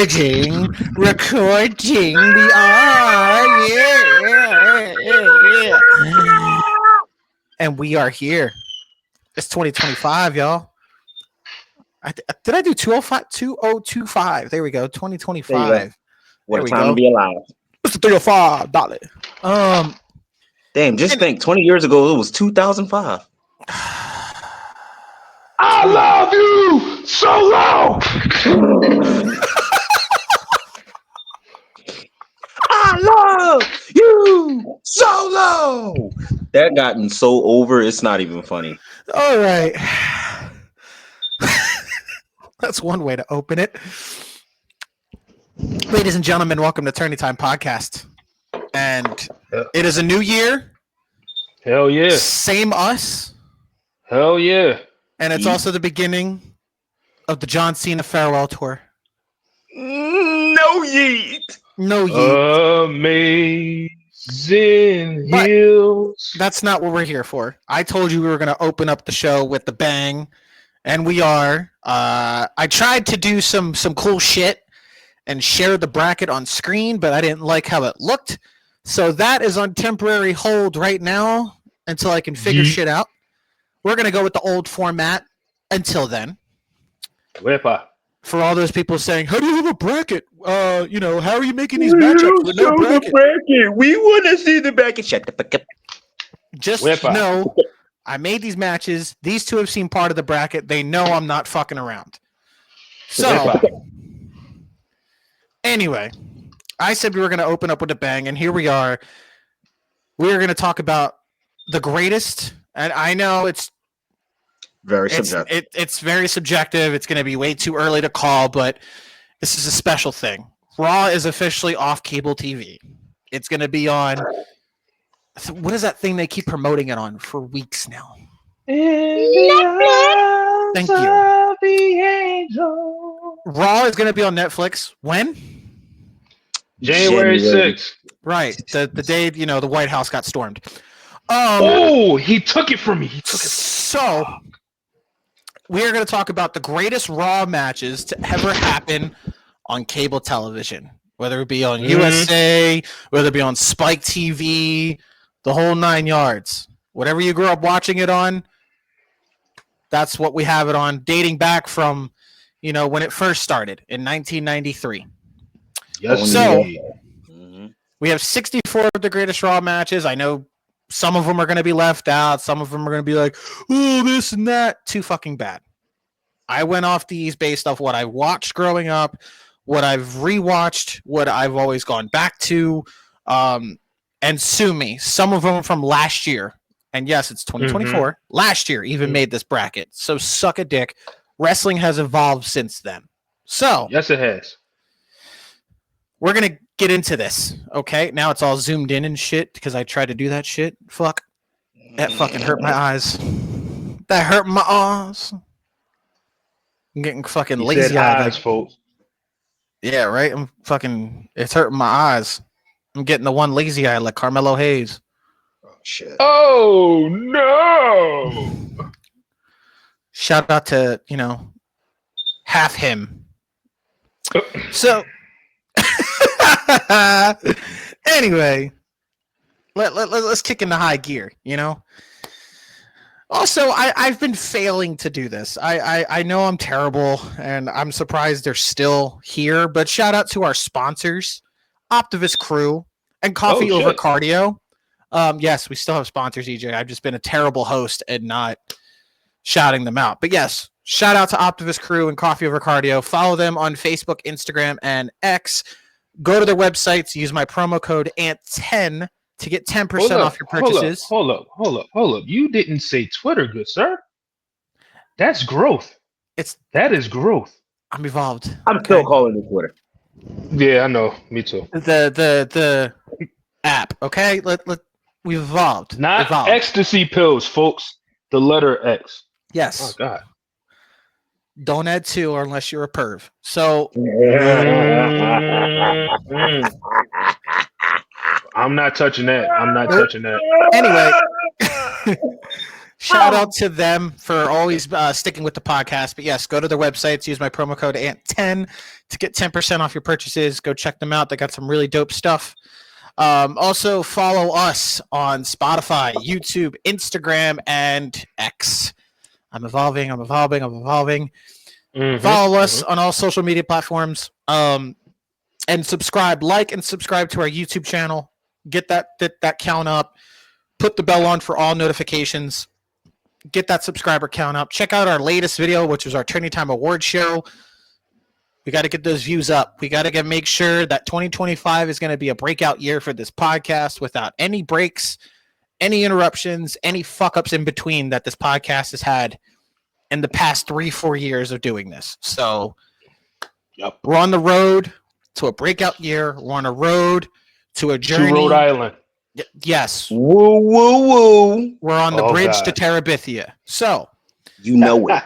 Recording. We are. Yeah. And we are here. It's 2025, y'all. Did I do 205? 2025. There we go. 2025. What a time to be alive. It's the 305, dollar. Damn, just think 20 years ago it was 2005. I love you so long. I love you so long. That gotten so over, it's not even funny. All right. That's one way to open it. Ladies and gentlemen, welcome to Turning Time Podcast. And it is a new year. Hell yeah. Same us. Hell yeah. And it's also the beginning of the John Cena farewell tour. No yeet. No yeet. Amazing Hills. That's not what we're here for. I told you we were going to open up the show with the bang, and we are. I tried to do some cool shit and share the bracket on screen, but I didn't like how it looked. So that is on temporary hold right now until I can figure shit out. We're going to go with the old format until then. Wepa. For all those people saying, how do you have a bracket? How are you making these matchups with no bracket? We want to see the bracket. Shut the fuck up. Just know, I made these matches. These two have seen part of the bracket. They know I'm not fucking around. So, anyway, I said we were going to open up with a bang, and here we are. We are going to talk about the greatest, and I know it's subjective. It's very subjective. It's going to be way too early to call, but this is a special thing. Raw is officially off cable TV. It's going to be on. What is that thing they keep promoting it on for weeks now? Thank you. Raw is going to be on Netflix. When? January 6th. Right. The day, the White House got stormed. He took it from me. So, we are going to talk about the greatest Raw matches to ever happen on cable television, whether it be on USA, whether it be on Spike TV, the whole 9 yards. Whatever you grew up watching it on, that's what we have it on, dating back from, when it first started in 1993. Yes. So, we have 64 of the greatest Raw matches. I know some of them are going to be left out. Some of them are going to be like, oh, this and that. Too fucking bad. I went off these based off what I watched growing up, what I've rewatched, what I've always gone back to. And sue me. Some of them from last year. And yes, it's 2024. Last year even made this bracket. So suck a dick. Wrestling has evolved since then. So. Yes, it has. We're going to get into this, okay? Now it's all zoomed in and shit because I tried to do that shit. Fuck. That fucking hurt my eyes. That hurt my eyes. I'm getting fucking lazy eyed. Folks. Yeah, right? It's hurting my eyes. I'm getting the one lazy eye like Carmelo Hayes. Oh, shit. Oh, no. Shout out to, half him. So... anyway, let's kick into high gear, Also, I've been failing to do this. I know I'm terrible, and I'm surprised they're still here, but shout out to our sponsors, Optivus Crew and Coffee Over Cardio. Yes, we still have sponsors, EJ. I've just been a terrible host and not shouting them out. But yes, shout out to Optivus Crew and Coffee Over Cardio. Follow them on Facebook, Instagram, and X. Go to their websites. Use my promo code ANT10 to get 10% off your purchases. Hold up. You didn't say Twitter, good sir. That's growth. That is growth. I'm evolved. I'm still calling it Twitter. Yeah, I know. Me too. The app. Okay, we've evolved. Not ecstasy pills, folks. The letter X. Yes. Oh God. Don't add 2 unless you're a perv. So I'm not touching that. Anyway, Shout out to them for always sticking with the podcast. But yes, go to their websites, use my promo code ANT10 to get 10% off your purchases. Go check them out. They got some really dope stuff. Also, follow us on Spotify, YouTube, Instagram, and X. I'm evolving. Mm-hmm. Follow us on all social media platforms. And subscribe, and subscribe to our YouTube channel. Get that count up. Put the bell on for all notifications. Get that subscriber count up. Check out our latest video, which was our Turning Time Award show. We got to get those views up. We got to make sure that 2025 is going to be a breakout year for this podcast without any breaks, any interruptions, any fuck-ups in between that this podcast has had in the past 3-4 years of doing this. So we're on the road to a breakout year. We're on a road to a journey. To Rhode Island. Yes. Woo, woo, woo. We're on the bridge to Terabithia. So. You know it.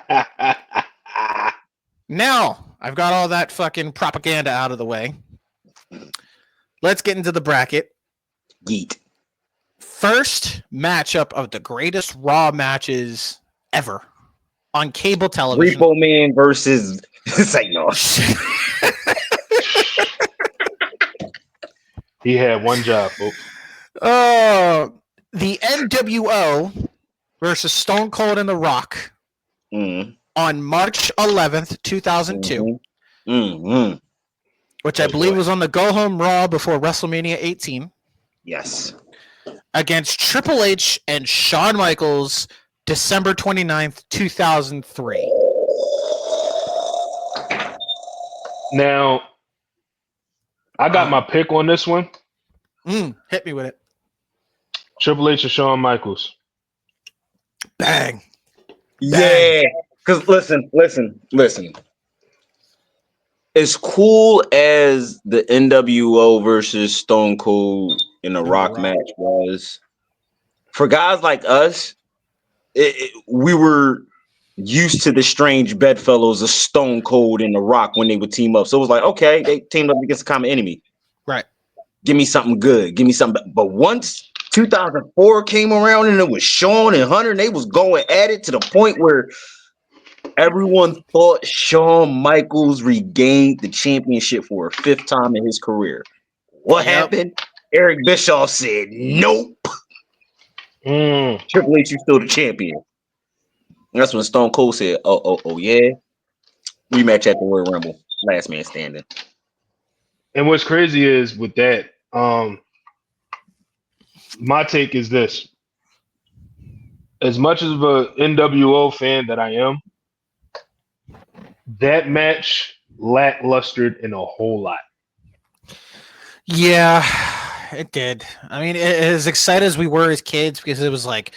Now, I've got all that fucking propaganda out of the way. Let's get into the bracket. Yeet. First matchup of the greatest Raw matches ever on cable television. Repo Man versus Signal. He had one job, folks. The NWO versus Stone Cold and The Rock on March 11th, 2002, which I believe was on the Go Home Raw before WrestleMania 18. Yes. Against Triple H and Shawn Michaels, December 29th, 2003. Now, I got my pick on this one. Hit me with it. Triple H and Shawn Michaels. Bang. Yeah. Because listen. As cool as the NWO versus Stone Cold in the Rock match was, for guys like us, we were used to the strange bedfellows of Stone Cold and The Rock when they would team up. So it was like, okay, they teamed up against a common enemy. Right. Give me something good. Give me something. But once 2004 came around and it was Shawn and Hunter, and they was going at it to the point where everyone thought Shawn Michaels regained the championship for a 5th time in his career. What happened? Eric Bischoff said, nope. Triple H, you still the champion. And that's when Stone Cold said, oh, yeah. Rematch at the Royal Rumble. Last man standing. And what's crazy is with that, my take is this. As much of an NWO fan that I am, that match lacklustered in a whole lot. Yeah, it did. I mean, as excited as we were as kids, because it was like,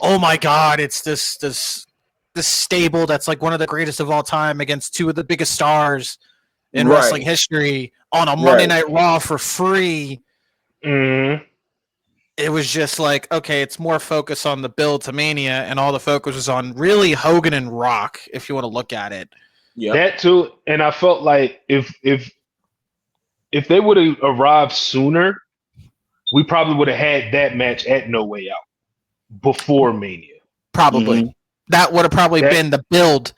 oh my God, it's this stable that's like one of the greatest of all time against two of the biggest stars in wrestling history on a Monday Night Raw for free. It was just like, okay, it's more focus on the build to Mania, and all the focus was on really Hogan and Rock, if you want to look at it. Yeah, that too. And I felt like if they would have arrived sooner, we probably would have had that match at No Way Out before Mania. Probably. That would have probably been the build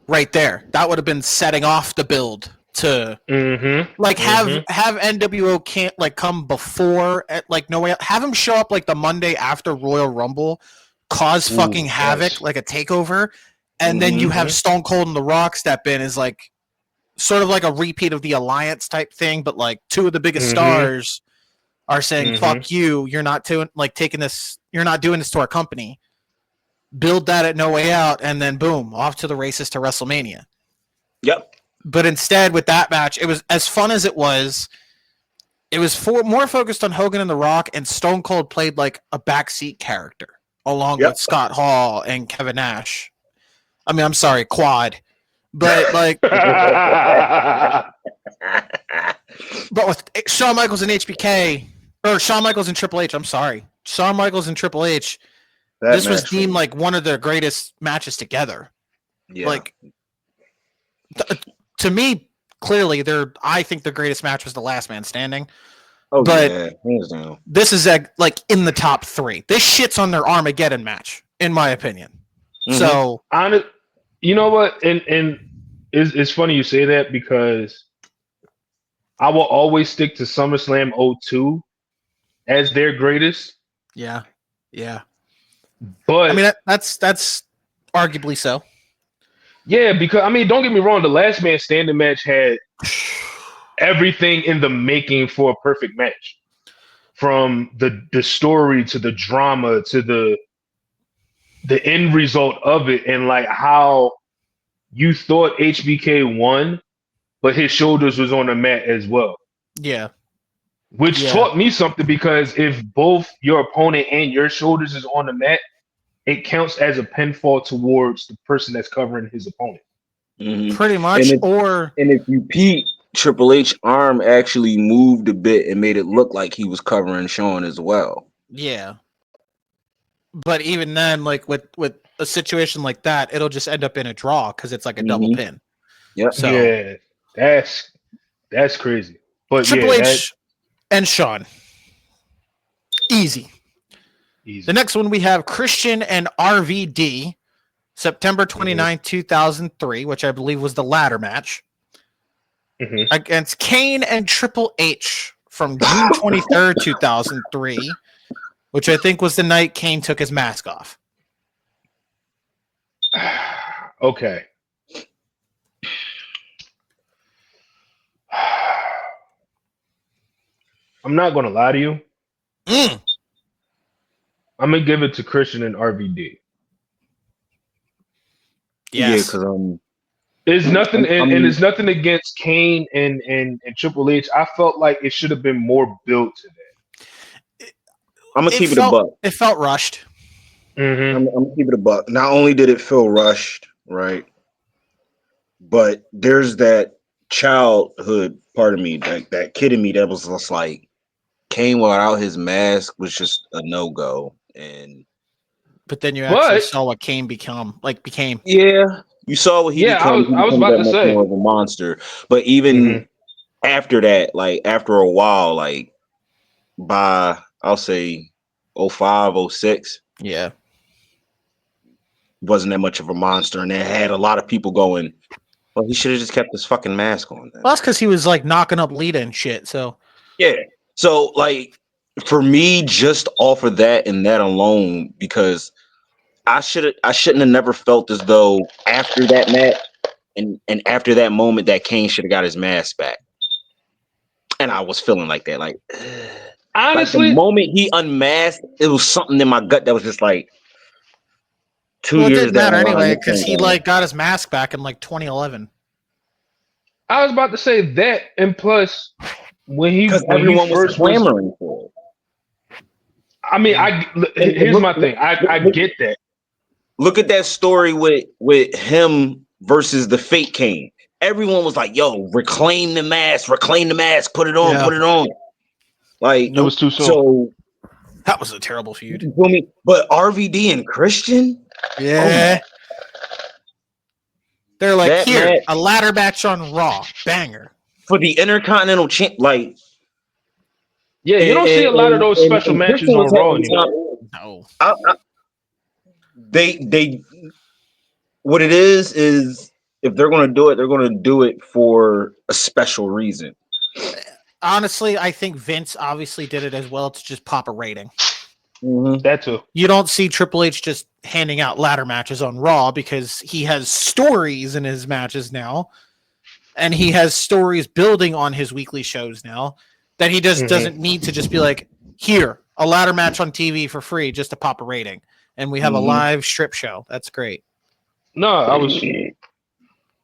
right there. That would have been setting off the build to have NWO can't like come before at like No Way Out. Have him show up like the Monday after Royal Rumble, cause fucking havoc like a takeover, and then you have Stone Cold and The Rock step in as like sort of like a repeat of the Alliance type thing, but like two of the biggest stars are saying, fuck you, you're not doing like taking this, you're not doing this to our company. Build that at No Way Out, and then boom, off to the races to WrestleMania. Yep. But instead, with that match, it was as fun as it was. It was more focused on Hogan and The Rock, and Stone Cold played like a backseat character along with Scott Hall and Kevin Nash. I mean, I'm sorry, Quad, but like, but with Shawn Michaels and HBK, or Shawn Michaels and Triple H. I'm sorry, Shawn Michaels and Triple H. This was deemed like one of their greatest matches together. Yeah. Like, to me, clearly, I think the greatest match was the Last Man Standing. But this is like in the top 3. This shit's on their Armageddon match. in my opinion. Mhm. So You know what? And it's funny you say that because I will always stick to SummerSlam '02 as their greatest. yeah. But I mean that's arguably so. yeah, because I mean, don't get me wrong, the Last Man Standing match had everything in the making for a perfect match. From the story to the drama to the end result of it, and like how you thought HBK won, but his shoulders was on the mat as well. Yeah. Which taught me something because if both your opponent and your shoulders is on the mat, it counts as a pinfall towards the person that's covering his opponent. Mhm. Pretty much. And if you peep, Triple H arm actually moved a bit and made it look like he was covering Shawn as well. Yeah. But even then, like with a situation like that, it'll just end up in a draw because it's like a double pin. Yep. So yeah, that's crazy. But Triple yeah, H and Shawn. Easy. The next one we have Christian and RVD, September 29, 2003, which I believe was the ladder match, against Kane and Triple H from June 23rd, 2003, which I think was the night Kane took his mask off. Okay. I'm not gonna lie to you. I'm gonna give it to Christian and RVD. Yes. Yeah, because there's nothing, and there's nothing against Kane and Triple H. I felt like it should have been more built to that. I'm gonna keep it a buck. It felt rushed. I'm gonna keep it a buck. Not only did it feel rushed, right, but there's that childhood part of me, that kid in me that was just like, Kane without his mask was just a no-go. But then you actually saw what Kane became. Yeah, you saw what he became. I was about to say more of a monster. But even after that, like after a while, like by I'll say 05, 06, yeah, wasn't that much of a monster, and it had a lot of people going, well, he should have just kept his fucking mask on. Well, that's because he was like knocking up Lita and shit. So yeah, so like for me, just off of that and that alone, because I shouldn't have never felt as though after that match and after that moment that Kane should have got his mask back. And I was feeling like that. Like honestly, like the moment he unmasked, it was something in my gut that was just like 2 years. It didn't matter anyway because he like got his mask back in like 2011. I was about to say that, and plus when everyone was first clamoring for it. I mean, here's my thing. I get that. Look at that story with him versus the fake Kane. Everyone was like, "Yo, reclaim the mask, put it on, put it on." Like it was too soon. So that was a terrible feud. You feel me? But RVD and Christian, yeah, they're like, here, a ladder match on Raw, banger for the Intercontinental champ. Like, yeah, you don't see a lot of those special matches on Raw anymore. No, they what it is if they're going to do it for a special reason. Honestly, I think Vince obviously did it as well to just pop a rating. That too. You don't see Triple H just handing out ladder matches on Raw because he has stories in his matches now, and he has stories building on his weekly shows now that he just doesn't need to just be like, here, a ladder match on TV for free just to pop a rating, and we have a live strip show. That's great. No, I was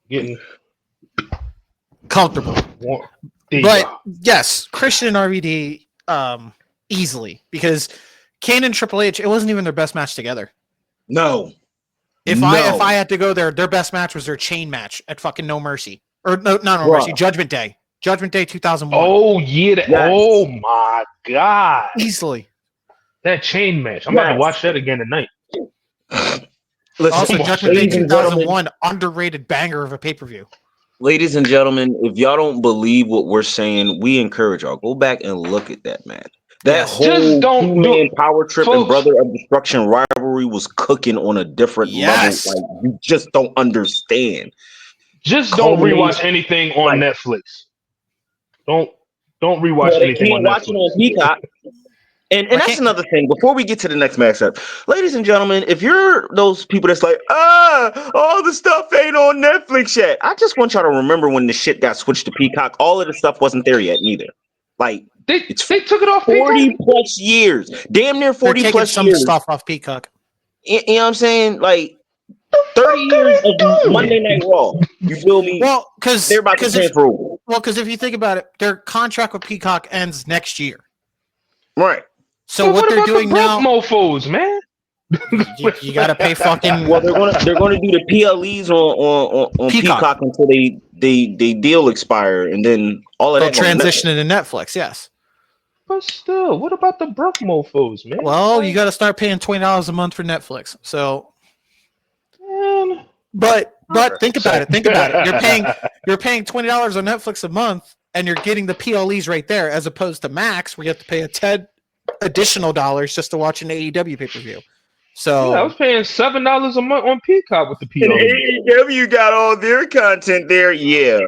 getting comfortable. But yes, Christian and RVD easily, because Kane and Triple H, it wasn't even their best match together. No. If I had to go there, their best match was their chain match at fucking No Mercy. Or no Mercy, Judgment Day. Judgment Day 2001. Oh, yeah. Oh, my God. Easily. That chain match. I'm about to watch that again tonight. Listen, also, Judgment Day 2001, underrated banger of a pay-per-view. Ladies and gentlemen, if y'all don't believe what we're saying, we encourage y'all. Go back and look at that match. That Yes. whole Just don't do two-man power trip and folks. Brother of Destruction rivalry was cooking on a different Yes. level. Like you just don't understand. Just don't Culminating- rewatch anything on Like- Netflix. Don't rewatch Well, they anything can't on watch it Netflix. on Peacock. And I that's can't- another thing. Before we get to the next matchup, ladies and gentlemen, if you're those people that's like, all the stuff ain't on Netflix yet, I just want y'all to remember when the shit got switched to Peacock, all of the stuff wasn't there yet neither. Like They took it off 40 Peacock? plus years, damn near They're 40 taking plus some years. stuff off Peacock. You know what I'm saying? Like 30 years of Monday Night Raw. You feel me? Well, because They're about to transfer over. if you think about it, their contract with Peacock ends next year. Right. So But what they're about doing the broke now, mofos, man? you got to pay fucking. Well, they're gonna do the PLEs on Peacock until they deal expire, and then all of They'll that gonna transition into Netflix. Yes. But still, what about the broke mofos, man? Well, you got to start paying $20 a month for Netflix. So, Man. but think about it. Think about it. You're paying $20 on Netflix a month, and you're getting the PLEs right there, as opposed to Max, where you have to pay a $10 additional just to watch an AEW pay per view. So Yeah, I was paying $7 a month on Peacock with the And PLE. AEW got all their content there. Yeah.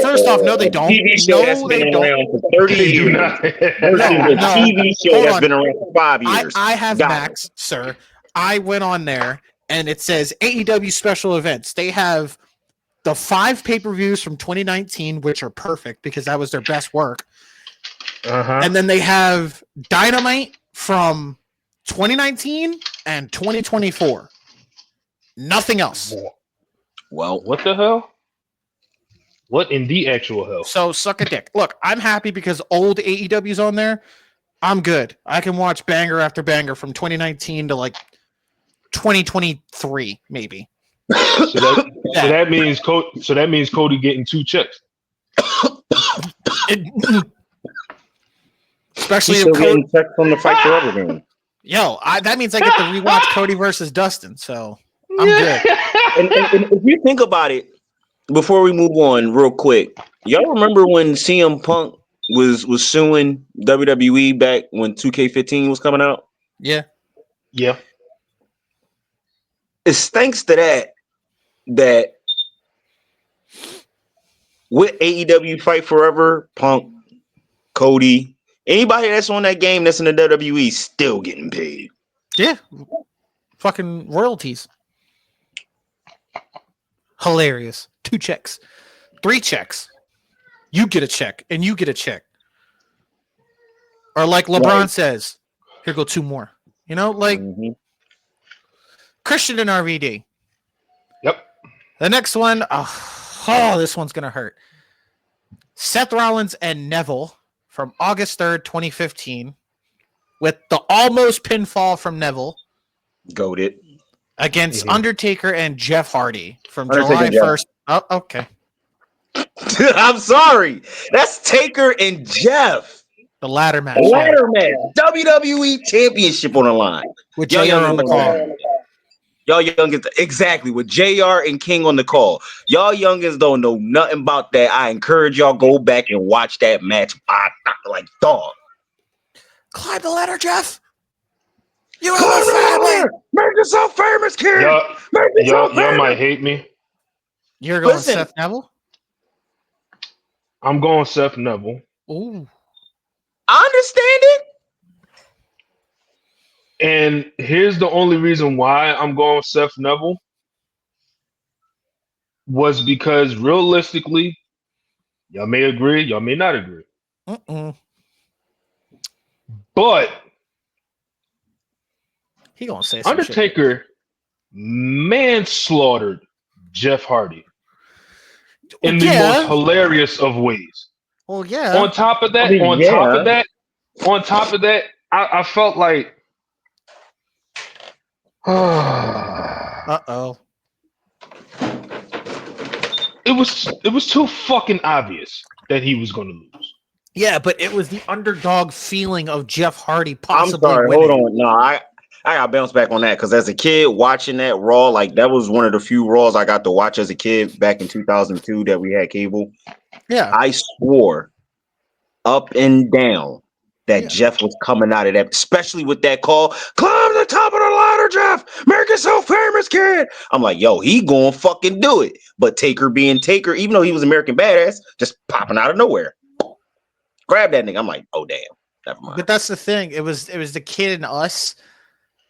First off, no, they don't. TV show No, that's they been don't. around for 30 They do years. not. Versus No, a no. TV show Hold that's on. been around for 5 years. I have Got Max, sir. I went on there, and it says AEW special events. They have the 5 pay-per-views from 2019, which are perfect because that was their best work. Uh-huh. And then they have Dynamite from 2019 and 2024. Nothing else. Well, What the hell? What in the actual hell? So suck a dick. Look, I'm happy because old AEW's on there. I'm good. I can watch banger after banger from 2019 to like 2023, maybe. So that means Cody getting 2 checks. Especially he's if still getting checks from the Fight Forever game. that means I get to rewatch Cody versus Dustin. So I'm good. And if you think about it, before we move on, real quick, y'all remember when CM Punk was suing WWE back when 2K15 was coming out? Yeah. Yeah. It's thanks to that with AEW Fight Forever, Punk, Cody, anybody that's on that game that's in the WWE still getting paid. Yeah. Fucking royalties. Hilarious. 2 checks. 3 checks. You get a check and you get a check. Or like LeBron Right. says, here go 2 more. You know, like Mhm. Christian and RVD. Yep. The next one, this one's going to hurt. Seth Rollins and Neville from August 3rd, 2015, with the almost pinfall from Neville Goated. against Mhm. Undertaker and Jeff Hardy from Undertaker, July Jeff. 1st. Oh, okay. I'm sorry. That's Taker and Jeff. The ladder match. Ladder match. WWE Championship on the line. With Y'all JR on the youngins call. don't- Y'all youngins, exactly, with JR and King on the call. Y'all youngins don't know nothing about that. I encourage y'all go back and watch that match. Like dog. Climb the ladder, Jeff. You have a family. Make yourself famous, kid. Y'all, Make yourself y'all might famous. hate me. You're going Listen. Seth Neville? I'm going Seth Neville. Ooh. I understand it. And here's the only reason why I'm going Seth Neville was because realistically, y'all may agree, y'all may not agree. Mm-mm. But He gonna say some shit. Undertaker manslaughtered Jeff Hardy in the Yeah. most hilarious of ways. Well, yeah. On top of that, I mean, on yeah. top of that, I felt like Uh-oh. it was too fucking obvious that he was going to lose. Yeah, but it was the underdog feeling of Jeff Hardy I'm possibly sorry. winning. Hold on. No, I got to bounce back on that because as a kid watching that Raw, like that was one of the few Raws I got to watch as a kid back in 2002 that we had cable. Yeah. I swore up and down that Jeff was coming out of that, especially with that call, climb the top of the ladder, Jeff, make yourself famous, kid. I'm like, yo, he gonna fucking do it. But Taker being Taker, even though he was American Badass, just popping out of nowhere. Grab that nigga. I'm like, oh, damn. Never mind. But that's the thing. It was the kid in us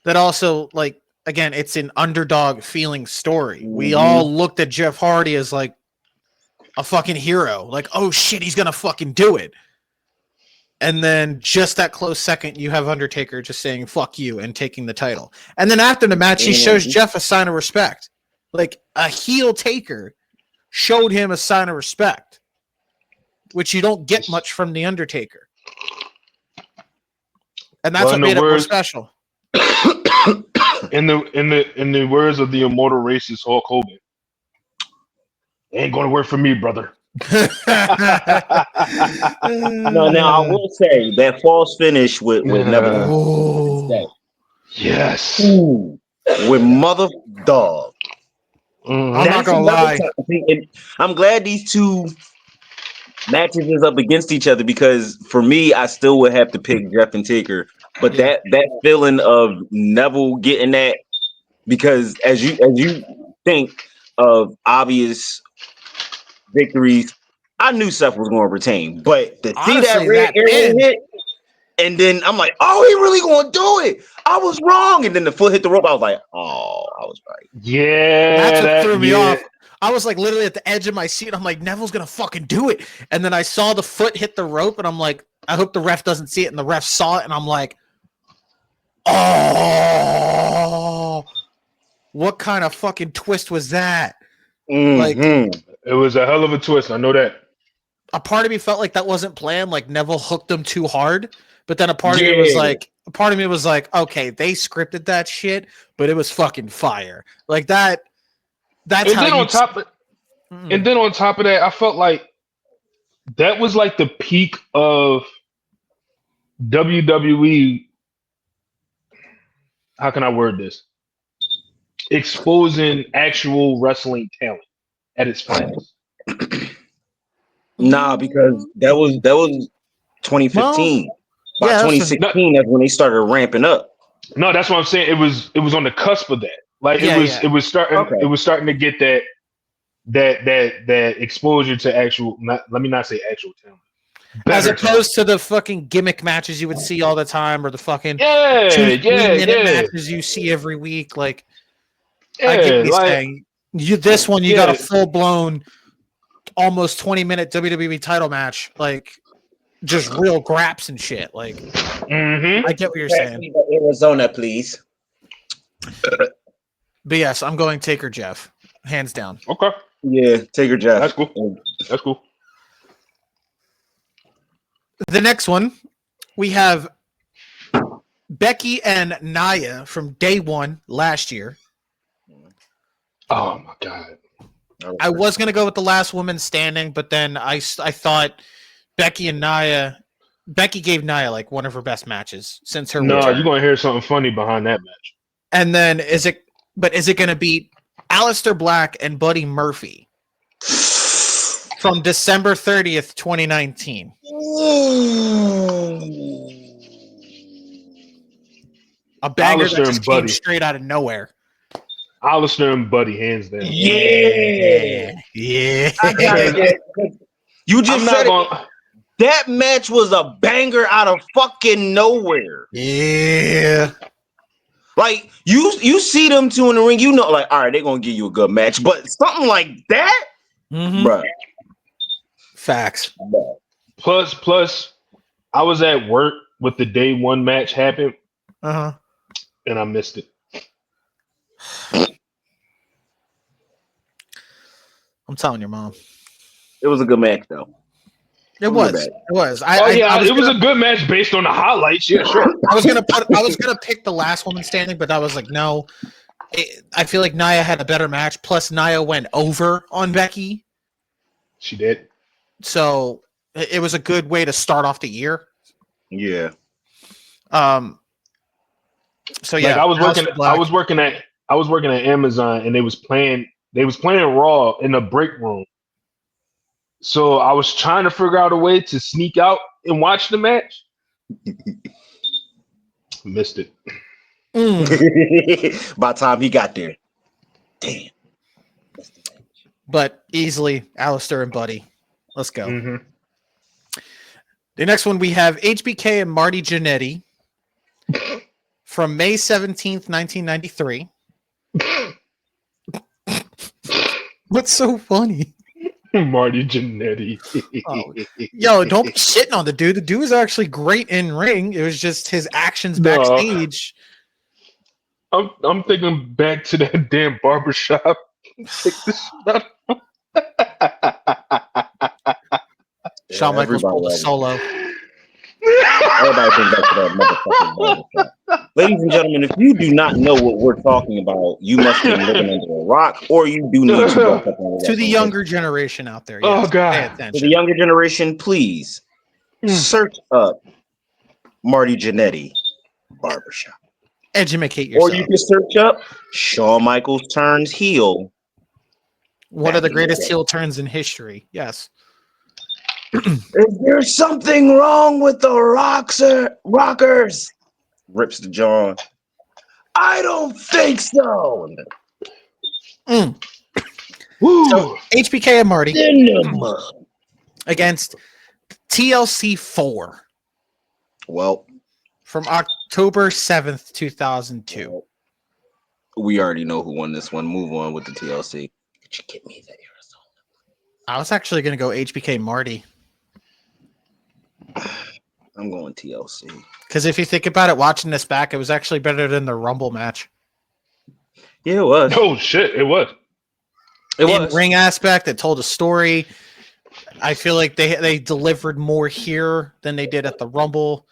that also, like, again, it's an underdog feeling story. We all looked at Jeff Hardy as like a fucking hero. Like, oh shit, he's gonna fucking do it. And then just that close second, you have Undertaker just saying "fuck you" and taking the title. And then after the match, he shows Jeff a sign of respect. Like a heel Taker showed him a sign of respect, which you don't get much from the Undertaker. And that's what made it more special. In the words of the immortal racist Hulk Hogan, ain't gonna work for me, brother. No, now I will say that false finish with Neville. Yes. Ooh, with mother dog. I'm not gonna lie. I'm glad these two matches is up against each other because for me, I still would have to pick Jeff and Taker. But that feeling of Neville getting that, because as you think of obvious victories, I knew Seth was going to retain. But to see that red area hit, and then I'm like, oh, he really going to do it. I was wrong. And then the foot hit the rope. I was like, oh, I was right. Yeah. That's what threw me off. I was like literally at the edge of my seat. I'm like, Neville's going to fucking do it. And then I saw the foot hit the rope, and I'm like, I hope the ref doesn't see it. And the ref saw it, and I'm like, oh, what kind of fucking twist was that? Like, it was a hell of a twist. I know that. A part of me felt like that wasn't planned. Like Neville hooked him too hard, but then a part of me was like, okay, they scripted that shit, but it was fucking fire. Like that. That's and then on top of that, I felt like that was like the peak of WWE. How can I word this? Exposing actual wrestling talent at its finest. Nah, because that was 2015. By 2016, that's when they started ramping up. No, that's what I'm saying. It was on the cusp of that. Like it was starting to get that exposure to actual. Let me not say actual talent. As opposed to the fucking gimmick matches you would see all the time, or the fucking 2-3 minute matches you see every week. Like, I get what you're saying. This one, you got a full blown, almost 20-minute WWE title match, like just real graps and shit. Like, I get what you're saying. Arizona, please. But yes, I'm going Taker Jeff, hands down. Okay. Yeah, Taker Jeff. That's cool. That's cool. The next one, we have Becky and Nia from day one last year. Oh my god! I was gonna go with the last woman standing, but then I thought Becky gave Nia like one of her best matches since her. No, return. You're gonna hear something funny behind that match. And then is it gonna beat Aleister Black and Buddy Murphy from December 30th, 2019? A banger that just came straight out of nowhere. Aleister and Buddy, hands down. Yeah. You just said it. That match was a banger out of fucking nowhere. Yeah. Like you see them two in the ring, you know, like, all right, they're gonna give you a good match, but something like that, bro. Facts. Plus, I was at work with the day one match happen, and I missed it. I'm telling your mom. It was a good match, though. It was. It was. It was a good match based on the highlights. Yeah, sure. I was gonna pick the last woman standing, but I was like, no. I feel like Nia had a better match. Plus, Nia went over on Becky. She did. So it was a good way to start off the year. Yeah. So yeah, like I was working at Amazon, and they was playing Raw in the break room. So I was trying to figure out a way to sneak out and watch the match. Missed it. By the time he got there, damn. But easily, Alistair and Buddy. Let's go. Mm-hmm. The next one we have HBK and Marty Jannetty from May 17th, 1993. What's so funny? Marty Jannetty. Oh, yo, don't be shitting on the dude. The dude was actually great in ring. It was just his actions backstage. I'm thinking back to that damn barbershop. Take this shit out. Shawn Michaels pulled a solo. Everybody think back to that motherfucking barbershop. Ladies and gentlemen, if you do not know what we're talking about, you must be living under a rock, or you do need to go up on To the younger generation out there. Yes, Oh, God. pay To attention. the younger generation, please search up Marty Jannetty barbershop. Educate Or yourself. you can search up Shawn Michaels turns heel. One of the back in the greatest day. heel turns in history. Yes. Is there something wrong with the rockers? Rips the jaw. I don't think so. Mm. Woo. So HBK and Marty Cinema. against TLC 4 Well, from October 7th, 2002. we already know who won this one. Move on with the TLC. Could you get me the Arizona? I was actually going to go HBK Marty. I'm going TLC. Because if you think about it, watching this back, it was actually better than the Rumble match. Yeah, it was. Oh shit! It was. It In was. ring aspect, it told a story. I feel like they delivered more here than they did at the Rumble.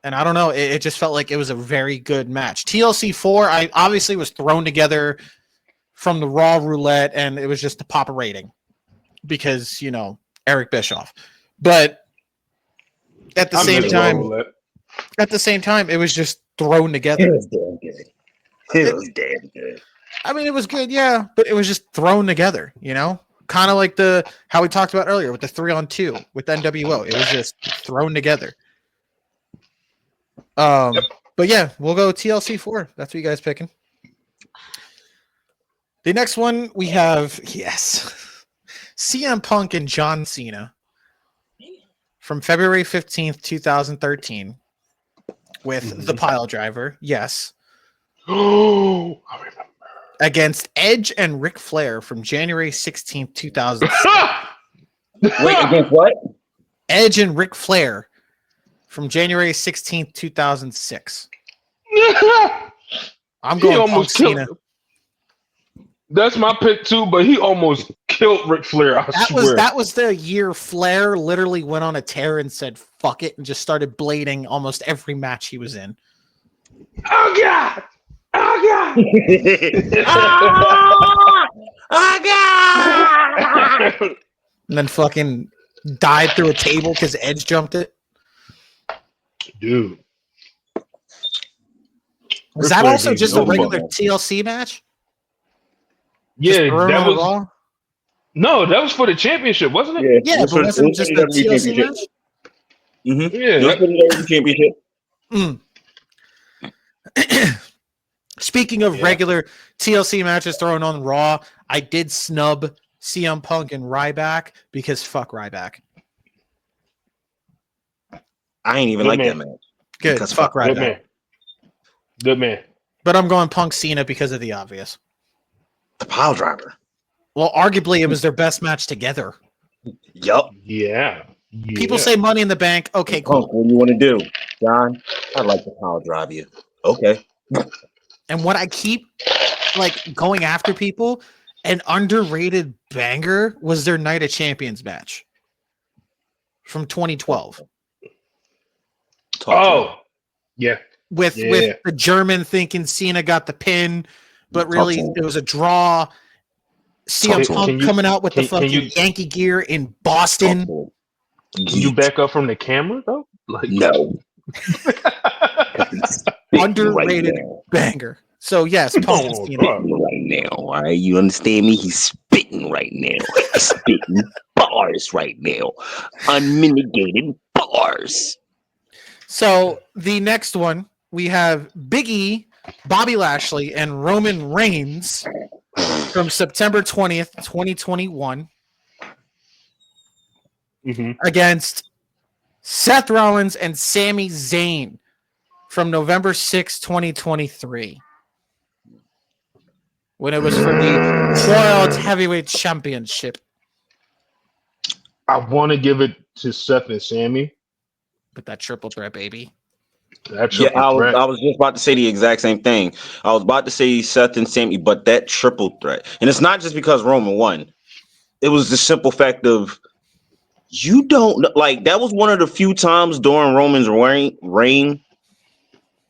And I don't know, it just felt like it was a very good match. TLC 4, I obviously was thrown together from the Raw roulette, and it was just to pop a rating because, you know, Eric Bischoff. But at the same time, it was just thrown It together. was damn good. It was damn good. I mean, it was good, yeah, but it was just thrown together, you know? Kind of like how we talked about earlier with the 3-on-2 with NWO. It was just thrown together. But yeah, we'll go TLC 4. That's what you guys picking. The next one we have, yes, CM Punk and John Cena from February 15th, 2013 with the Pile Driver, yes, Oh, I remember. against Edge and Ric Flair from January 16th, 2000. Wait, against what? Edge and Ric Flair from January 16th, 2006. I'm He going Punk almost Cena. killed. That's my pick too, but he almost killed Ric Flair. I swear. That was the year Flair literally went on a tear and said fuck it and just started blading almost every match he was in. Oh god! Oh god! And then fucking died through a table because Edge jumped it. Dude. Was Ric that Flair also needs just no a regular more. TLC match? Yeah, Just thrown that on was Raw? no, that was for the championship, wasn't it? Yeah, it but was wasn't it for just the a WWE TLC championship. match? Mm-hmm. Yeah. It was for the WWE championship. Mm. Speaking of regular TLC matches thrown on Raw, I did snub CM Punk and Ryback because fuck Ryback. I ain't even Good like man. that match. Good, Because fuck fuck Good Ryback. man. Good man. But I'm going Punk Cena because of the obvious. The Pile Driver. Well, arguably it was their best match together. Yup. Yeah. People say Money in the Bank. Okay, Punk, cool. what do you want to do? John, I'd like to Pile Drive you. Okay. And what I keep like going after people, an underrated banger was their Night of Champions match from 2012 Oh, yeah. with the German thinking Cena got the pin, but really Talk to it was a draw. CM to Punk Can you- coming out with the can fucking you- Yankee gear in Boston. Can you back up from the camera though? Like No. Underrated banger. So yes, Punk and Oh, Cena. bro. Spitting right now. All right, you understand me? He's spitting right now. He's spitting bars right now. Unmitigated bars. So the next one we have Big E, Bobby Lashley, and Roman Reigns from September 20th, 2021 against Seth Rollins and Sami Zayn from November 6th, 2023. When it was for the World Heavyweight Championship. I want to give it to Seth and Sammy. With that triple threat, baby. I was just about to say the exact same thing. I was about to say Seth and Sammy, but that triple threat. And it's not just because Roman won. It was the simple fact of you don't like that was one of the few times during Roman's reign,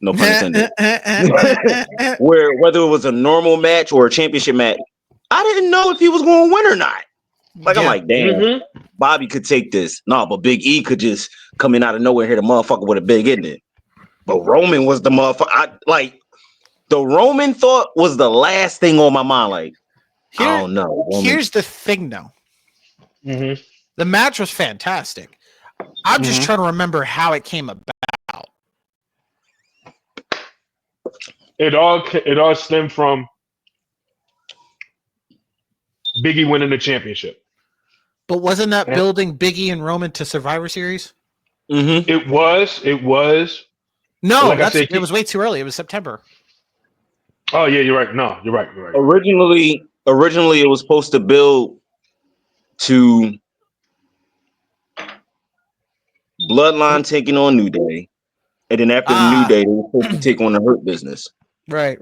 no pun intended, where whether it was a normal match or a championship match, I didn't know if he was going to win or not. Like, I'm like, damn, Bobby could take this. No, but Big E could just come in out of nowhere and hit a motherfucker with a big ending. But Roman was the motherfucker. The Roman thought was the last thing on my mind. Like, I don't know. Roman. Here's the thing, though. The match was fantastic. I'm just trying to remember how it came about. It all stemmed from Big E winning the championship. But wasn't that building Big E and Roman to Survivor Series? It was. No, it was way too early. It was September. Oh yeah, you're right. No, you're right. Originally, it was supposed to build to Bloodline taking on New Day, and then after the New Day, they were supposed to take on the Hurt Business. Right.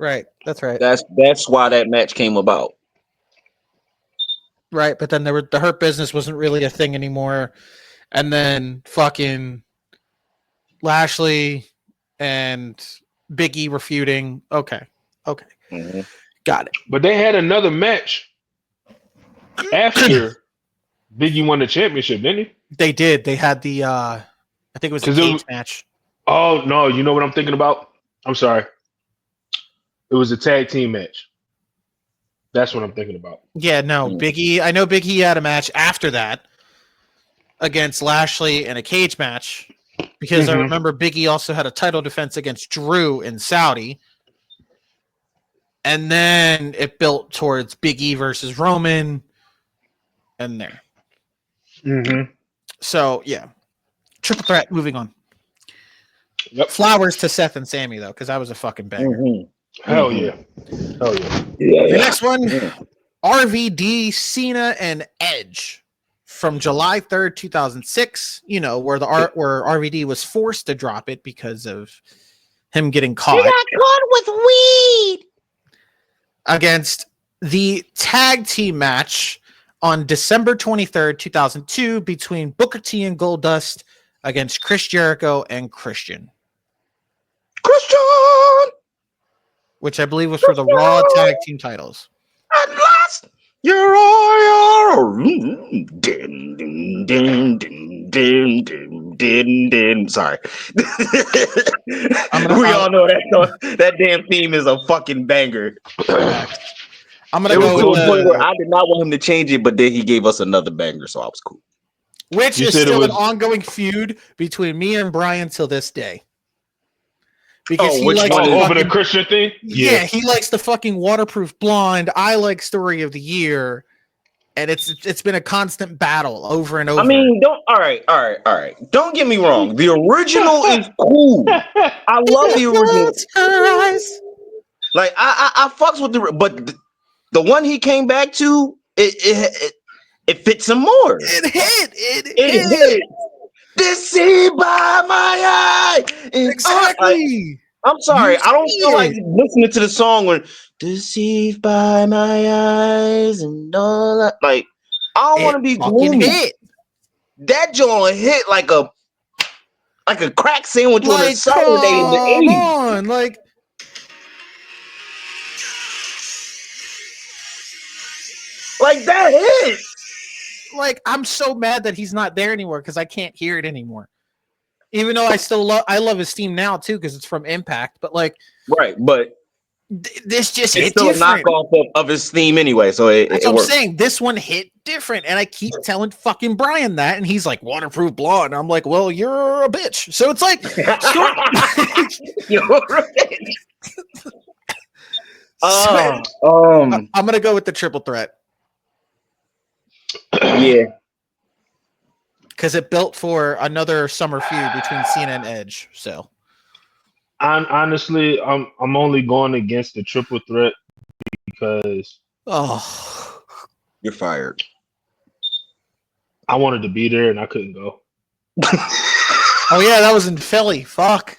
That's right. That's why that match came about. Right, but then the Hurt Business wasn't really a thing anymore, and then fucking Lashley and Big E were feuding. Okay, got it. But they had another match after Big E won the championship, didn't he? They did. They had the I think it was a cage match. Oh no, you know what I'm thinking about? I'm sorry. It was a tag team match. That's what I'm thinking about. Yeah, no, Big E. I know Big E had a match after that against Lashley in a cage match because I remember Big E also had a title defense against Drew in Saudi. And then it built towards Big E versus Roman and there. So, yeah. Triple threat, moving on. Yep. Flowers to Seth and Sammy, though, because that was a fucking banger. Hell yeah. The next one, RVD, Cena, and Edge from July 3rd, 2006, where where RVD was forced to drop it because of him getting caught. He got caught with weed. Against the tag team match on December 23rd, 2002 between Booker T and Goldust against Chris Jericho and Christian. Which I believe was for the Raw tag team titles. At last, you're all Sorry. We all know that damn theme is a fucking banger. I'm gonna go with point where I did not want him to change it, but then he gave us another banger, so I was cool. Which is still an ongoing feud between me and Brian till this day. Because he likes over the Christian thing? Yeah, he likes the fucking Waterproof Blonde. I like Story of the Year. And it's been a constant battle over and over. I mean, all right. Don't get me wrong. The original is cool. I love the original. Like I fucks with but the one he came back to, it fits him more. It hit. Deceived by my eye. Exactly. I'm sorry. I don't feel like listening to the song when deceived by my eyes and all that. Like, I don't want to be gloomy. Hit. That joint hit like a crack sandwich on a Saturday in the 80s. Like that hit. Like, I'm so mad that he's not there anymore because I can't hear it anymore. Even though I still love his theme now too because it's from Impact. But like, right, but This just It's hit still different. a knockoff of his theme anyway, so That's it what I'm works. saying. This one hit different, and I keep telling fucking Brian that, and he's like, "Waterproof blonde." I'm like, "Well, you're a bitch." So it's like, You're right. I'm gonna go with the triple threat Yeah. because it built for another summer feud between Cena and Edge. So Honestly, I'm only going against the triple threat because You're fired. I wanted to be there and I couldn't go. Oh yeah, that was in Philly. Fuck.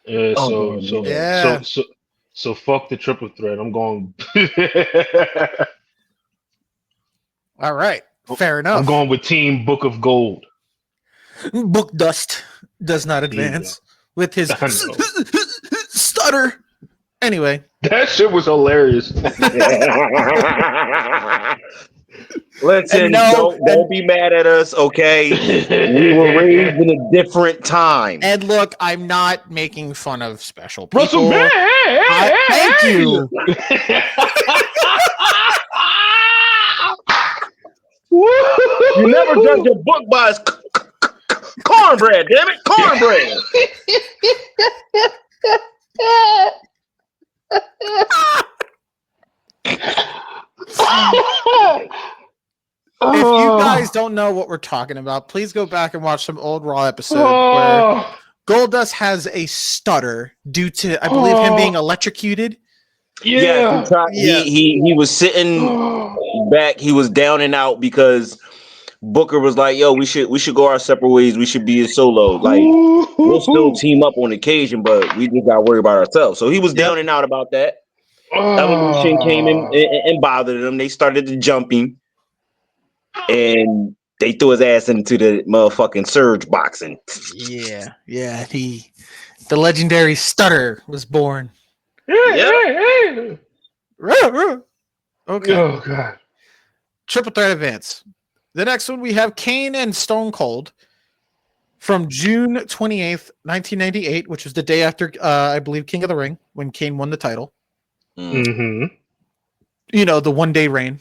Yeah, Oh, yeah. So fuck the triple threat. I'm going. All right. Fair enough. I'm going with Team Book of Gold. Book Dust does not advance with his I know. stutter. Anyway, That shit was hilarious. Listen, don't be mad at us, okay? We were raised in a different time. and look, I'm not making fun of special Russell people. Band. Thank you. You never judge a book by its cornbread, damn it, cornbread. If you guys don't know what we're talking about, please go back and watch some old Raw episodes where Goldust has a stutter due to, I believe, him being electrocuted. Yeah. He was sitting back. He was down and out because Booker was like, "Yo, we should go our separate ways. We should be a solo. Like we'll still team up on occasion, but we just got to worry about ourselves." So he was down and out about that. Evolution came in and bothered him. They started to jumping, and they threw his ass into the motherfucking surge boxing. Yeah. The legendary stutter was born. Yeah. Okay. Oh god. Triple threat advance. The next one we have Kane and Stone Cold from June 28th, 1998, which was the day after, I believe, King of the Ring, when Kane won the title. Mm-hmm. You know, the one-day reign.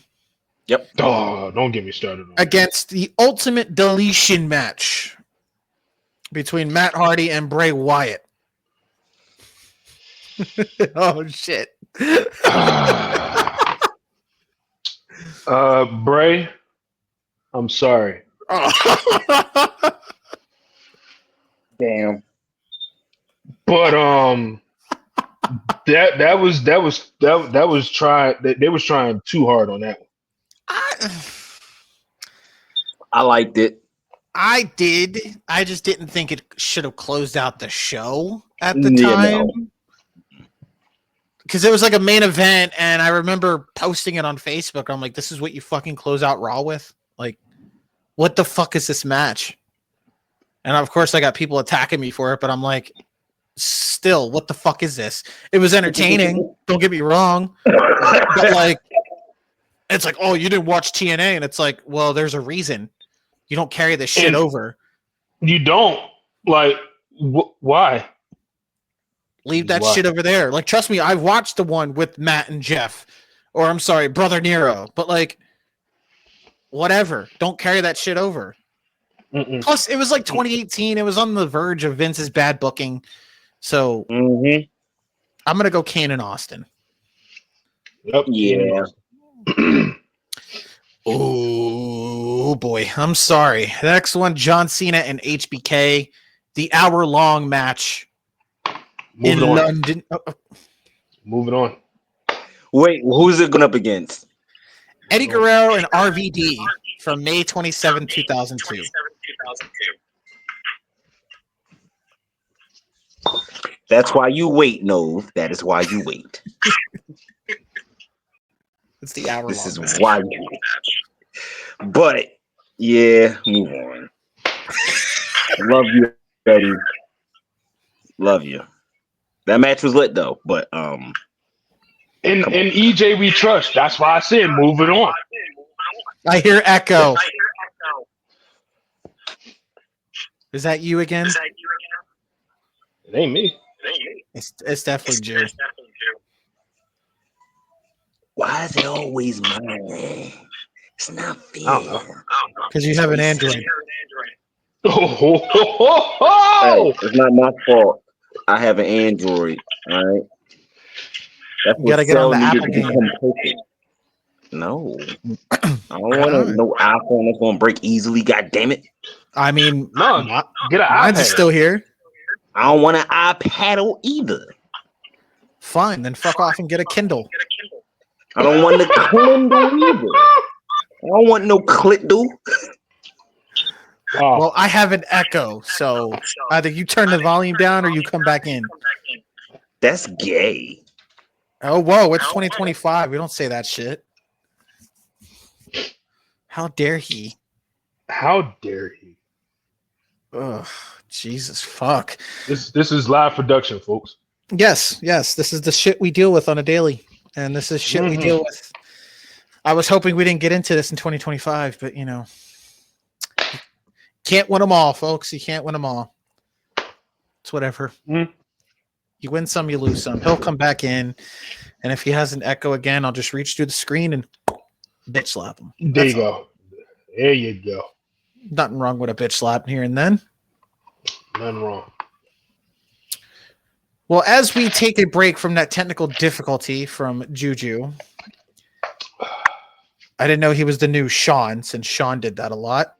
Yep. Oh, don't get me started. Against the Ultimate Deletion match between Matt Hardy and Bray Wyatt. Oh, shit. Bray, I'm sorry. Damn. But that was trying. They was trying too hard on that one. I liked it. I did. I just didn't think it should have closed out the show at the time. Because it was like a main event, and I remember posting it on Facebook. I'm like, this is what you fucking close out Raw with? Like, what the fuck is this match? And of course, I got people attacking me for it, but I'm like, still, what the fuck is this? It was entertaining. Don't get me wrong. But like, it's like, oh, you didn't watch TNA. And it's like, well, there's a reason. You don't carry this shit over. You don't. Like, why? Leave that shit over there. Like, trust me, I've watched the one with Matt and Jeff. Or, I'm sorry, Brother Nero. But, like, whatever. Don't carry that shit over. Mm-mm. Plus, it was like 2018. It was on the verge of Vince's bad booking. So, I'm going to go Kane and Austin. Yep. Yeah. Oh, boy. I'm sorry. The next one, John Cena and HBK. The hour-long match in London. Moving on. Wait, who's it going up against? Eddie Guerrero and RVD from May 27, 2002. That's why you wait, Nove. That is why you wait. It's the hour. This is why you wait. But yeah, move on. Love you, Eddie. Love you. That match was lit though, but in EJ we trust. That's why I said moving on. I hear echo. Is that you again? It ain't me. It's definitely Jew. Why is it always mine? It's not I don't know. fair. Because you have an Android. Hey, it's not my fault. I have an Android. All right. That's You gotta what get on the selling me Apple to game. become perfect. No. I don't want no iPhone that's gonna break easily. God damn it! I mean, No, get an mine's iPad. is still here. I don't want an iPad either. Fine, then fuck off and get a Kindle. I don't want the Kindle either. I don't want no Kindle. Oh, Well, I have an Echo, so either you turn the volume down or you come back in. That's gay. Oh, whoa, it's 2025. We don't say that shit. How dare he? how dare he? Ugh, Jesus fuck. This is live production, folks. Yes, this is the shit we deal with on a daily. And this is shit we deal with. I was hoping we didn't get into this in 2025, but can't win them all, folks. You can't win them all. It's whatever. Mm. You win some, you lose some. He'll come back in, and if he has an echo again, I'll just reach through the screen and bitch slap him. There That's you go. There you go. Nothing wrong with a bitch slap here and then. Nothing wrong. Well, as we take a break from that technical difficulty from Juju, I didn't know he was the new Sean, since Sean did that a lot.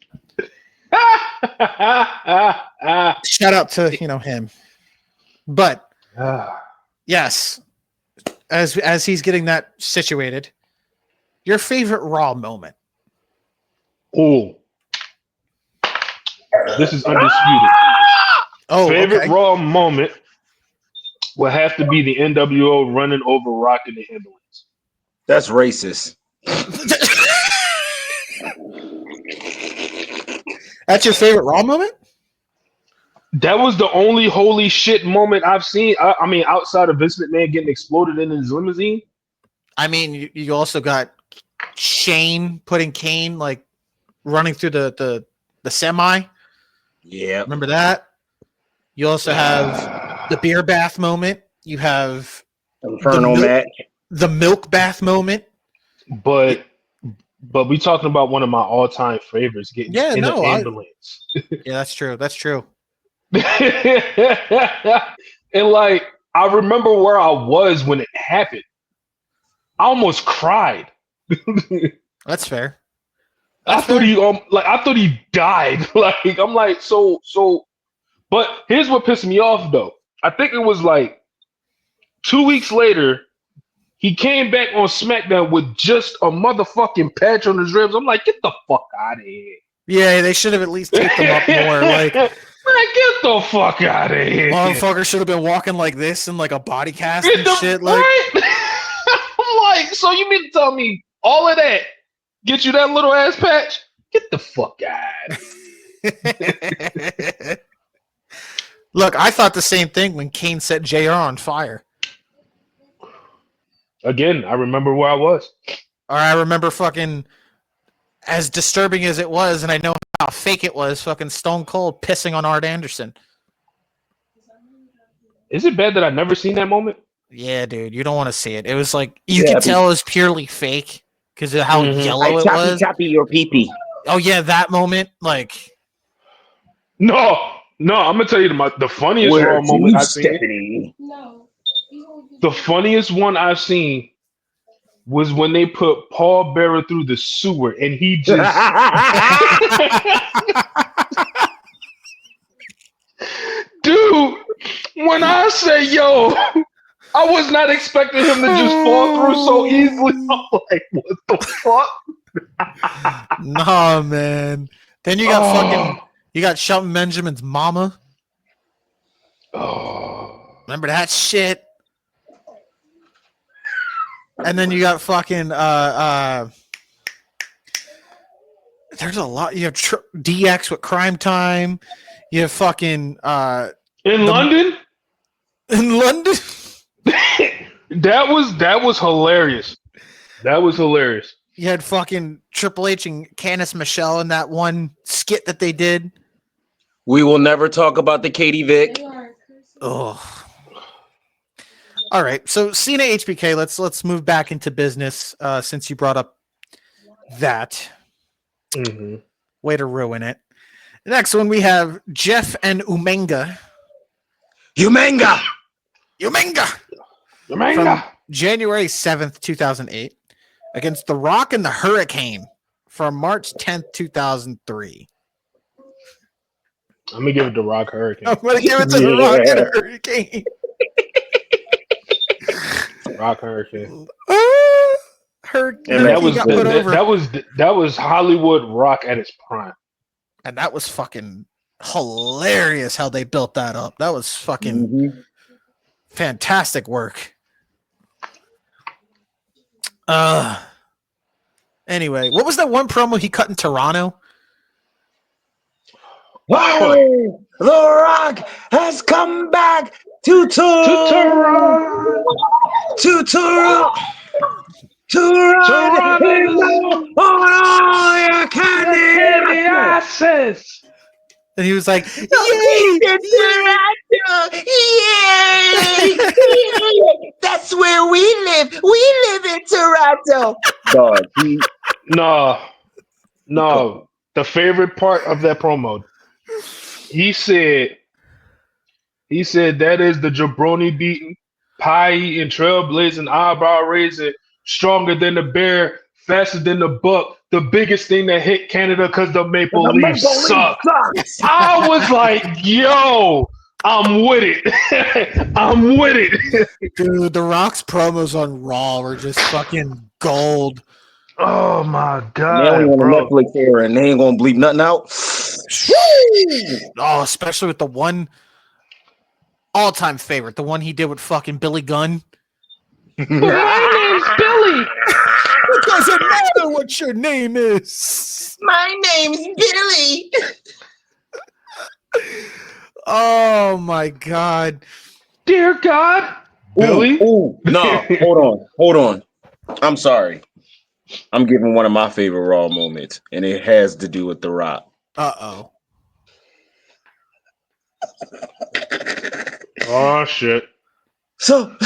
Shout out to him. But yes, as he's getting that situated, your favorite Raw moment. Oh, this is undisputed. Oh, Favorite okay. Raw moment will have to be the NWO running over Rock in the ambulance. That's racist. That's your favorite Raw moment? That was the only holy shit moment I've seen. I mean, outside of Vince McMahon getting exploded in his limousine. I mean, you also got Shane putting Kane running through the semi. Yeah. Remember that? You also have the beer bath moment. You have Inferno match. the milk bath moment. But we talking about one of my all-time favorites getting in an ambulance. Yeah, that's true. That's true. And I remember where I was when it happened. I almost cried. That's fair. I thought he died. I'm like, so. But here's what pissed me off though. I think it was 2 weeks later, he came back on SmackDown with just a motherfucking patch on his ribs. I'm like, get the fuck out of here. Yeah, they should have at least taped them up more. Man, get the fuck out of here. Motherfucker should have been walking like this in a body cast and shit. Right? I'm like, so you mean to tell me all of that get you that little ass patch? Get the fuck out. Look, I thought the same thing when Kane set JR on fire. Again, I remember where I was. Or I remember fucking, as disturbing as it was, and I know how fake it was, fucking Stone Cold pissing on Art Anderson. Is it bad that I've never seen that moment? Yeah, dude, you don't want to see it. It was you could tell it was purely fake because of how yellow it was. Choppy your pee-pee. Oh yeah, that moment, No, I'm gonna tell you the funniest Raw moment I've seen. No. The funniest one I've seen was when they put Paul Bearer through the sewer and he just dude, when I say yo, I was not expecting him to just fall through so easily. I'm like, what the fuck? Nah, man. Then you got you got Shelton Benjamin's mama. Oh. Remember that shit? And then you got fucking there's a lot. You have DX with Crime Time. You have fucking in London. In London. That was hilarious. That was hilarious. You had fucking Triple H and Candice Michelle in that one skit that they did. We will never talk about the Katie Vick. Oh. All right, so Cena HBK. Let's move back into business. Since you brought up that, way to ruin it. The next one we have Jeff and Umenga. Umenga. From January 7th, 2008, against The Rock and the Hurricane from March 10th, 2003. I'm gonna give it to Rock Hurricane. I'm gonna give it to The Rock and the Hurricane. Rock Hurricane. That was Hollywood Rock at its prime. And that was fucking hilarious how they built that up. That was fucking fantastic work. Anyway, what was that one promo he cut in Toronto? Wow, The Rock has come back to Toronto. And he was like, "Yay! That's where we live. We live in Toronto." God, no. The favorite part of that promo, he said that is the jabroni beating, pie eating, trailblazing, eyebrow raising, stronger than the bear, faster than the buck, the biggest thing that hit Canada because the Maple Leafs suck. I was like, yo, I'm with it. I'm with it. Dude, The Rock's promos on Raw were just fucking gold. Oh my god, now we on the Netflix era and they ain't gonna bleep nothing out. Oh, especially with the one all-time favorite, the one he did with fucking Billy Gunn. My name's Billy. It doesn't matter what your name is. My name's Billy. Oh my god. Dear God. Billy? No, hold on. I'm sorry. I'm giving one of my favorite Raw moments, and it has to do with The Rock. Uh-oh. Oh, shit. So,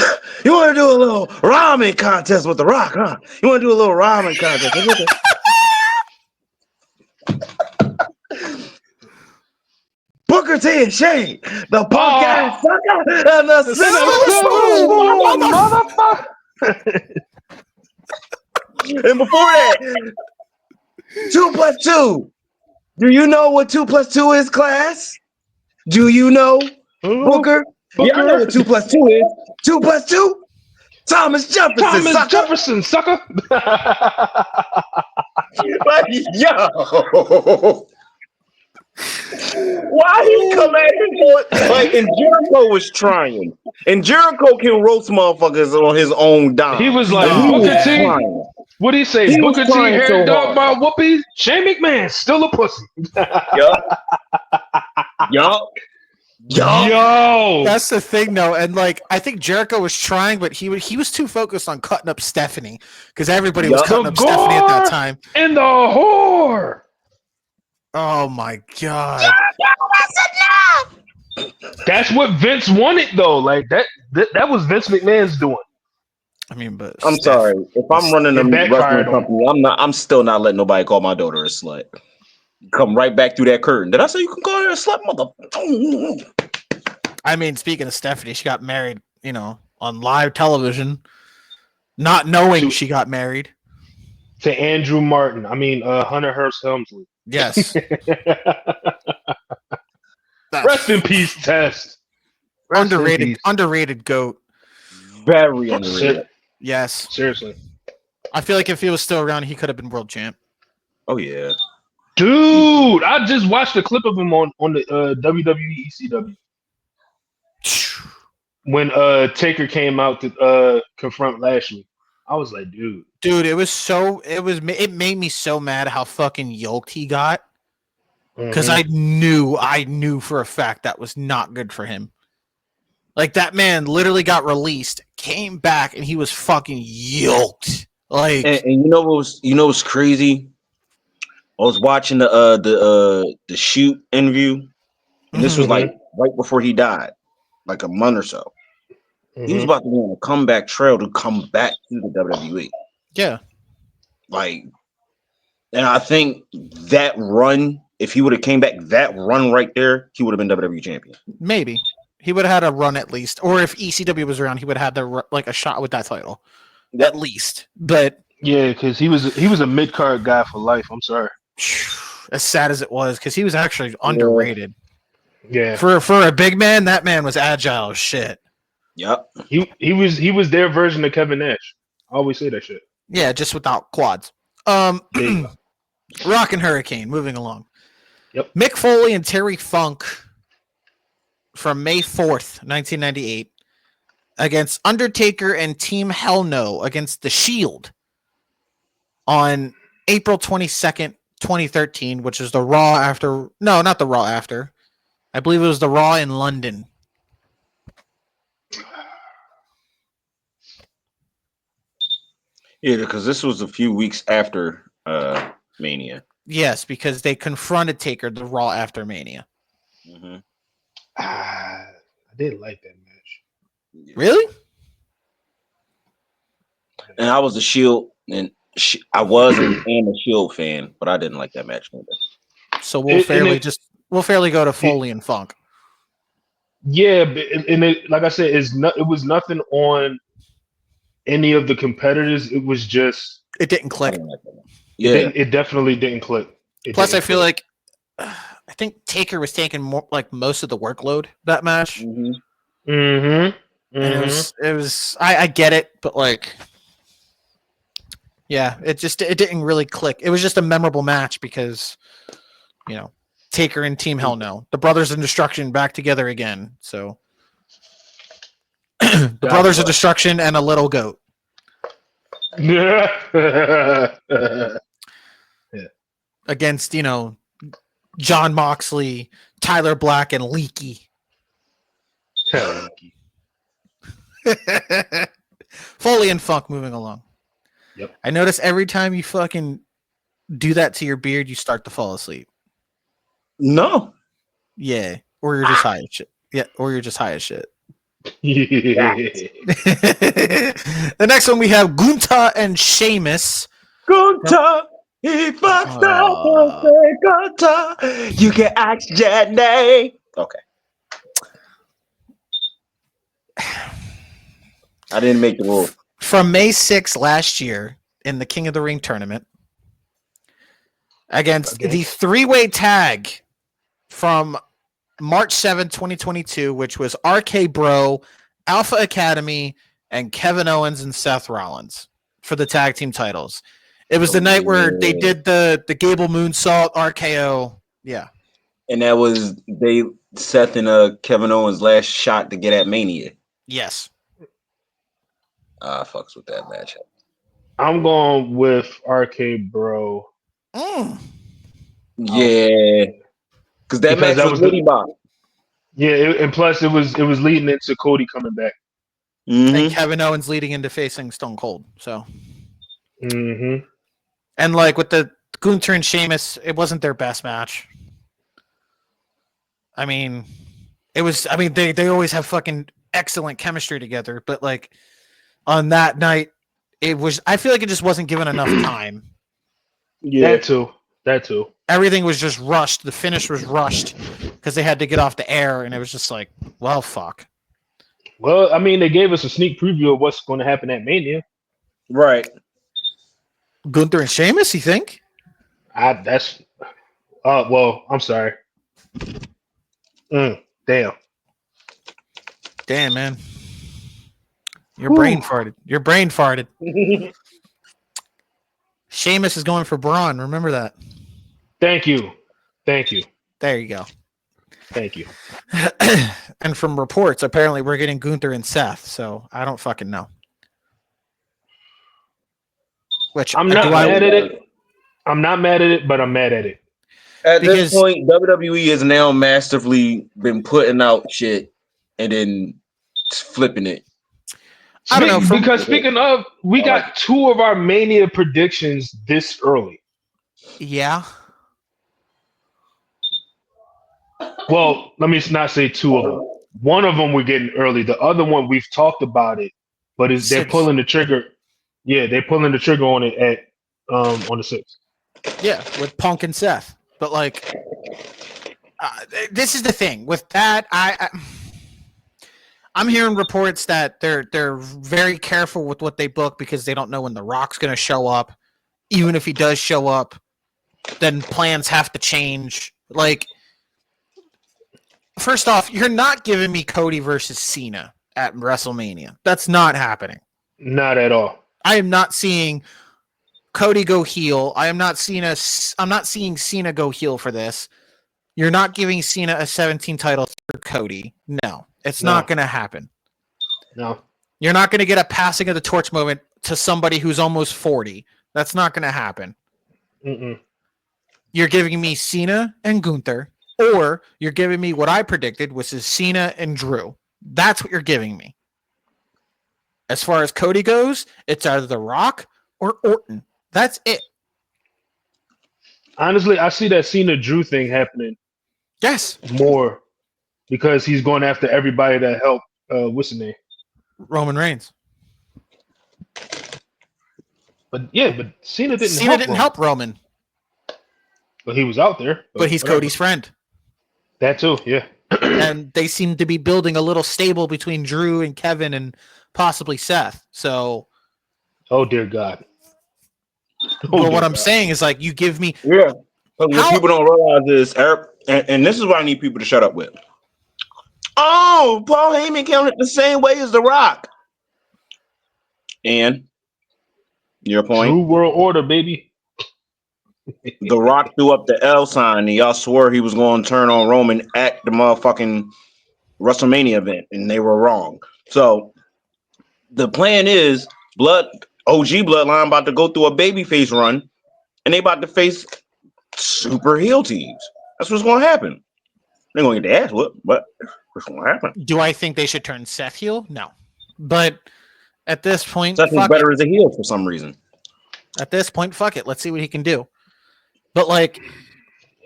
you want to do a little ramen contest with The Rock, huh? You want to do a little ramen contest? Booker T and Shane, the punk ass sucker, and the motherfucker. And before that, 2 plus 2. Do you know what 2 plus 2 is, class? Do you know, Booker? Yeah, I know what 2 plus 2 is. 2 plus 2? Thomas Jefferson, sucker. Like, yo. Why he come at him for like? And Jericho was trying, and Jericho can roast motherfuckers on his own dime. He was like, Booker T. What did he say? Booker T. Hair dog by Whoopi. Shane McMahon still a pussy. Yup. Yo, that's the thing, though, and like I think Jericho was trying, but he was too focused on cutting up Stephanie because everybody was cutting up Stephanie at that time. And the whore. Oh my god. That's what Vince wanted, though. Like that was Vince McMahon's doing. I mean, but I'm sorry. If I'm running a wrestling company, I'm still not letting nobody call my daughter a slut. Come right back through that curtain. Did I say you can call her a slut, mother? I mean, speaking of Stephanie, she got married, on live television, not knowing she got married to Andrew Martin. I mean, Hunter Hearst Helmsley. Yes. Rest in peace, Test. Underrated GOAT. Very underrated. Yes. Seriously. I feel like if he was still around, he could have been world champ. Oh yeah. Dude, I just watched a clip of him on the WWE ECW. When Taker came out to confront Lashley. I was like, dude, it made me so mad how fucking yoked he got. Because I knew for a fact that was not good for him. Like, that man literally got released, came back, and he was fucking yoked. Like, and you know what's crazy? I was watching the shoot interview, and this was like right before he died, like a month or so. He was about to be on a comeback trail to come back to the WWE. Yeah. Like, and I think that run, if he would have came back, that run right there, he would have been WWE champion. Maybe he would have had a run at least, or if ECW was around, he would have had a shot with that title, at least. But yeah, because he was a mid card guy for life. I'm sorry. As sad as it was, because he was actually underrated. Yeah, for a big man, that man was agile as shit. Yep. He was their version of Kevin Nash. I always say that shit. Yeah, just without quads. Rock and Hurricane, moving along. Yep. Mick Foley and Terry Funk from May 4th, 1998, against Undertaker and Team Hell No against The Shield on April 22nd, 2013, which is the Raw after. No, not the Raw after. I believe it was the Raw in London. Yeah, because this was a few weeks after Mania. Yes, because they confronted Taker the Raw after Mania. Mm-hmm. I didn't like that match. Really? And I was a Shield, and I was and am a Shield fan, but I didn't like that match either. So we'll fairly go to Foley and Funk. Yeah, and like I said, it was nothing on any of the competitors. It was just It didn't click. Yeah, it definitely didn't click. Plus, I feel like I think Taker was taking more like most of the workload that match. Mm-hmm. Mm-hmm. And it was I get it, but like, yeah, it didn't really click. It was just a memorable match because, you know, Taker and Team Hell No, the Brothers of Destruction back together again. So the Brothers of Destruction and a little goat. Yeah. Against, you know, John Moxley, Tyler Black, and Leaky. Foley and Funk moving along. Yep. I notice every time you fucking do that to your beard, you start to fall asleep. No. Yeah. Or you're just high as shit. Yeah. Or you're just high as shit. Yeah. The next one we have Gunta and Sheamus. Gunta, he fucked up. Gunta, you can ask Jenny. Okay. I didn't make the rule. From May 6th last year in the King of the Ring tournament against the three-way tag from March 7th, 2022, which was RK Bro, Alpha Academy, and Kevin Owens and Seth Rollins for the tag team titles. It was the night where they did the Gable Moonsault RKO. Yeah. And that was Seth and Kevin Owens' last shot to get at Mania. Yes. Fucks with that match. I'm going with RK Bro. Yeah. Because that match was Liddy Bob. Yeah, and plus it was leading into Cody coming back. Mm-hmm. And Kevin Owens leading into facing Stone Cold. So. Mm-hmm. And like with the Gunther and Sheamus, it wasn't their best match. I mean, they always have fucking excellent chemistry together, but like on that night, I feel like it just wasn't given enough time. Yeah. That too. Everything was just rushed. The finish was rushed because they had to get off the air, and it was just like, well, fuck. Well, I mean, they gave us a sneak preview of what's going to happen at Mania. Right. Gunther and Sheamus, you think? Well, I'm sorry. Damn. Damn, man. Your brain farted. Your brain farted. Sheamus is going for Braun. Remember that. Thank you. There you go. Thank you. And from reports, apparently we're getting Gunther and Seth, so I don't fucking know. Which I'm not mad at it. I'm not mad at it, but I'm mad at it. At this point, WWE has now masterfully been putting out shit and then flipping it. I don't know. Because speaking of, we got two of our Mania predictions this early. Yeah. Well, let me not say two of them. One of them we're getting early. The other one we've talked about it, but they're Six. pulling the trigger. Yeah, they're pulling the trigger on it at on the 6th. Yeah, with Punk and Seth. But like, this is the thing with that. I'm hearing reports that they're very careful with what they book because they don't know when The Rock's going to show up. Even if he does show up, then plans have to change. Like, first off, you're not giving me Cody versus Cena at WrestleMania. That's not happening. Not at all. I am not seeing Cody go heel. I'm not seeing Cena go heel for this. You're not giving Cena a 17 title for Cody. No, it's not going to happen. No. You're not going to get a passing of the torch moment to somebody who's almost 40. That's not going to happen. Mm-mm. You're giving me Cena and Gunther, or you're giving me what I predicted, which is Cena and Drew. That's what you're giving me. As far as Cody goes, it's either The Rock or Orton. That's it. Honestly, I see that Cena Drew thing happening Yes. more because he's going after everybody that helped. What's his name? Roman Reigns. But Cena didn't. Cena didn't help Roman, But he was out there. but he's whatever. Cody's friend. That too. Yeah. And they seem to be building a little stable between Drew and Kevin and possibly Seth. So, Oh dear God. but what I'm saying is, like, you give me Yeah. But what How- people don't realize is, Eric, and this is what I need people to shut up with. Oh, Paul Heyman counted the same way as The Rock. And your point, True World Order, baby. The Rock threw up the L sign, and y'all swore he was going to turn on Roman at the motherfucking WrestleMania event, and they were wrong. So the plan is OG Bloodline about to go through a babyface run, and they about to face super heel teams. That's what's going to happen. They're going to get their ass whooped, but what's going to happen? Do I think they should turn Seth heel? No. But at this point, Seth is fuck better it. as a heel for some reason. At this point, fuck it. Let's see what he can do. But like,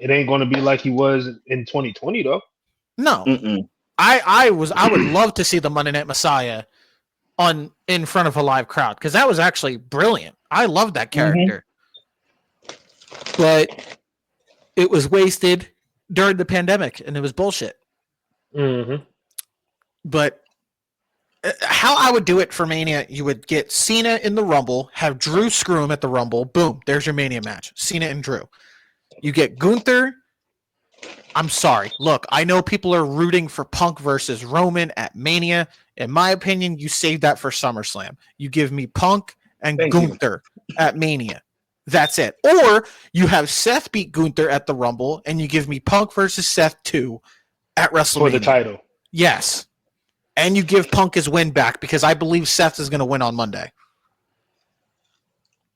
It ain't going to be like he was in 2020 though. no. Mm-mm. I would love to see the Monday Night Messiah in front of a live crowd because that was actually brilliant. I loved that character. But it was wasted during the pandemic and it was bullshit. Mm-hmm. But how I would do it for Mania, you would get Cena in the Rumble, have Drew screw him at the Rumble. Boom, there's your Mania match. Cena and Drew. You get Gunther. I'm sorry. Look, I know people are rooting for Punk versus Roman at Mania. In my opinion, you save that for SummerSlam. You give me Punk and Thank you. Gunther at Mania. That's it. Or you have Seth beat Gunther at the Rumble, and you give me Punk versus Seth 2 at WrestleMania. For the title. Yes. And you give Punk his win back because I believe Seth is going to win on Monday.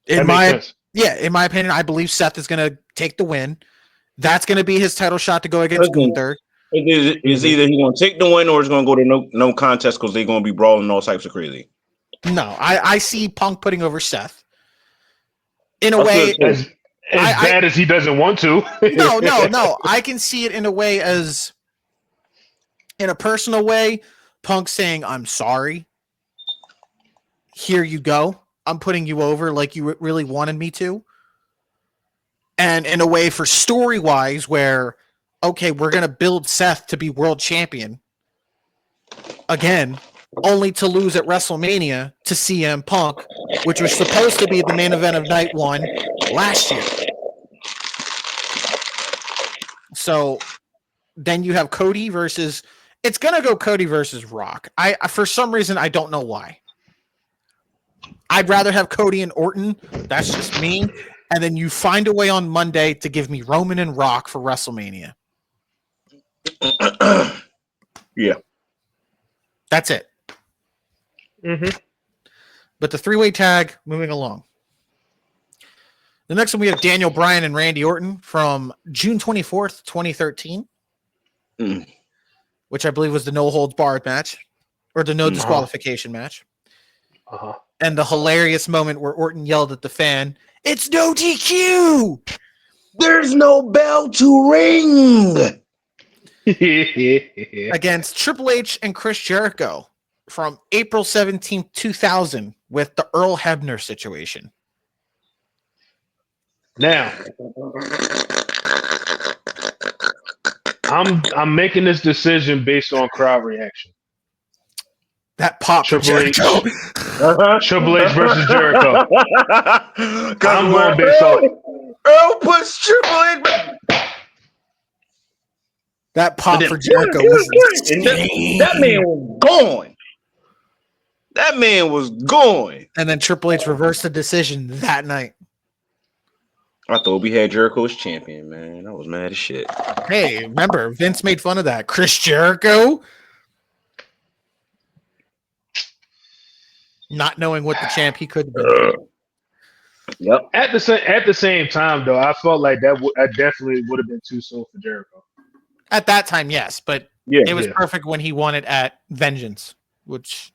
That makes sense. In my opinion, I believe Seth is going to take the win. That's going to be his title shot to go against Okay. Gunther. It's either he's going to take the win or it's going to go to no contest because they're going to be brawling all types of crazy. No, I see Punk putting over Seth. In a That's way, good. As I- bad as he doesn't want to. no. I can see it in a way as, in a personal way, Punk saying, I'm sorry. Here you go. I'm putting you over like you really wanted me to. And in a way for story-wise where, okay, we're going to build Seth to be world champion again, only to lose at WrestleMania to CM Punk, which was supposed to be the main event of night one last year. So then you have Cody versus, it's going to go Cody versus Rock. I for some reason, I don't know why. I'd rather have Cody and Orton. That's just me. And then you find a way on Monday to give me Roman and Rock for WrestleMania. Yeah. That's it. Mm-hmm. But the three-way tag, moving along. The next one, we have Daniel Bryan and Randy Orton from June 24th, 2013, which I believe was the no-holds-barred match, or the no disqualification match. Uh-huh. And the hilarious moment where Orton yelled at the fan, "It's no DQ!" There's no bell to ring. against Triple H and Chris Jericho from April 17th, 2000 with the Earl Hebner situation. Now, I'm making this decision based on crowd reaction. That pop for Triple H. Jericho. Triple H versus Jericho. I'm going based on Earl puts Triple H back. That pop for Jericho was insane. That man was gone. That man was gone. And then Triple H reversed the decision that night. I thought we had Jericho as champion, man. I was mad as shit. Hey, remember, Vince made fun of that. Chris Jericho not knowing what the champ he could have been. Yep. At the same time, though, I felt like that definitely would have been too soon for Jericho. At that time, yes, but Yeah, it was perfect when he won it at Vengeance, which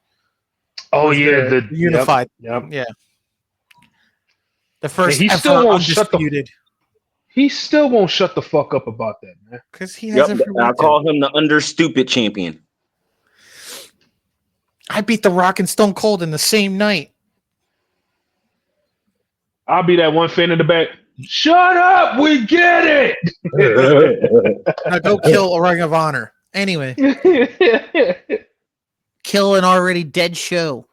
the unified. Yep. Yeah. The first he still ever won't shut undisputed. He still won't shut the fuck up about that, man. Because he has every I reason. call him the under stupid champion. I beat The Rock and Stone Cold in the same night. I'll be that one fan in the back. Shut up, we get it. Now go kill a Ring of Honor. Anyway, kill an already dead show.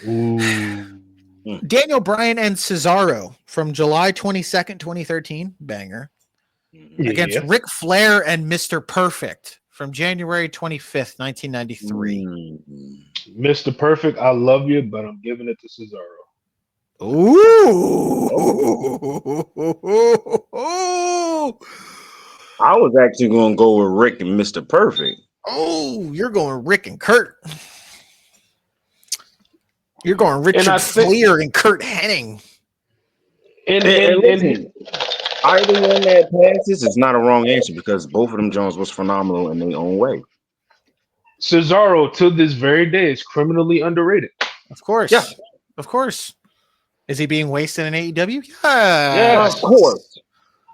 Ooh. Daniel Bryan and Cesaro from July 22nd, 2013, banger, against Ric Flair and Mr. Perfect from January 25th, 1993. Mr. Perfect, I love you, but I'm giving it to Cesaro. Ooh. I was actually going to go with Rick and Mr. Perfect. Oh, you're going Rick and Kurt. You're going Richard Flair and Kurt Hennig. And listen, either one that passes is not a wrong answer because both of them Jones was phenomenal in their own way. Cesaro, to this very day, is criminally underrated. Of course. Yeah. Of course. Is he being wasted in AEW? Yeah. Of course.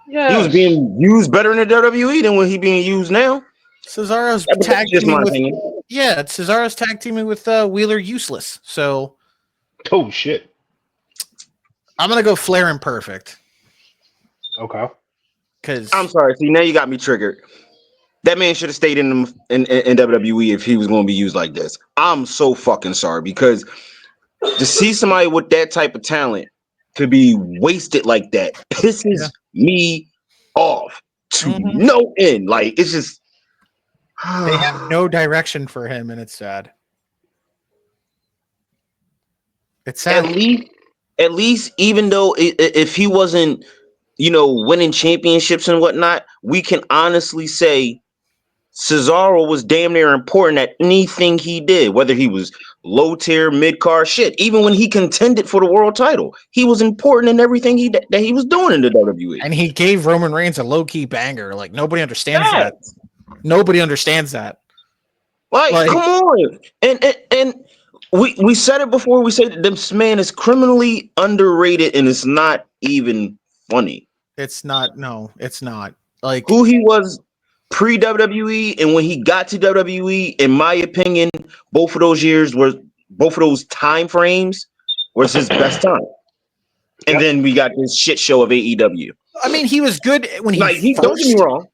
Yeah. He was being used better in the WWE than when he being used now. Cesaro's That's tag just my teaming with opinion. Cesaro's tag teaming with Wheeler Useless. So oh shit. I'm gonna go Flair and Perfect. Okay. Because I'm sorry. See, now you got me triggered. That man should have stayed in WWE if he was going to be used like this. I'm so fucking sorry because to see somebody with that type of talent to be wasted like that pisses me off to no end. Like it's just they have no direction for him, and it's sad. It's sad. At least, even though if he wasn't, winning championships and whatnot, we can honestly say Cesaro was damn near important at anything he did, whether he was low tier, mid card, shit. Even when he contended for the world title, he was important in everything that he was doing in the WWE. And he gave Roman Reigns a low key banger. Like nobody understands that. Nobody understands that. Like come on, and we said it before. We said this man is criminally underrated, and it's not even funny. It's not. No, it's not. Like who he was pre WWE and when he got to WWE. In my opinion, both of those time frames was his best time. And then we got this shit show of AEW. I mean, he was good when he first... Don't get me wrong.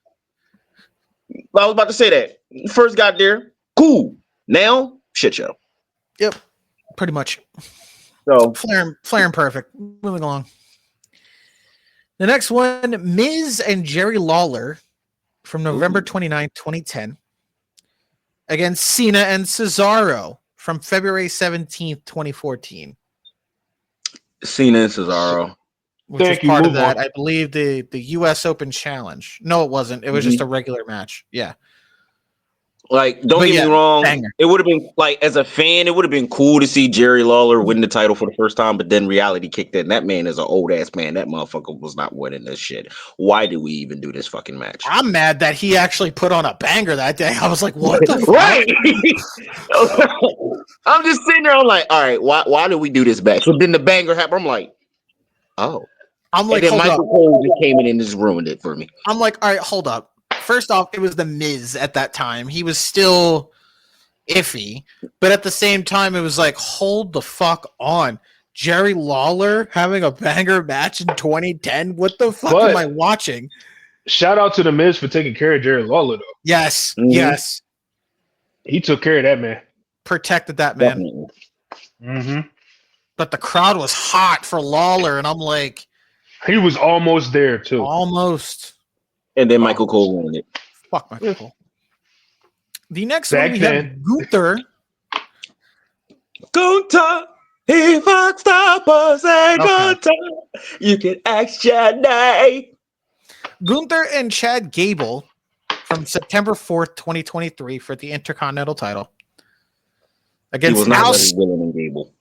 I was about to say that. First got there, cool. Now, shit show. Yep, pretty much. So Flair and Perfect. Moving along. The next one, Miz and Jerry Lawler from November 29, 2010 against Cena and Cesaro from February 17th, 2014. Cena and Cesaro. Which was part of that. I believe the US Open Challenge. No, it wasn't. It was just a regular match. Yeah. Like, don't get me wrong. Banger. It would have been like, as a fan, it would have been cool to see Jerry Lawler win the title for the first time, but then reality kicked in. That man is an old ass man. That motherfucker was not winning this shit. Why did we even do this fucking match? I'm mad that he actually put on a banger that day. I was like, what the fuck? Right. I'm just sitting there. I'm like, all right, why did we do this match? So then the banger happened. I'm like, oh. I'm like, and then Michael Cole just came in and just ruined it for me. I'm like, all right, hold up. first off, it was the Miz at that time. He was still iffy, but at the same time, it was like, hold the fuck on. Jerry Lawler having a banger match in 2010. What the fuck am I watching? Shout out to the Miz for taking care of Jerry Lawler, though. Yes, Mhm. yes. He took care of that man. Protected that man. Definitely. Mm-hmm. But the crowd was hot for Lawler, and I'm like, He was almost there too. almost. And then Michael Cole won it. Fuck Michael Cole. The next Back one we then. have Gunther. Gunther, he fucked up us and Okay. Gunther. You can ask Chad. Gunther and Chad Gable from September 4th, 2023 for the Intercontinental title. He Against was not Al, really willing and Gable.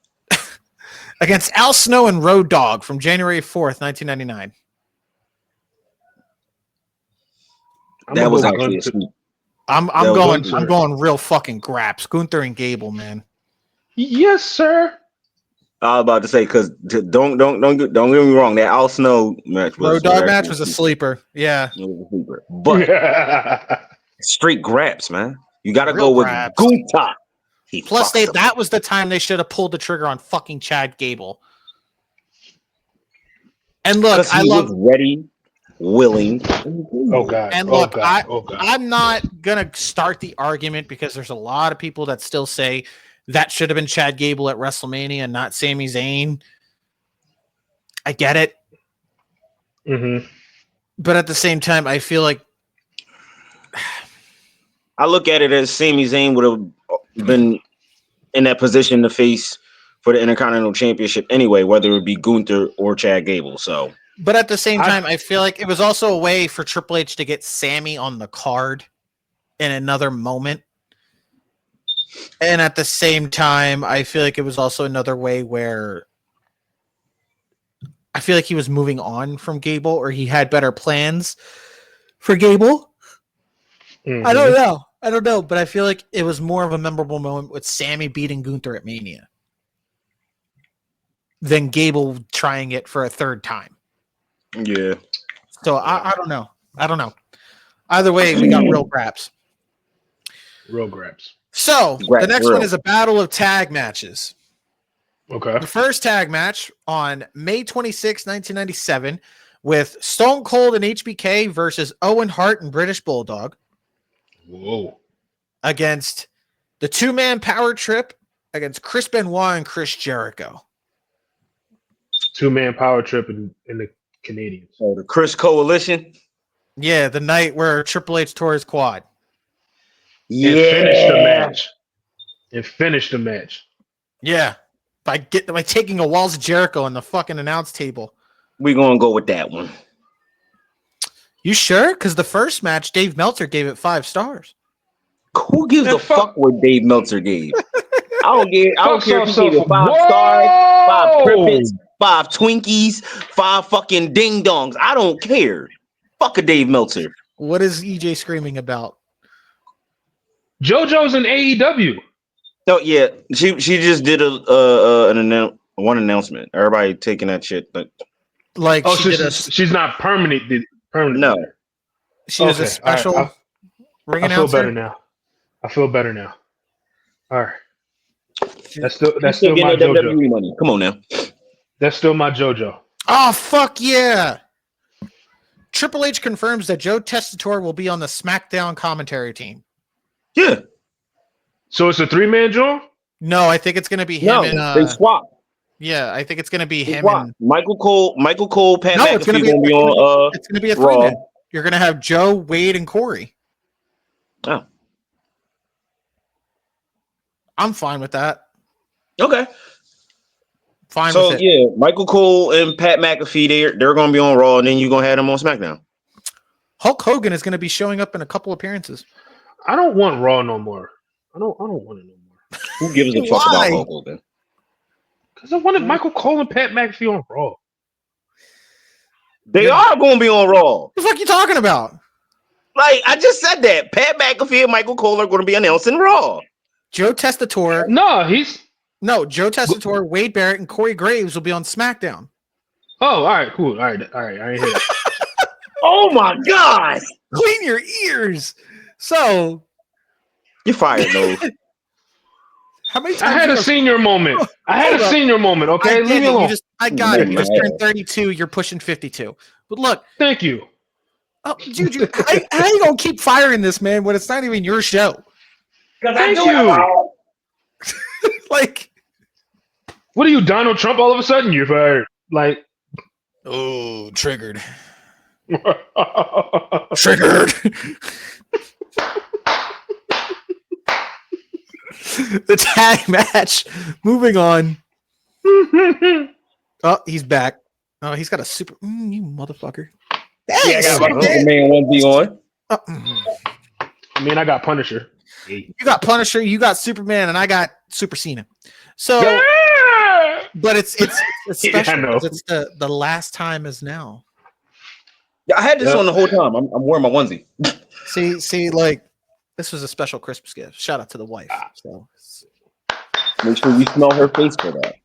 against Al Snow and Road Dogg from January 4th, 1999. I'm That gonna was go actually a Gunther. sweep. I'm That was going Gunther. I'm going real fucking graps. Gunther and Gable, man. Yes, sir. I was about to say because don't get me wrong. That Al Snow match was Road Dogg actually match was a sleeper. Yeah. It was a sleeper. But straight grabs, man. You got to Real go with grabs. Gunther. He Plus, fucked up. that was the time they should have pulled the trigger on fucking Chad Gable. And look, 'Cause he I love. was ready, willing. Oh god. And oh look, god. Oh god. I'm not gonna start the argument because there's a lot of people that still say that should have been Chad Gable at WrestleMania, not Sami Zayn. I get it, Mm-hmm. but at the same time, I feel like I look at it as Sami Zayn would have been in that position to face for the Intercontinental Championship anyway, whether it be Gunther or Chad Gable. So, but at the same time, I feel like it was also a way for Triple H to get Sammy on the card in another moment. And at the same time, I feel like it was also another way where I feel like he was moving on from Gable or he had better plans for Gable. Mhm. I don't know, but I feel like it was more of a memorable moment with Sammy beating Gunther at Mania than Gable trying it for a third time. yeah. So I don't know. I don't know. Either way, we got real craps. Real grabs. So Right, the next real. one is a battle of tag matches. Okay. The first tag match on May 26, 1997 with Stone Cold and HBK versus Owen Hart and British Bulldog Whoa. against the two-man power trip against Chris Benoit and Chris Jericho. 2-man power trip in the Canadians. So the Chris Coalition. Yeah, the night where Triple H tore his quad. And finished the match. And finished the match. Yeah. By taking a Walls of Jericho on the fucking announce table. We're going to go with that one. You sure? Because the first match, Dave Meltzer gave it 5 stars. Who gives Man, a fuck what Dave Meltzer gave? I don't care if he gave it 5 Whoa! stars, 5 crippets, 5 Twinkies, 5 fucking ding dongs. I don't care. Fuck a Dave Meltzer. What is EJ screaming about? JoJo's in AEW. So yeah, she just did one announcement. Everybody taking that shit, but Like Oh, she's she's not permanent. Permanent. no. she was a Okay, special all right. ring I feel announcer. better now. I feel better now. All right. That's Still still my getting that JoJo. WWE money. Come on now. That's still my JoJo. Oh fuck yeah! Triple H confirms that Joe Tessitore will be on the SmackDown commentary team. Yeah. So it's a 3-man joint? No, I think it's gonna be him No, and they swap. yeah, I think it's gonna be They him swap. and Michael Cole, Pat No, McAfee it's gonna be- gonna be on it's gonna be a Raw. 3-man. You're gonna have Joe, Wade, and Corey. Oh. I'm fine with that. Okay. Fine So with it. yeah, Michael Cole and Pat McAfee, they're gonna be on Raw, and then you're gonna have them on SmackDown. Hulk Hogan is gonna be showing up in a couple appearances. I don't want Raw no more. I don't want it no more. Who gives a fuck Why? about Hulk Hogan? Because I wanted Michael Cole and Pat McAfee on Raw. They are gonna be on Raw. What the fuck you talking about? Like I just said that. Pat McAfee and Michael Cole are gonna be announcing Raw. Joe Tessitore. No, Joe Tessitore, Wade Barrett, and Corey Graves will be on SmackDown. Oh, all right, cool. All right. I ain't here. Oh my god! Clean your ears. So You're fired, though. how many times I had you a have- senior moment. I had Hold a up. senior moment. I Okay, get leave me it. alone. I got it. You just Man. turned 32. You're pushing 52. But look, Thank you. Juju, how you gonna keep firing this man when it's not even your show? Thank you. Like, What are you, Donald Trump? All of a sudden, you're fired. Like, oh, triggered. Triggered. The tag match. Moving on. Oh, he's back. Oh, he's got a super. You motherfucker. Yeah, I got my Superman. Superman 1v on. I mean, I got Punisher. You got Punisher, you got Superman, and I got Super Cena. So, Yeah! but it's Yeah, I special know. because it's the last time is now. Yeah, I had this Yep. on the whole time. I'm wearing my onesie. See, like this was a special Christmas gift. Shout out to the wife. So Make sure you smell her face for that.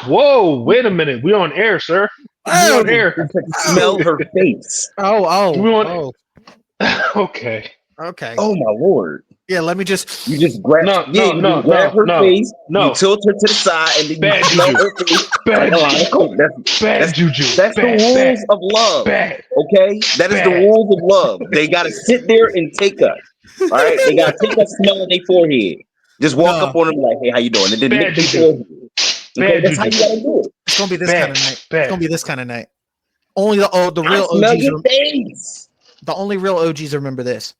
Whoa, wait a minute. We on air, sir. We Oh. on air. Smell her face. We want- oh, Okay. okay. Oh my lord! Yeah, let me just. You just grab, No, grab her no, face. no. You tilt her to the side, and then Bad you smell juju. her face. Bad like a line of coke. Bad juju. That's bad, the rules of love. Bad. Okay, that is the Bad. rules of love. They gotta sit there and take us. All right, they gotta take us, smell on their forehead. Just walk No. up on them like, "Hey, how you doing?" And then Bad lick their juju. forehead. Okay, Bad that's how you juju. gotta do it. It's gonna be this Bad, kind of night. bad. It's gonna be this kind of night. Only the I real smell OGs. your face. The only real OGs remember this.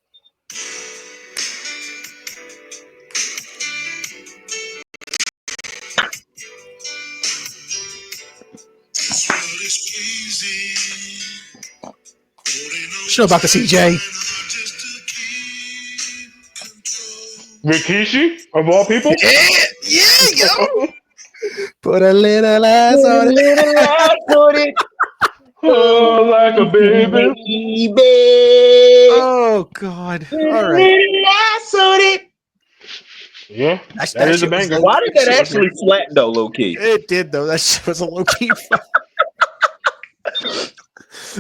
Show about the CJ. Rikishi, of all people? Yo. Put a little eyes on it. Oh, like a baby. Baby. Oh God! All right. Yeah, That that is a shit was banger. low- Why did that shit was actually slap though, low key? It did though. That shit was a low key.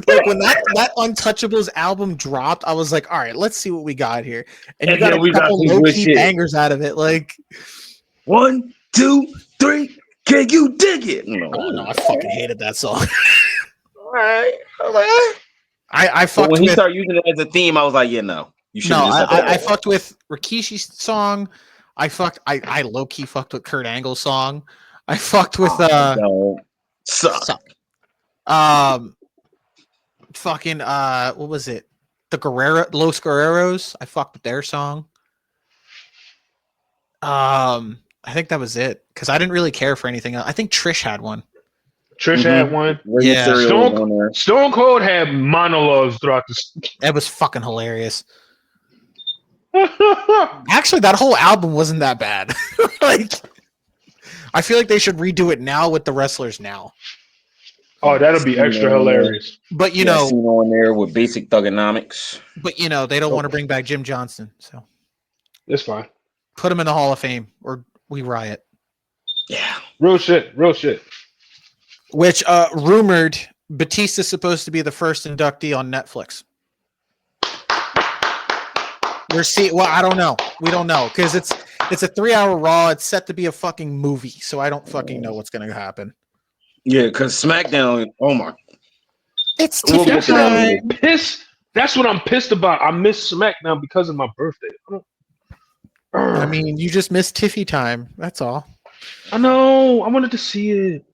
Like when that Untouchables album dropped, I was like, all right, let's see what we got here. And you And got then we a got couple some low good key shit. bangers out of it. Like, 1, 2, 3. Can you dig it? oh no, I fucking hated that song. All right. All right. I But fucked when he with started using it as a theme, I was like, yeah, no. You should no, have just I fucked with Rikishi's song. I low key fucked with Kurt Angle's song. I fucked with don't suck. fucking what was it? The Los Guerreros. I fucked with their song. I think that was it because I didn't really care for anything else. I think Trish had one. Trish had one. Radio Yeah. Cereal was on there. Stone Cold had monologues throughout the. That was fucking hilarious. Actually, that whole album wasn't that bad. Like, I feel like they should redo it now with the wrestlers now. Oh, that'll be extra hilarious. But you Yeah, know, seen on there with Basic Thugonomics. they don't want to bring back Jim Johnston, so It's fine. put him in the Hall of Fame or we riot. Yeah. Real shit. Real shit. Which rumored Batista's supposed to be the first inductee on Netflix. Well, I don't know. We don't know because it's a 3-hour Raw. It's set to be a fucking movie, so I don't fucking know what's gonna happen. Yeah, because SmackDown, oh my. It's We'll Tiffany get to that time. later. Pissed. That's what I'm pissed about. I miss SmackDown because of my birthday. I mean, you just missed Tiffy time. That's all. I know. I wanted to see it.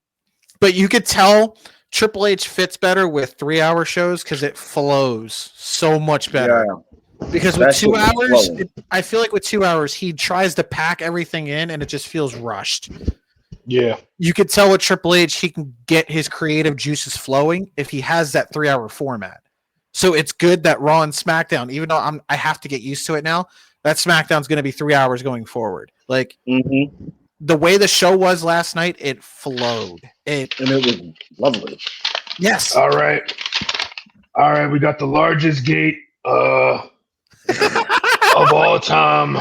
But you could tell Triple H fits better with 3-hour shows because it flows so much better. Yeah. Because with That 2 shit was hours, flowing. I feel like with 2 hours, he tries to pack everything in and it just feels rushed. Yeah. You could tell with Triple H, he can get his creative juices flowing if he has that 3-hour format. So it's good that Raw and SmackDown, even though I have to get used to it now, that SmackDown's going to be 3 hours going forward. Like the way the show was last night, it flowed. And it was lovely. Yes. All right. We got the largest gate of all time.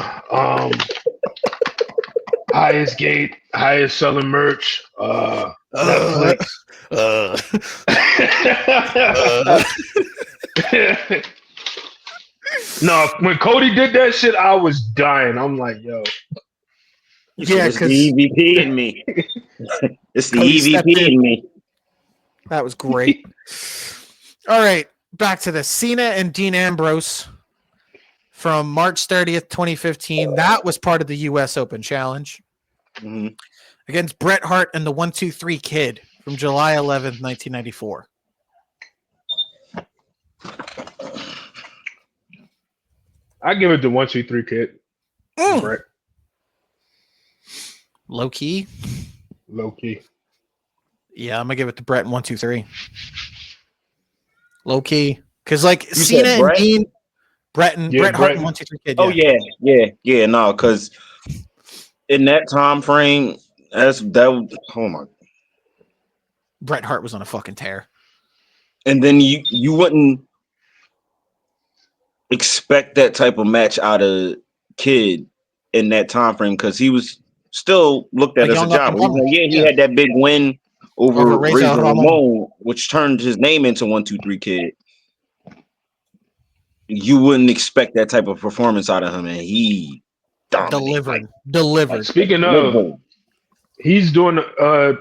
Highest gate, highest selling merch. Netflix. No, when Cody did that shit, I was dying. I'm like, yo. Yeah, it's the 'cause EVP in me. It's the Cody stepped EVP in. in me. That was great. All right, back to this. Cena and Dean Ambrose from March 30th, 2015. That was part of the U.S. Open Challenge Mhm. against Bret Hart and the 1-2-3 Kid from July 11th, 1994. I give it the 1-2-3 Kid. Brett, Low key. low key. Yeah, I'm gonna give it to Bret and 1-2-3. Low key, because like You Cena said and Bret? Dean, Bret Yeah, Hart Bret. and 1-2-3 Kid. Oh yeah. No, because in that time frame, oh my. Bret Hart was on a fucking tear. And then you wouldn't expect that type of match out of Kid in that time frame because he was still looked at A as a young up job. and coming. He had that big win over Over Razor Razor Ramon. Ramon, which turned his name into 1-2-3 Kid. You wouldn't expect that type of performance out of him, and he dominated. Delivered. Speaking of, he's doing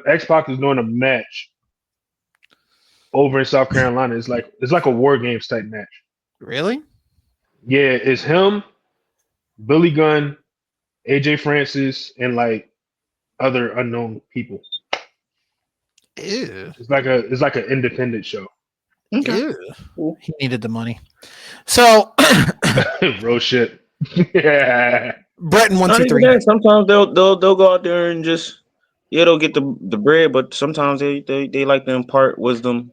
X-Pac is doing a match over in South Carolina. It's like a War Games type match. Really? Yeah, it's him, Billy Gunn, AJ Francis, and like other unknown people. Ew. It's like an independent show. Ew. He needed the money. So Real shit. Yeah. Bret and Not even 1-2-3. that. Sometimes they'll go out there and just they'll get the bread, but sometimes they like to impart wisdom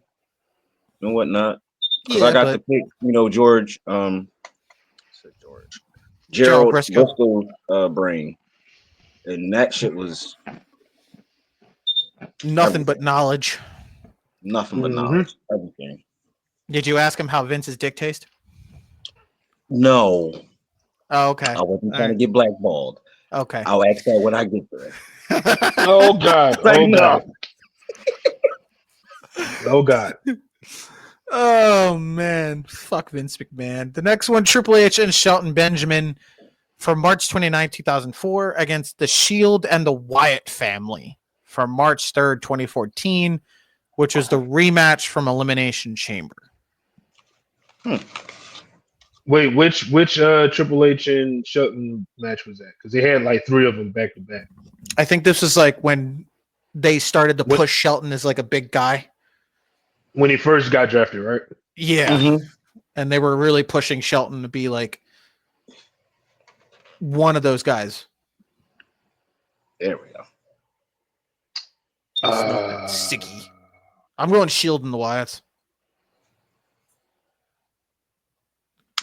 and whatnot. Because I got to pick, Gerald Briscoe. Briscoe's brain, and that shit was Nothing but knowledge. nothing but knowledge. Everything. Did you ask him how Vince's dick tastes? No, Oh, okay. I wasn't trying to get blackballed. Okay. I'll ask that when I get there. Oh God. Like, Oh no. God. Oh God. Oh man, fuck Vince McMahon. The next one, Triple H and Shelton Benjamin from March 29, 2004 against The Shield and the Wyatt family from March 3rd, 2014, which was the rematch from Elimination Chamber. Wait, which Triple H and Shelton match was that? Because they had like 3 of them back to back. I think this was like when they started to push Shelton as like a big guy. When he first got drafted, right? Yeah. Mm-hmm. And they were really pushing Shelton to be like one of those guys. There we go. Siggy. I'm going Shield and the Wyatts.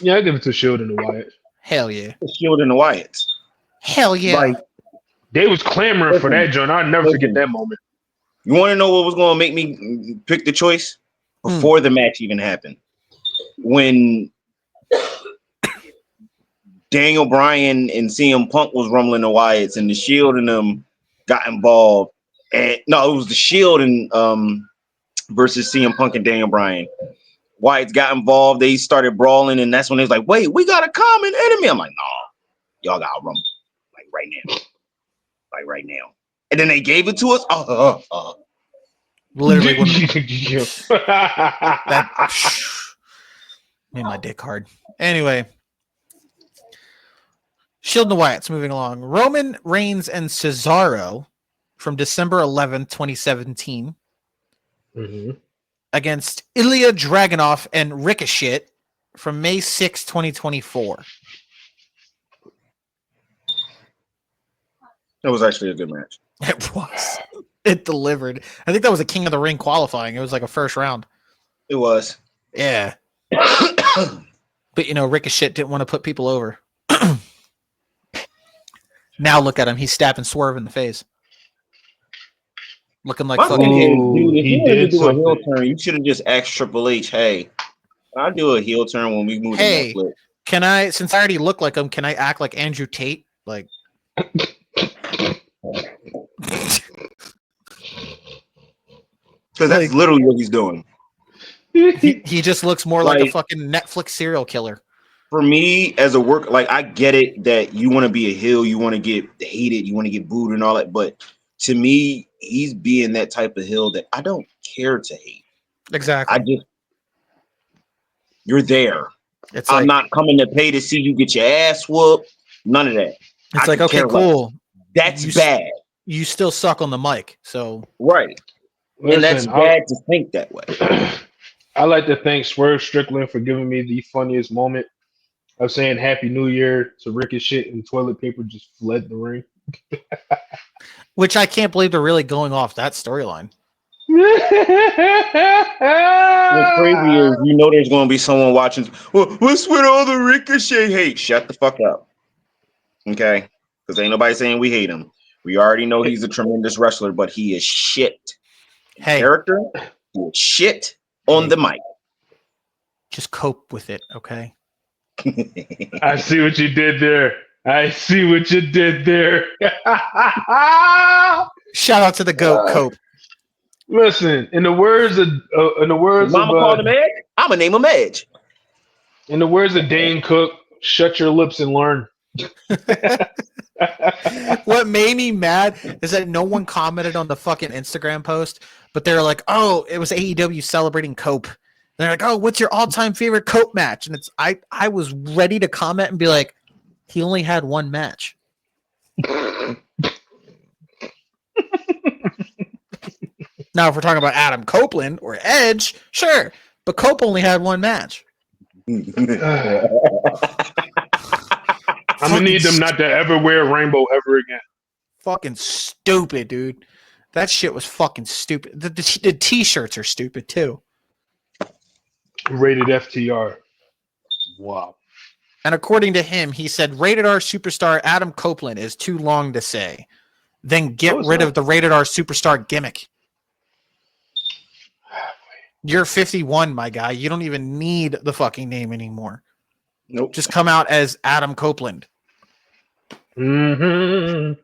Yeah, I give it to Shield and the Wyatt. Hell yeah. The Shield and the Wyatts. Hell yeah. Like, They was clamoring for that joint. I'll never forget that moment. you want to know what was going to make me pick the choice? Before the match even happened. When Daniel Bryan and CM Punk was rumbling the Wyatts and the Shield and them got involved. And no, it was the Shield and versus CM Punk and Daniel Bryan. Wyatts got involved. They started brawling, and that's when they was like, wait, we got a common enemy. I'm like, nah, y'all got to rumble. Like right now. And then they gave it to us. Literally that made my dick hard. Anyway, Shield and the Wyatts moving along. Roman Reigns and Cesaro from December 11th, 2017 against Ilya Dragunov and Ricochet from May 6, 2024. It was actually a good match. It was. It delivered. I think that was a King of the Ring qualifying. It was like a first round. It was. Yeah. But, Ricochet didn't want to put people over. Now look at him. He's stabbing Swerve in the face. Looking like fucking... Dude, if he you wanted to did do a heel something. turn, you should have just asked Triple H, hey, I'll do a heel turn when we move to Netflix. Can I, since I already look like him, can I act like Andrew Tate? Like... Because that's literally what he's doing. He just looks more like a Like- fucking Netflix serial killer. for me as a work, like I get it that you want to be a heel, you want to get hated, you want to get booed and all that, but to me, he's being that type of heel that I don't care to hate. Exactly. You're there. It's I'm like not coming to pay to see you get your ass whooped. None of that. it's like okay, cool. That's You bad. You still suck on the mic, so right. Listen, and that's bad to think that way. I like to thank Swerve Strickland for giving me the funniest moment of saying Happy New Year to Ricochet and toilet paper just fled the ring. which I can't believe they're really going off that storyline. What's crazy is there's going to be someone watching. Well, what's with all the Ricochet hate? Shut the fuck up. Okay? Because ain't nobody saying we hate him. We already know he's a tremendous wrestler, but he is shit. Hey, Character, he is shit on the mic. Just cope with it, okay? I see what you did there. Shout out to the GOAT, Cope. Listen, in the words of Mama called him Edge. I'm gonna name him Edge. In the words of Dane Cook, shut your lips and learn. What made me mad is that no one commented on the fucking Instagram post, but they're like, "Oh, it was AEW celebrating Cope." And they're like, "Oh, what's your all-time favorite Cope match?" And it's I was ready to comment and be like, "He only had one match." Now, if we're talking about Adam Copeland or Edge, sure, but Cope only had one match. I'm gonna need them not to ever wear rainbow ever again. Fucking stupid, dude. That shit was fucking stupid. The t-shirts are stupid too. Rated FTR. Wow. And according to him, he said Rated R superstar Adam Copeland is too long to say. Then get rid of the Rated R superstar gimmick. You're 51, my guy. You don't even need the fucking name anymore. Nope. Just come out as Adam Copeland. Mm-hmm.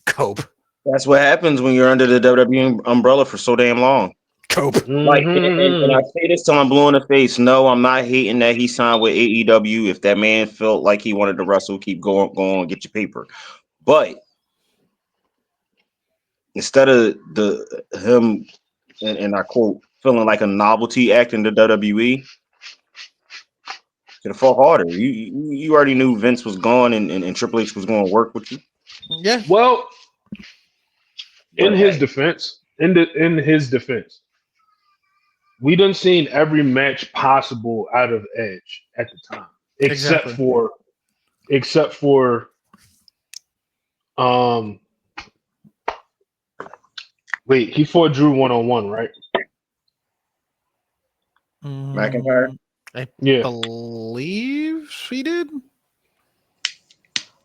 Cope. That's what happens when you're under the WWE umbrella for so damn long. Cope. Like, and I say this till I'm blue in the face. No, I'm not hating that he signed with AEW. If that man felt like he wanted to wrestle, keep going, get your paper. But instead of him, and I quote, feeling like a novelty act in the WWE, could have fought harder. You already knew Vince was gone and Triple H was going to work with you. Yeah. Well, in his defense, we done seen every match possible out of Edge at the time, except for wait, he fought Drew 1-on-1, right? McIntyre? I believe she did.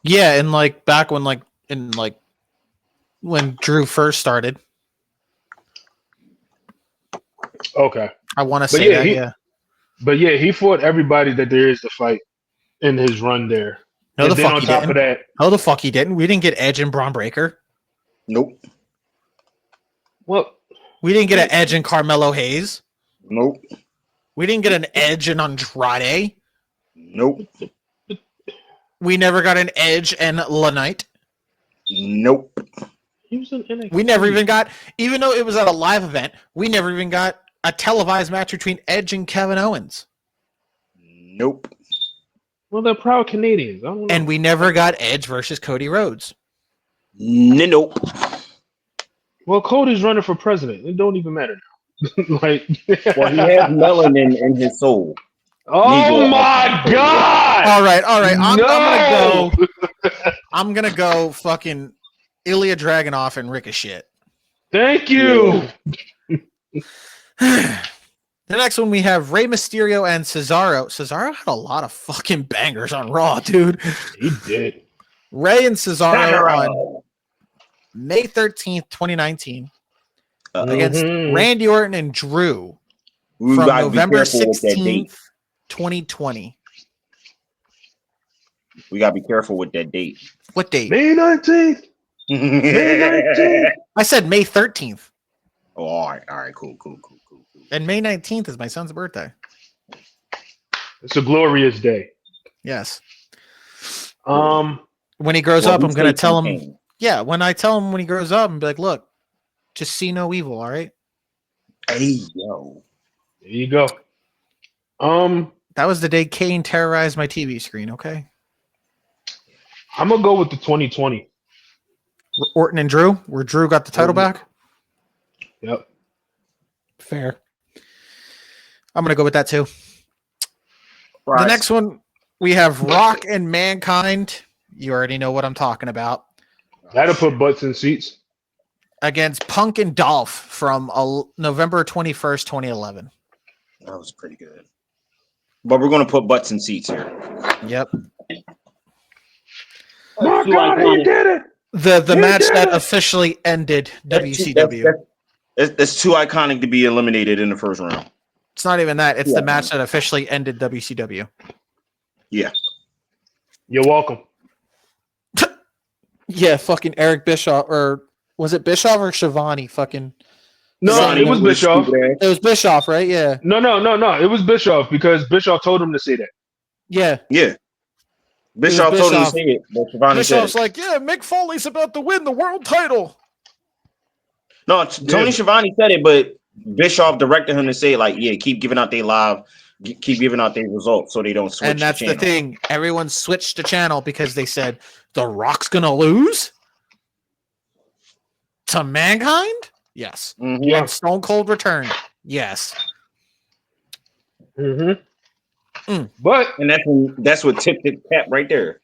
Yeah, and like back when when Drew first started. Okay. I want to say that, But yeah, he fought everybody that there is to fight in his run there. No, and the fuck on he top didn't. of that, No, the fuck he didn't. We didn't get Edge and Braun Breaker. Nope. well, We didn't get an Edge and Carmelo Hayes. Nope. We didn't get an Edge and Andrade. Nope. We never got an Edge and LaKnight. Nope. he was in NXT. We never even got, even though it was at a live event, we never even got a televised match between Edge and Kevin Owens. Nope. Well, they're proud Canadians. I don't know. And we never got Edge versus Cody Rhodes. Nope. Well, Cody's running for president. It don't even matter now. Like, Well, he has melanin in his soul. oh my god! All right. No! I'm gonna go fucking Ilya Dragunov and Ricochet. Thank you. The next one we have Rey Mysterio and Cesaro. Cesaro had a lot of fucking bangers on Raw, dude. He did. Rey and Cesaro on May 13th, 2019 against Randy Orton and Drew from November 16th, 2020. We gotta be careful with that date. What date? May 19th. May 19th. I said May 13th. Oh, all right, cool. And May 19th is my son's birthday. It's a glorious day. Yes. Um, When he grows Well, up, we I'm gonna say tell him. Kane. Yeah, when I tell him when he grows up, and be like, look, just see no evil. All right. Hey yo. there you go. That was the day Kane terrorized my TV screen. Okay. I'm gonna go with the 2020. Orton and Drew, where Drew got the title back. Yep. Fair. I'm gonna go with that too. The next one we have Rock and Mankind. You already know what I'm talking about. That'll put butts in seats. Against Punk and Dolph from November 21st, 2011. That was pretty good. But we're gonna put butts in seats here. Yep. My Too God, he iconic. did it. The He match did that it. officially ended WCW. It's too iconic to be eliminated in the first round. It's not even that. It's Yeah. the match that officially ended WCW. Yeah. You're welcome. Yeah, fucking Eric Bischoff, or was it Bischoff or Shivani? Fucking No, Saying it was Bischoff. it was Bischoff, right? Yeah, No. It was Bischoff because Bischoff told him to say that. yeah. Yeah. Bischoff told him to Bischoff. say it, but Shivani Bischoff's said it. like, yeah, Mick Foley's about to win the world title. No, Tony Schiavone said it, but Bischoff directed him to say like, yeah, keep giving out their live, keep giving out their results so they don't switch. And that's the channel. thing. Everyone switched the channel because they said The Rock's gonna lose to Mankind. Yes. Mhm. Yeah. And Stone Cold returned. Yes. But And that's what tipped the cap right there.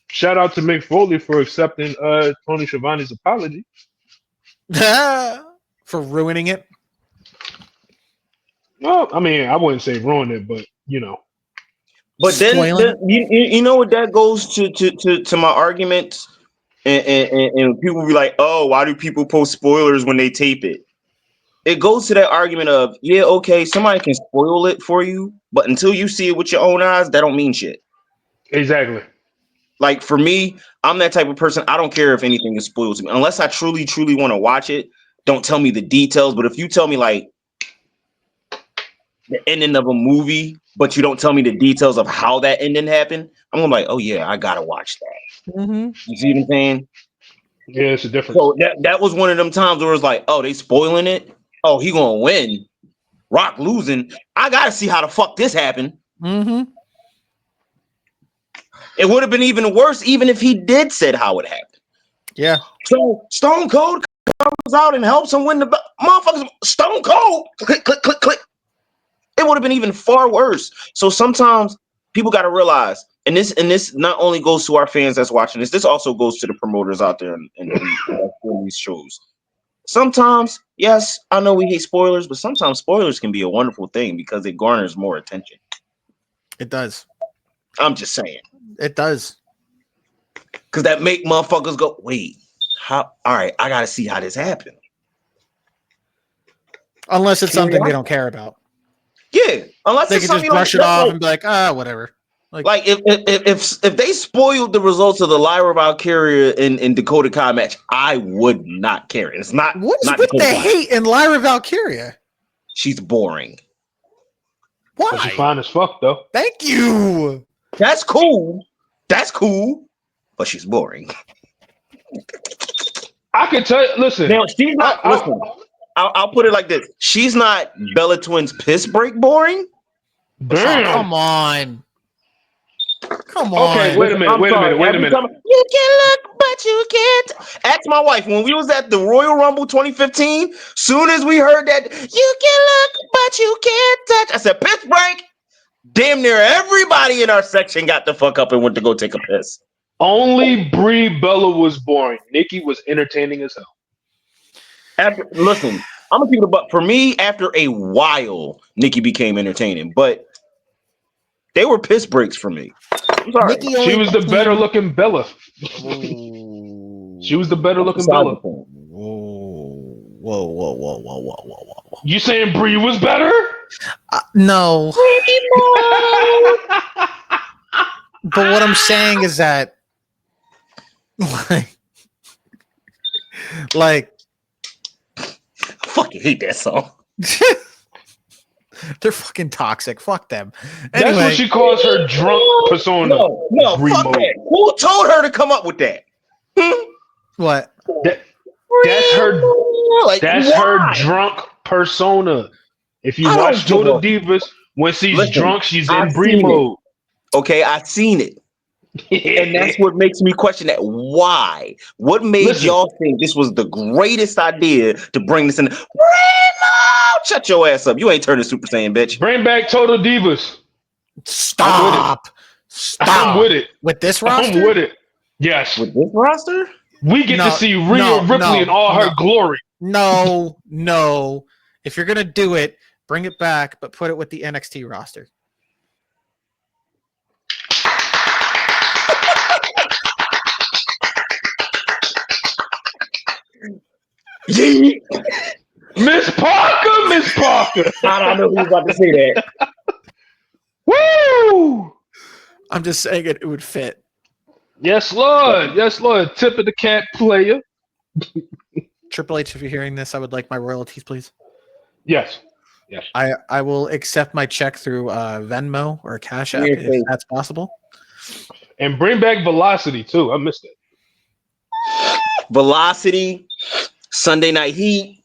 shout out to Mick Foley for accepting Tony Schiavone's apology. For ruining it. Well, I mean, I wouldn't say ruin it, but you know. But then Spoiling. you know what that goes to my argument, and people be like, oh, why do people post spoilers when they tape it? It goes to that argument of, yeah, okay, somebody can spoil it for you, but until you see it with your own eyes, that don't mean shit. Exactly. Like for me, I'm that type of person. I don't care if anything is spoiled to me, unless I truly want to watch it. Don't tell me the details, but if you tell me like the ending of a movie, but you don't tell me the details of how that ending happened, I'm gonna be like, oh yeah, I gotta watch that. Mm-hmm. You see what I'm saying? Yeah, it's a difference. So that was one of them times where it's like, oh, they spoiling it. Oh, he gonna win. Rock losing. I gotta see how the fuck this happened. Mm-hmm. It would have been even worse, even if he did said how it happened. Yeah. So Stone Cold comes out and helps him win the motherfuckers. Stone Cold, click, click, click, click. It would have been even far worse. So sometimes people got to realize, and this not only goes to our fans that's watching this also goes to the promoters out there in these shows. Sometimes, yes, I know we hate spoilers, but sometimes spoilers can be a wonderful thing because it garners more attention. It does. I'm just saying. It does. Because that make motherfuckers go, wait, how? All right, I got to see how this happened. Unless it's something they don't care about. Yeah, unless They it's can just something brush it off like, and be like, whatever. Like if they spoiled the results of the Lyra Valkyria in Dakota Kai match, I would not care. It's not. What is not with Dakota the Kai. hate in Lyra Valkyria? She's boring. But she's Why? fine as fuck though. Thank you. That's cool. That's cool. But she's boring. I can tell you, listen. Now she's not. Listen, I'll put it like this: she's not Bella Twins piss break boring. Damn. Oh, come on. Come on. Okay, wait a minute. I'm sorry, every time- You can look, but you can't. Ask my wife when we was at the Royal Rumble 2015. Soon as we heard that, you can look, but you can't touch. I said, piss break. Damn near everybody in our section got the fuck up and went to go take a piss. Only Brie Bella was boring. Nikki was entertaining as hell. Listen, I'm gonna keep it but for me, after a while, Nikki became entertaining, but they were piss breaks for me. I'm sorry. Nikki She was the better looking Bella. Whoa. She was the better looking Besides Bella. the point. Whoa. You saying Brie was better? No. But what I'm saying is that, like I fucking hate that song. They're fucking toxic. Fuck them. That's Anyway, what she calls her drunk persona. No, fuck Remote. that. Who told her to come up with that? what? That's her. Like, That's why? her drunk persona. If you I don't watch Total give Divas, when she's Listen, drunk, she's I've in Brie seen it. mode. Okay, I've seen it. And that's what makes me question that. Why? What made Listen. y'all think this was the greatest idea to bring this in? Remo! Shut your ass up. You ain't turning Super Saiyan, bitch. Bring back Total Divas. Stop. I'm with it. With this roster? I'm with it. Yes. With this roster? We get to see Rhea Ripley in all her glory. No. If you're gonna do it, bring it back, but put it with the NXT roster. Yeah. Miss Parker. I don't know who's about to say that. Woo! I'm just saying it would fit. Yes, Lord. Tip of the cap player. Triple H, if you're hearing this, I would like my royalties, please. Yes. I will accept my check through Venmo or Cash App Weird if thing. that's possible. And bring back Velocity, too. I missed it. Velocity, Sunday Night Heat,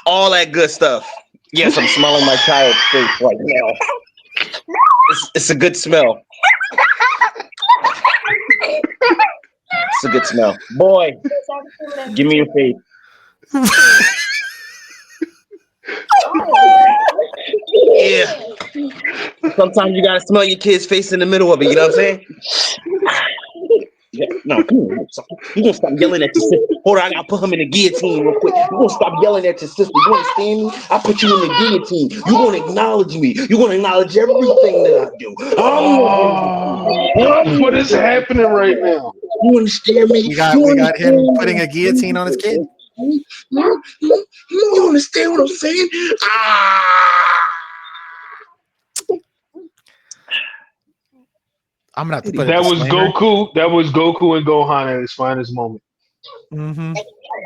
all that good stuff. Yes, I'm smelling my child's face right now. It's a good smell. It's a good smell. Boy, give me your face. Yeah. Sometimes you gotta smell your kid's face in the middle of it. You know what I'm saying? Yeah, no, come on. You gonna stop yelling at your sister? Hold on, I gotta put him in the guillotine real quick. You gonna stop yelling at your sister? You understand me? I put you in the guillotine. You gonna acknowledge me? You gonna acknowledge everything that I do? What is happening right now? You understand me? We got him putting a guillotine on his kid. You understand what I'm saying? I'm gonna have to put That a was disclaimer. Goku. That was Goku and Gohan at his finest moment. Mm-hmm.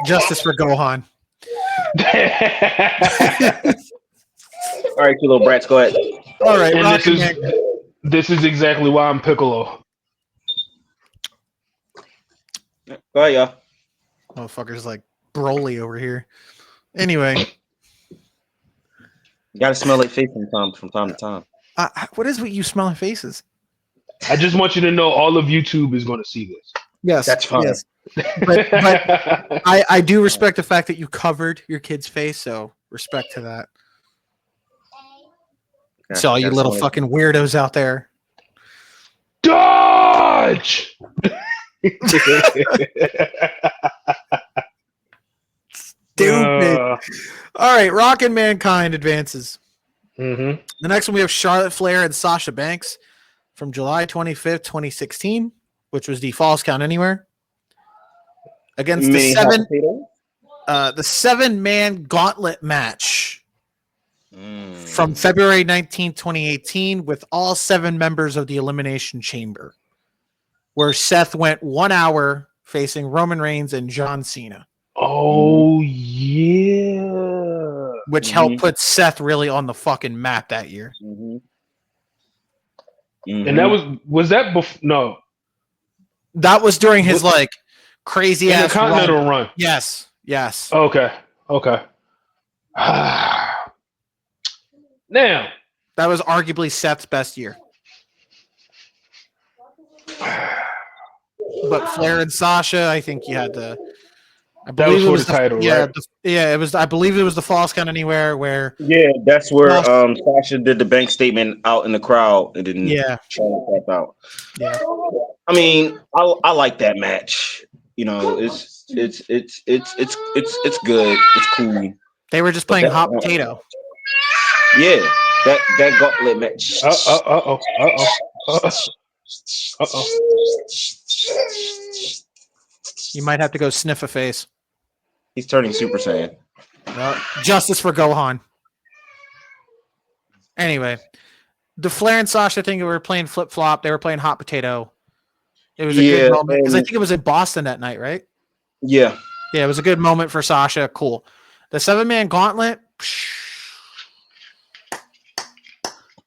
Justice for Gohan. All right, you little brats, go ahead. All right, And Rocket this Man. is exactly why I'm Piccolo. Go ahead, y'all. Motherfucker's like Broly over here. Anyway, You gotta smell like face from time to time. what is with you smelling faces? I just want you to know all of YouTube is going to see this. Yes, That's fine. Yes. But I do respect the fact that you covered your kid's face, so respect to that. So all you little fucking weirdos out there. Dodge! Stupid. All right, Rockin' Mankind advances. Mm-hmm. The next one we have Charlotte Flair and Sasha Banks from July 25th, 2016, which was the Falls Count Anywhere. Against Mini the seven-man gauntlet match from February 19th, 2018, with all 7 members of the Elimination Chamber, where Seth went 1 hour facing Roman Reigns and John Cena. Oh, yeah. Which helped put Seth really on the fucking map that year. And that was that before? No. That was during his like crazy ass Intercontinental run. Yes. Okay. Now, that was arguably Seth's best year. But Flair and Sasha, I think you had the. That was for the title, right? It was. I believe it was the Falls Count Anywhere where. Yeah, that's where Sasha did the bank statement out in the crowd and didn't try to tap out. Yeah. I mean, I like that match. You know, it's good. It's cool. They were just playing hot potato. Yeah, that gauntlet match. You might have to go sniff a face. He's turning Super Saiyan. Justice for Gohan. Anyway, the Flair and Sasha thing, they were playing flip flop. They were playing hot potato. It was a good moment because I think it was in Boston that night, right? Yeah, it was a good moment for Sasha. Cool. The 7-man gauntlet.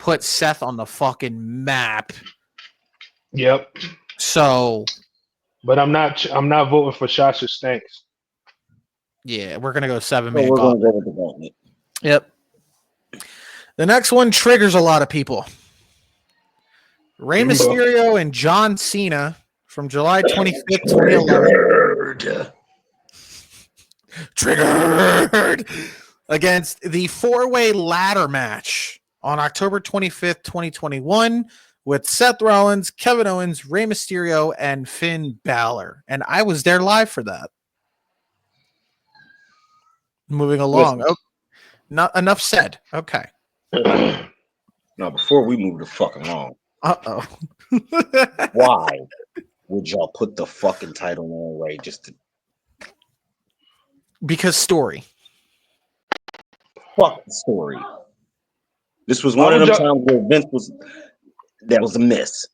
put Seth on the fucking map. Yep. So, but I'm not voting for Sasha Stanks. yeah, we're gonna go 7 So man we're gonna gauntlet. go with the gauntlet. Yep. The next one triggers a lot of people. Rey Here we go. Mysterio and John Cena from July 25th, 2011. Triggered against the four-way ladder match on October 25th, 2021 with Seth Rollins, Kevin Owens, Rey Mysterio, and Finn Balor. And I was there live for that. Moving along. Listen. Oh, not enough said. Okay. Now, before we move the fuck along, Uh-oh. why would y'all put the fucking title on Ray just to Because story. fuck the story? This was Why one of would them y'all- times where Vince was a miss.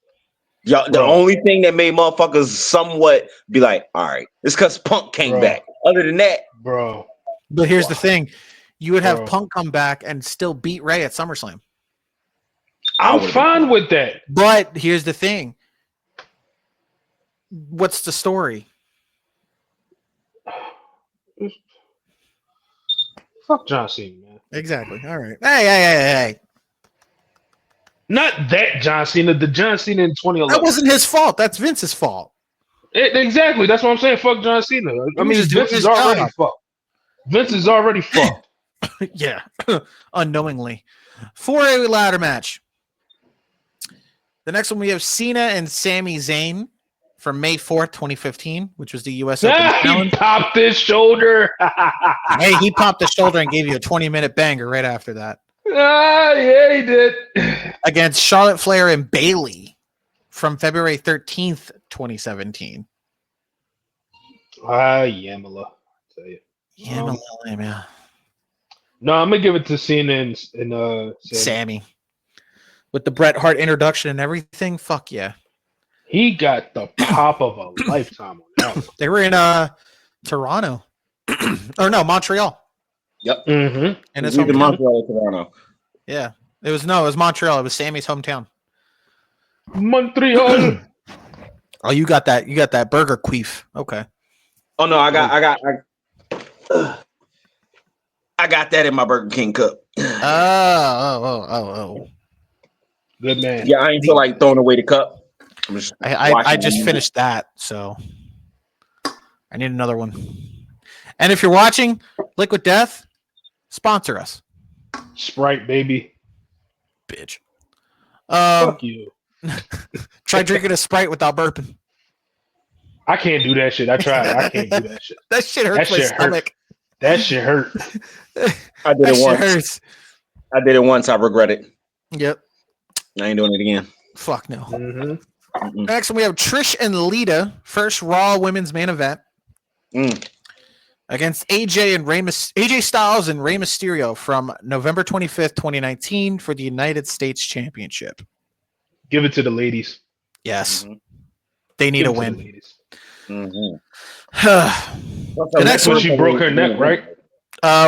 Y'all, the Bro. only thing that made motherfuckers somewhat be like, all right, it's because Punk came Bro. back. Other than that, Bro. But here's the thing. You would have Bro. Punk come back and still beat Ray at SummerSlam. I I'm would've fine been- with that. But here's the thing. What's the story? Fuck John Cena, man. Exactly. All right. Hey. Not that John Cena, the John Cena in 2011. That wasn't his fault. That's Vince's fault. Exactly. That's what I'm saying. Fuck John Cena. I was mean, just doing Vince his is already job. fucked. Vince is already fucked. Yeah. Unknowingly. Four-way ladder match. The next one we have Cena and Sami Zayn from May 4th, 2015, which was the US Open He Challenge. popped his shoulder. Hey, he popped the shoulder and gave you a 20-minute banger right after that. Yeah, he did. Against Charlotte Flair and Bayley from February 13th, 2017. Yamala. Tell you. Yeah, man. No, I'm gonna give it to Cena and Sammy. Sammy. With the Bret Hart introduction and everything, fuck yeah. He got the pop of a lifetime on that one. They were in Toronto. Or no, Montreal. Yep. Mm-hmm. In his It's either hometown. Montreal or Toronto. Yeah. It was Montreal. It was Sammy's hometown. Montreal. Oh, you got that burger queef. Okay. Oh no, I got that in my Burger King cup. Oh. Good man. Yeah, I ain't feel like throwing away the cup. I'm just I watching just it. finished that, so I need another one. And if you're watching, Liquid Death, sponsor us, Sprite, baby. bitch. Fuck you. Try drinking a Sprite without burping. I can't do that shit. I tried. I can't do that shit. That shit hurts That my shit hurt. stomach. That shit hurt. I did That it shit once. hurts. I did it once. I regret it. Yep. I ain't doing it again. Fuck no. Mm-hmm. Mm-mm. Next, we have Trish and Lita, first Raw Women's Main Event against AJ Styles and Rey Mysterio from November 25th, 2019 for the United States Championship. Give it to the ladies. Yes, Mhm. they need Give a it to the win. ladies. Mhm. The That's when she broke her neck, right?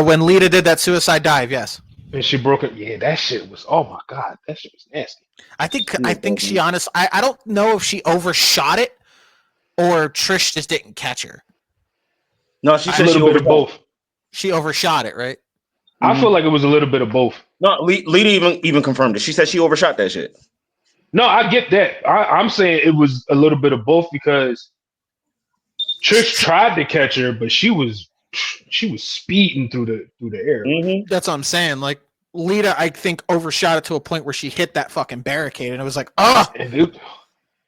When Lita did that suicide dive, yes. And she broke it. Yeah, that shit was. Oh my god, that shit was nasty. I think she I don't know if she overshot it or Trish just didn't catch her. No, she A said she little bit of overshot. both. She overshot it, right? I feel like it was a little bit of both. No, Lita even confirmed it. She said she overshot that shit. No, I get that. I'm saying it was a little bit of both because Trish tried to catch her, but she was speeding through the air. Mm-hmm. That's what I'm saying. Like Lita, I think overshot it to a point where she hit that fucking barricade, and it was like, oh, And it,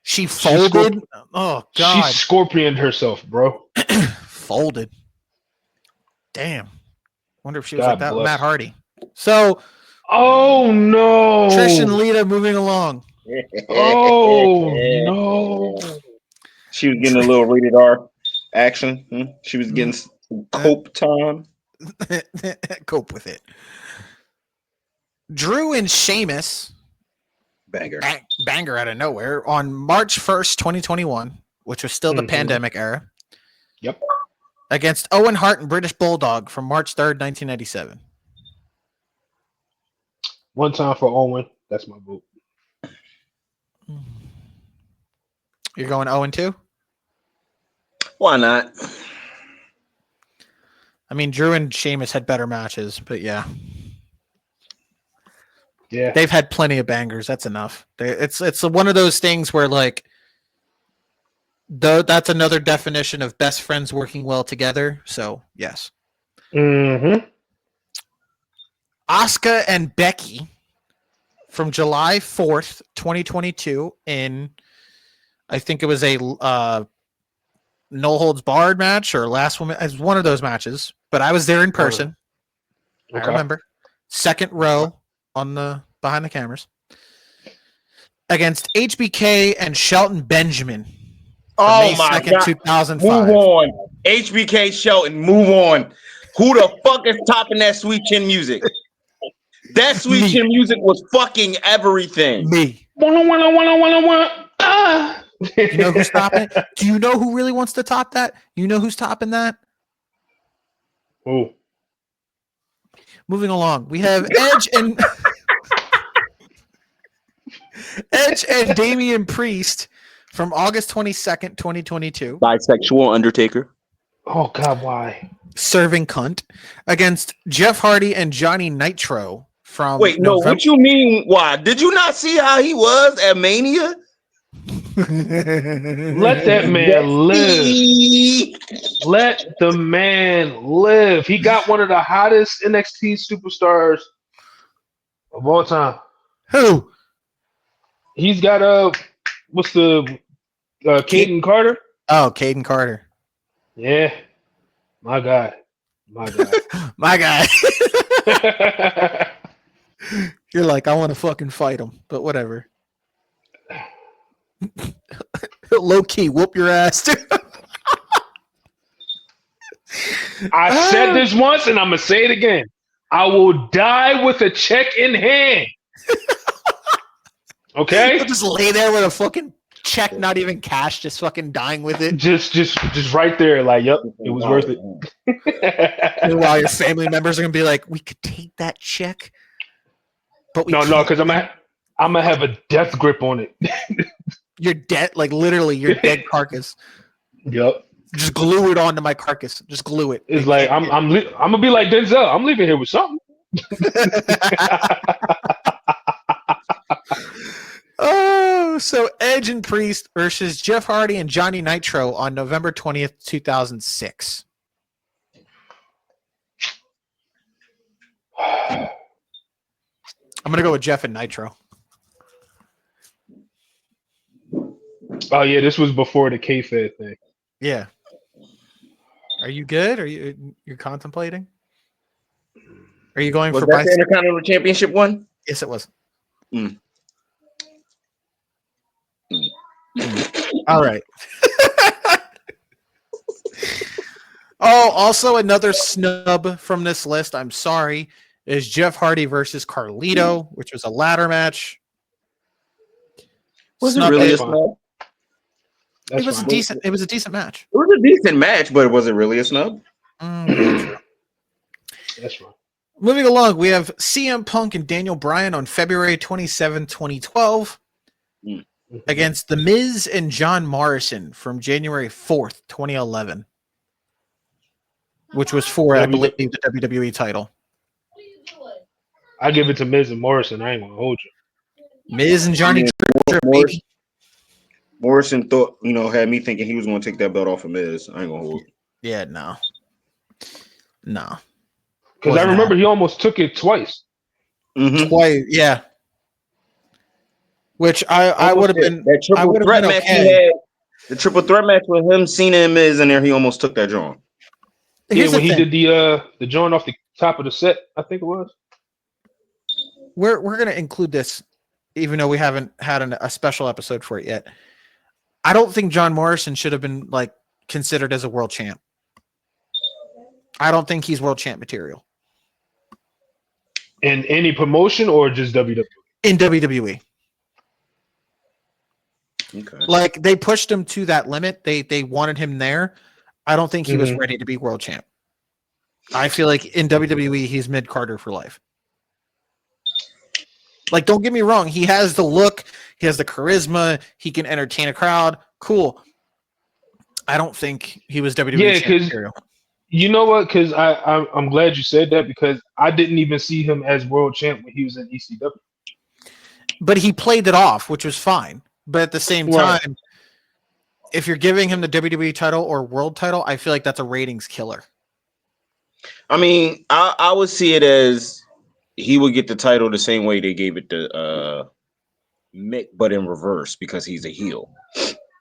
she folded. Oh she god, scorpioned herself, bro. folded. Damn. Wonder if she was God like that with bless. Matt Hardy. So Oh no, Trish and Lita moving along. Oh no. She was getting a little rated R action. She was getting some cope time. Cope with it. Drew and Sheamus, Banger. banger out of nowhere, on March 1st, 2021, which was still the Mhm. pandemic era. Yep. Against Owen Hart and British Bulldog from March 3rd, 1997. One time for Owen. That's my vote. You're going 0-2? Why not? I mean, Drew and Sheamus had better matches, but yeah. Yeah. They've had plenty of bangers. That's enough. It's one of those things where, like, that's another definition of best friends working well together. So, yes. Mm-hmm. Asuka and Becky from July 4th, 2022 in, I think it was a no holds barred match or last woman. It was one of those matches, but I was there in person. I remember. Second row on the behind the cameras against HBK and Shelton Benjamin. Oh my 2nd, God. 2005. Move on. HBK Shelton, move on. Who the fuck is topping that Sweet Chin music? That Sweet Chin music was fucking everything. Me. Ah. You know who's topping it? Do you know who really wants to top that? You know who's topping that? Oh. Moving along, we have Edge and Edge and Damian Priest from August 22nd, 2022. Bisexual Undertaker. Oh God, why? Serving cunt against Jeff Hardy and Johnny Nitro from Wait, no, what you mean? Why? Did you not see how he was at Mania? Let that man live. Let the man live. He got one of the hottest NXT superstars of all time. Who? He's got what's the Caden Carter? Oh, Caden Carter. Yeah. My guy. My guy. My guy. You're like, I want to fucking fight him, but whatever. Low key, whoop your ass, dude. I said this once and I'm gonna say it again. I will die with a check in hand. Okay? He'll just lay there with a fucking check, not even cash, just fucking dying with it. Just right there, like, yep, it was worth it. Meanwhile, your family members are gonna be like, we could take that check, but we No, can't. because I'm gonna have a death grip on it. You're dead, like literally your dead carcass. Yep. Just glue it onto my carcass. Just glue it. It's like I'm gonna be like Denzel. I'm leaving here with something. Oh, so Edge and Priest versus Jeff Hardy and Johnny Nitro on November 20th, 2006. I'm gonna go with Jeff and Nitro. Oh yeah, this was before the kayfabe thing. Yeah. Are you good? Are you're contemplating? Are you going Was for that the Intercontinental Championship one? Yes, it was. All right. Oh, also another snub from this list, I'm sorry, is Jeff Hardy versus Carlito, which was a ladder match. Was Snub it really it. a snub? It was a decent match. It was a decent match, but was it really a snub? True. That's right. Moving along, we have CM Punk and Daniel Bryan on February 27, 2012 against The Miz and John Morrison from January 4th, 2011, which was for, I believe, the WWE title. I give it to Miz and Morrison. I ain't gonna hold you. Miz and Johnny Morrison thought, had me thinking he was going to take that belt off of Miz. I ain't going to hold it. Yeah, no. Because I remember he almost took it twice. Mm-hmm. Twice, yeah. Which I would have been. That triple threat match he had. The triple threat match with him, Cena, and Miz in there. He almost took that joint. Yeah, when he did the joint off the top of the set, I think it was. We're gonna include this, even though we haven't had a special episode for it yet. I don't think John Morrison should have been considered as a world champ. I don't think he's world champ material. In any promotion or just WWE? In WWE. Okay. They pushed him to that limit. They wanted him there. I don't think he was ready to be world champ. I feel like in WWE he's mid-Carter for life. Like, don't get me wrong, he has the look, he has the charisma, he can entertain a crowd. Cool. I don't think he was WWE Yeah, champion. because you know what? Because I'm glad you said that because I didn't even see him as world champ when he was in ECW. But he played it off, which was fine. But at the same time, if you're giving him the WWE title or world title, I feel like that's a ratings killer. I mean, I would see it as he would get the title the same way they gave it to Mick, but in reverse because he's a heel.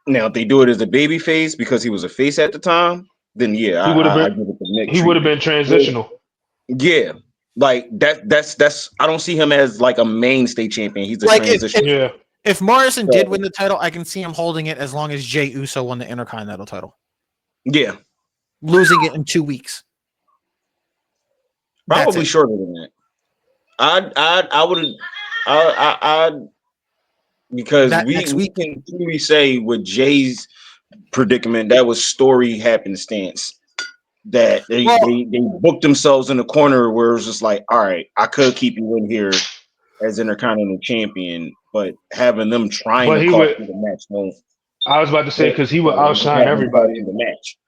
Now, if they do it as a baby face because he was a face at the time, then yeah, He would have I been. give it to Mick. He would have been transitional. Yeah, like that's. I don't see him as like a mainstay champion. He's a Like transition. if Morrison did win the title, I can see him holding it as long as Jey Uso won the Intercontinental title. Yeah, losing it in 2 weeks. Probably shorter than that. I wouldn't. I because we can truly say with Jay's predicament that was story happenstance that they booked themselves in the corner where it was just like, all right, I could keep you in here as Intercontinental Champion, but having them trying to cost you the match won't. I was about to say because he would outshine everybody in the match.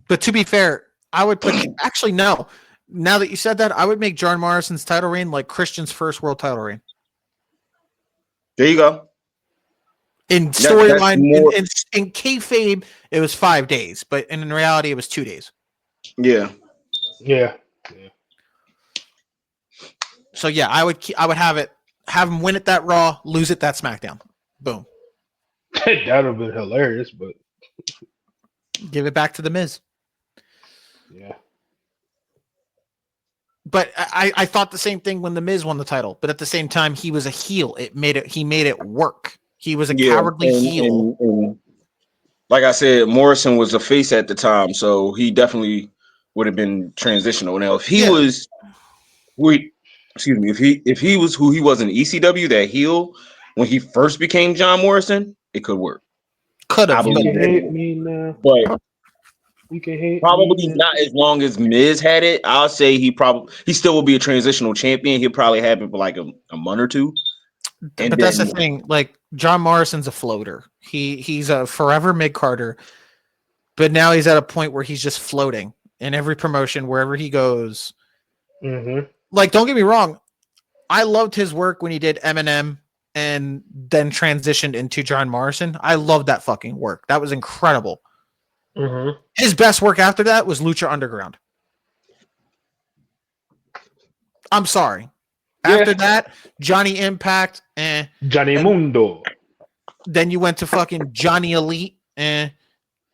But to be fair, I would put actually no. Now that you said that, I would make John Morrison's title reign like Christian's first world title reign. There you go. In storyline, in kayfabe, it was 5 days, but in reality, it was 2 days. Yeah. So yeah, I would have him win it that Raw, lose it that SmackDown. Boom. That would have been hilarious, but give it back to the Miz. Yeah. But I thought the same thing when the Miz won the title, but at the same time, he was a heel. He made it work. He was a cowardly heel. And like I said, Morrison was a face at the time, so he definitely would have been transitional. Now, if he was, if he was who he was in ECW, that heel, when he first became John Morrison, it could work. Could have. You can hate me now. But you can hate probably me not as long as Miz had it. I'll say he still will be a transitional champion. He'll probably have it for like a month or two. But that's the thing. Like John Morrison's a floater. He's a forever mid-carder, but now he's at a point where he's just floating in every promotion wherever he goes. Mm-hmm. Like, don't get me wrong, I loved his work when he did Eminem and then transitioned into John Morrison. I loved that fucking work. That was incredible. Mm-hmm. His best work after that was Lucha Underground. I'm sorry. After that, Johnny Impact, Johnny Mundo. Then you went to fucking Johnny Elite,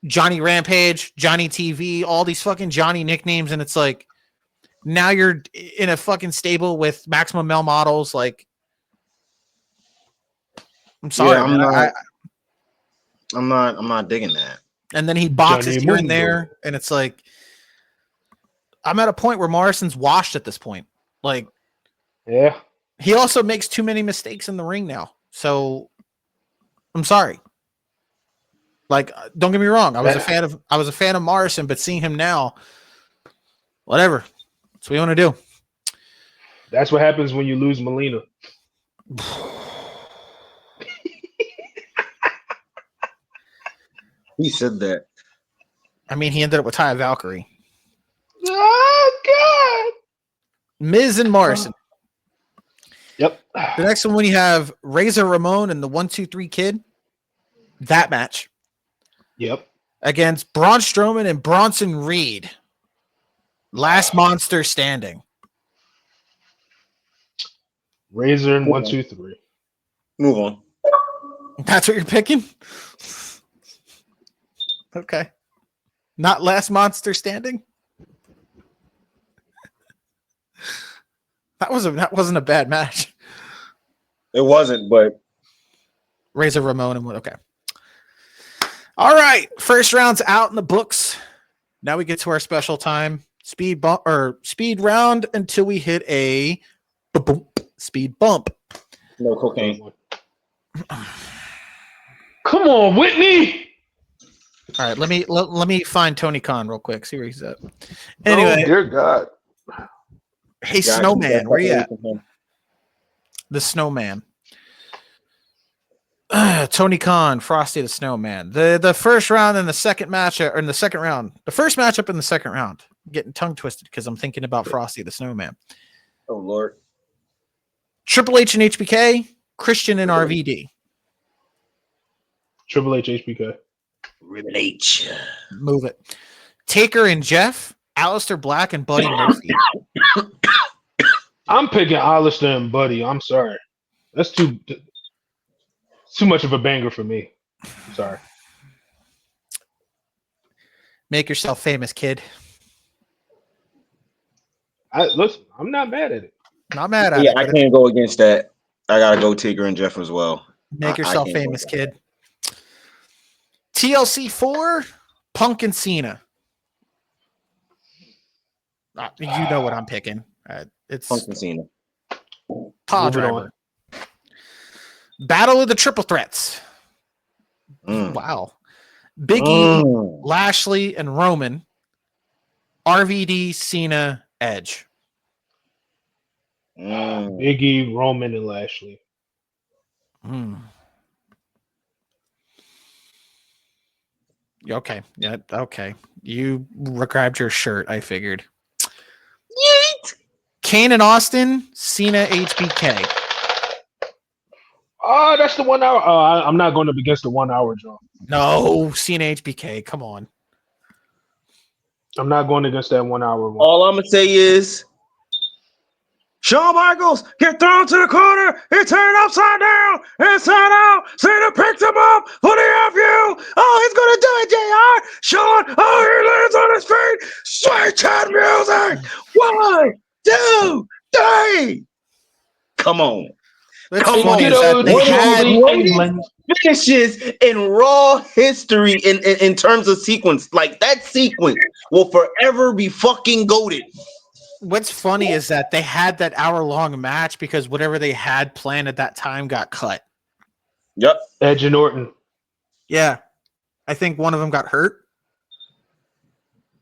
Johnny Rampage, Johnny TV, all these fucking Johnny nicknames, and it's like now you're in a fucking stable with Maximum Male Models. Like, I'm sorry, I'm not digging that. And then he boxes Johnny here and Mundo. there, and it's like I'm at a point where Morrison's washed at this point. Like, yeah, he also makes too many mistakes in the ring now. So I'm sorry. Like, don't get me wrong. I was a fan of Morrison, but seeing him now, whatever. That's what you want to do. That's what happens when you lose Melina. He said that. I mean, he ended up with Taya Valkyrie. Oh God. Miz and Morrison. Yep. The next one, when you have Razor Ramon and the 1-2-3 Kid, that match. Yep. Against Braun Strowman and Bronson Reed. Last monster standing. Razor and 1-2-3. Move on. That's what you're picking? Okay. Not last monster standing? That wasn't a bad match. It wasn't, but Razor Ramon and okay. All right, first round's out in the books. Now we get to our special time speed round until we hit a speed bump. No cocaine. Come on, Whitney. All right, let me find Tony Khan real quick. See where he's at. Anyway, dear God. hey Snowman, where you at? the Snowman. Tony Khan, Frosty the Snowman. The first round and the second match, or in the second round, the first matchup in the second round. I'm getting tongue twisted because I'm thinking about Frosty the Snowman. Oh Lord. Triple H and HBK, Christian and RVD. Triple H, HBK. Ribbon H. Move it. Taker and Jeff, Aleister Black and Buddy Murphy. I'm picking Alistair and Buddy. I'm sorry. That's too much of a banger for me. I'm sorry. Make yourself famous, kid. Listen, I'm not mad at it. Not mad at Yeah, it. I can't go against that. I gotta go Tigger and Jeff as well. Make yourself famous, kid. TLC 4, Punk and Cena. You know what I'm picking. It's Punk and Cena. Paw Driver. Battle of the Triple Threats. Wow. Big E, Lashley, and Roman. RVD, Cena, Edge. Big E, Roman, and Lashley. Okay. Yeah. Okay. You grabbed your shirt. I figured. Yeet. Kane and Austin, Cena, HBK. Oh, that's the 1 hour. I'm not going up against the 1 hour, Joe. No, Cena, HBK. Come on. I'm not going against that 1 hour one. All I'm gonna say is Shawn Michaels get thrown to the corner. He turned upside down, inside out. Cena picked him up for the FU. Oh, he's gonna do it, JR. Shawn, oh, he lands on his feet. Sweet chat music. 1, 2, 3. Come on. Come on. They had Finishes in Raw history in terms of sequence. Like that sequence will forever be fucking goated. What's funny is that they had that hour-long match because whatever they had planned at that time got cut. Yep. Edge and Orton. Yeah. I think one of them got hurt.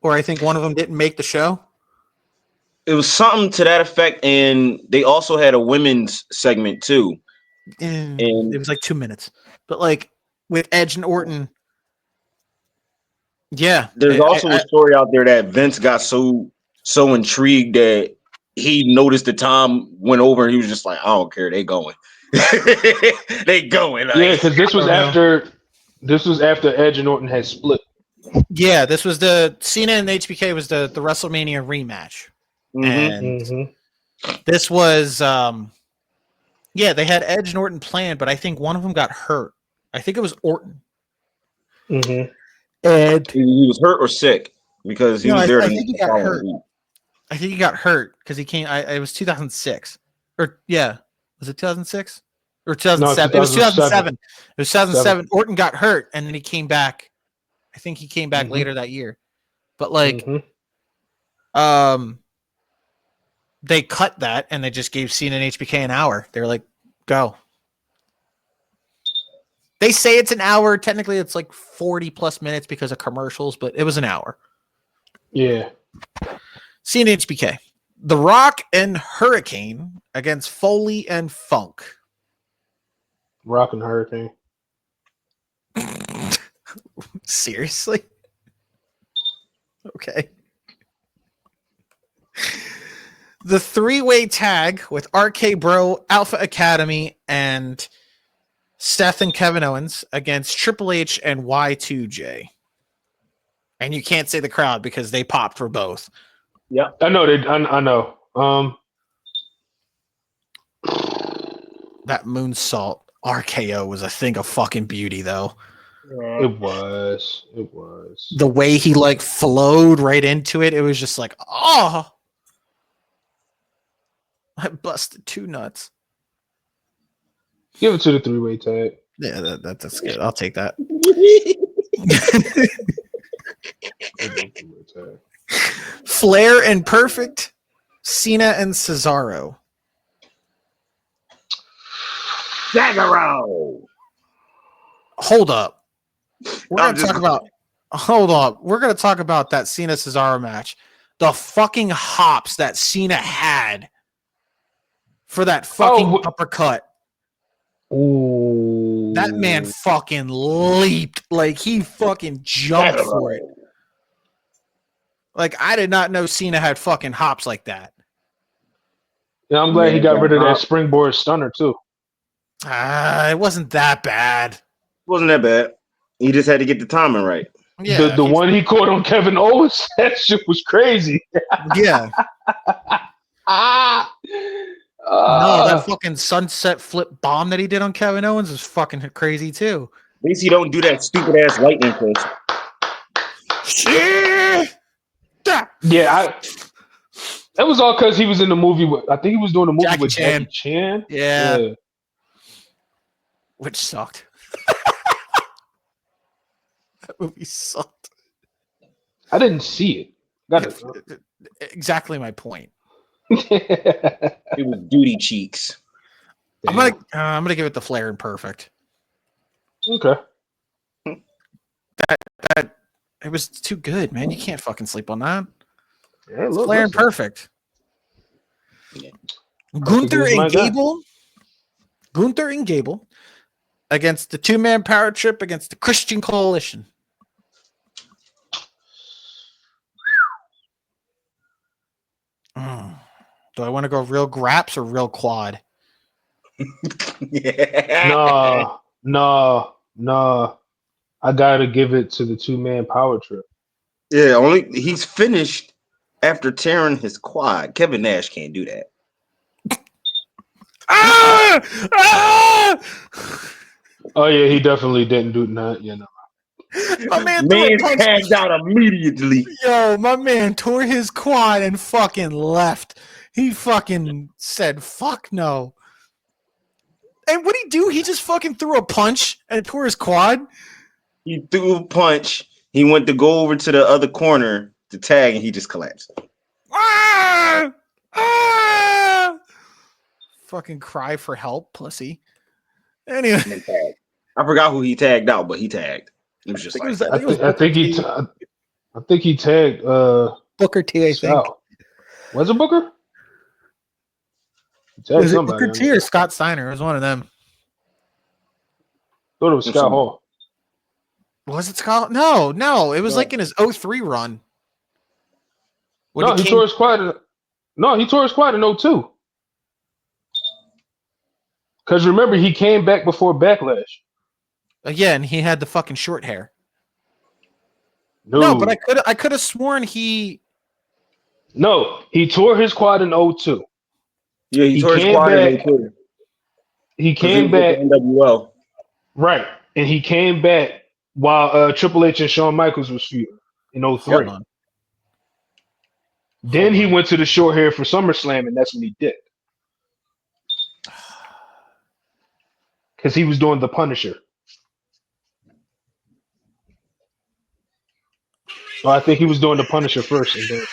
Or I think one of them didn't make the show. It was something to that effect, and they also had a women's segment too. And it was like 2 minutes. But like with Edge and Orton, yeah. There's also a story out there that Vince got so intrigued that he noticed the time went over and he was just like, I don't care, they going. They going. Like, yeah, because this was after Edge and Orton had split. Yeah, this was the Cena and HBK was the WrestleMania rematch. And this was yeah, they had Edge and Orton planned, but I think one of them got hurt. I think it was Orton. And he was hurt or sick because he was there. I think he got hurt. I think he got hurt because he came. It was 2006, or yeah, was it 2006 or 2007? No, it was 2007. It was 2007. Orton got hurt, and then he came back. I think he came back later that year, but like, they cut that and they just gave Cena and HBK an hour. They were like, go. They say it's an hour. Technically, it's like 40 plus minutes because of commercials, but it was an hour. Yeah. Cena and HBK. The Rock and Hurricane against Foley and Funk. Rock and Hurricane. Seriously? Okay. The three-way tag with RK Bro, Alpha Academy, and Seth and Kevin Owens against Triple H and Y2J. And you can't say the crowd because they popped for both. Yeah, I know. I know. That moonsault RKO was a thing of fucking beauty, though. It was. The way he like flowed right into it, it was just like, oh, I busted 2 nuts. Give it to the three-way tag. Yeah, that's good. I'll take that. Flair and Perfect, Cena and Cesaro. Cesaro. Hold up. We're gonna talk about. Hold up. We're gonna talk about that Cena Cesaro match. The fucking hops that Cena had for that fucking Oh, uppercut. Ooh. That man fucking leaped. Like, he fucking jumped for it. Like, I did not know Cena had fucking hops like that. Yeah, I'm glad he Yeah, got rid of that hop. springboard stunner too. It wasn't that bad. Wasn't that bad. He just had to get the timing right. Yeah, The one he caught on Kevin Owens, that shit was crazy. yeah. Ah, No, that fucking sunset flip bomb that he did on Kevin Owens is fucking crazy too. At least he don't do that stupid ass lightning twist. Shit! yeah, that was all because he was in the movie with. I think he was doing a movie Jackie with Chan. Jackie Chan. Yeah. Which sucked. That movie sucked. I didn't see it. Got Exactly my point. it. It was duty cheeks. I'm gonna give it the Flair and Perfect. Okay. That it was too good, man. You can't fucking sleep on that. Yeah, It's look, Flair and listen. Perfect. Gunther is my and guy. Gable. Gunther and Gable against the two-man power trip against the Christian Coalition. Do I want to go real graps or real quad? Yeah. No. I gotta give it to the 2-man power trip. Yeah, only he's finished after tearing his quad. Kevin Nash can't do that. Oh yeah, he definitely didn't do that. You know. My man threw a punch. tagged out immediately. Yo, my man tore his quad and fucking left. He fucking said, fuck no. And what'd he do? He just fucking threw a punch and tore his quad? He threw a punch. He went to go over to the other corner to tag, and he just collapsed. Ah! Ah! Fucking cry for help, pussy. Anyway. And then tagged. I forgot who he tagged out, but he tagged. It was just I think like it was- I think he tagged Booker T, I think. Scott. Was it Booker? He tagged Was it somebody. Booker T or Scott Steiner? It was one of them. Thought it was Scott Hall. Was it Scott? No. It was No. like in his 03 run. When No, he tore his quad. He tore his quad in 02. Because remember, he came back before Backlash. Yeah, and he had the fucking short hair. No, No, but I could have sworn he. No, he tore his quad in 02. yeah, he tore his came quad in back- 02. He 'Cause he came was with back, the NWO. right, and he came back while Triple H and Shawn Michaels was feuding in 03. Hold on. Then he went to the short hair for SummerSlam, and that's when he did. Because he was doing the Punisher. So I think he was doing the Punisher first, and then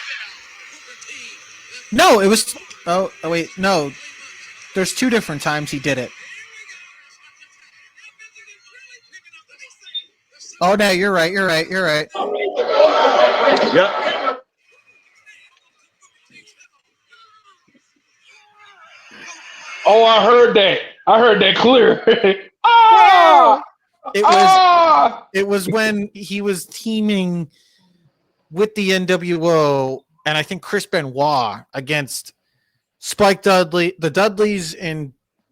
No, it was. Oh, wait, no. There's two different times he did it. Oh no, you're right. Yep. oh, I heard that clear. Ah! It was when he was teaming with the NWO and I think Chris Benoit against Spike Dudley, the Dudleys, and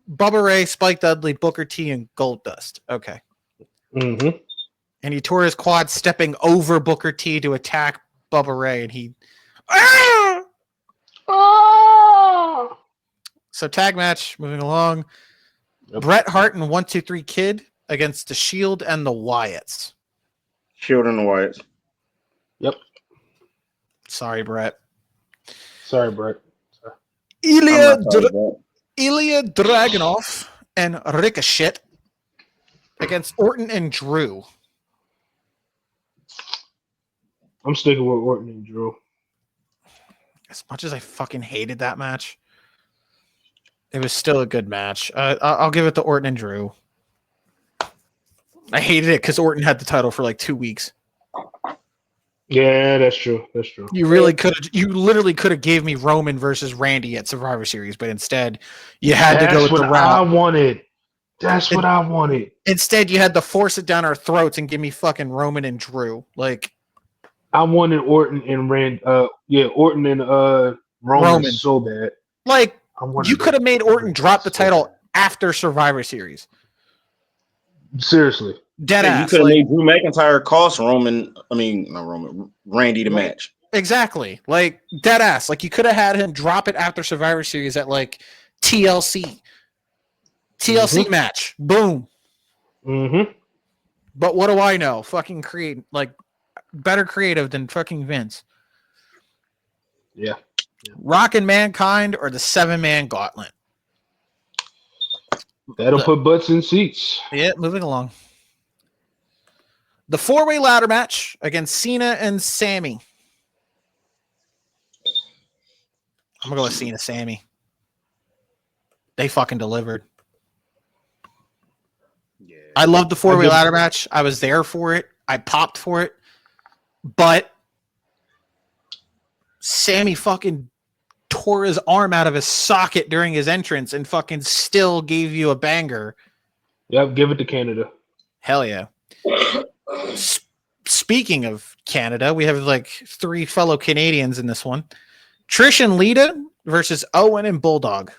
Bubba Ray, Spike Dudley, Booker T, and Goldust. Okay. Mm-hmm. And he tore his quad stepping over Booker T to attack Bubba Ray, and he. Ah! Ah! So tag match, moving along. Yep. Bret Hart and 1-2-3 Kid against the Shield and the Wyatts. Shield and the Wyatts. Yep. Sorry, Bret. Sorry, Brett. Ilya I'm not sorry, Brett. Ilya Dragunov and Ricochet against Orton and Drew. I'm sticking with Orton and Drew. As much as I fucking hated that match, it was still a good match. I'll give it to Orton and Drew. I hated it because Orton had the title for like 2 weeks. Yeah, that's true. That's true. You literally could have gave me Roman versus Randy at Survivor Series, but instead you had to go with the That's what I route. wanted. That's what I wanted. Instead, you had to force it down our throats and give me fucking Roman and Drew. Like, I wanted Orton and Orton and Roman so bad. Like, I wanted you could have made Orton Roman drop the so title bad. after Survivor Series. Seriously. Dead You ass. could have Like, made Drew McIntyre cost Randy the match. exactly. Like, dead ass. Like, you could have had him drop it after Survivor Series at, like, TLC. TLC match. Boom. Mm-hmm. But what do I know? Fucking better creative than fucking Vince. Yeah. Rock and Mankind or the 7-man gauntlet. That'll put butts in seats. Yeah, moving along. The 4-way ladder match against Cena and Sammy. I'm going to go with Cena, Sammy. They fucking delivered. Yeah. I loved the 4-way ladder match. I was there for it. I popped for it. But Sammy fucking tore his arm out of his socket during his entrance and fucking still gave you a banger. Yep, give it to Canada. Hell yeah. Speaking of Canada, we have like 3 fellow Canadians in this one. Trish and Lita versus Owen and Bulldog.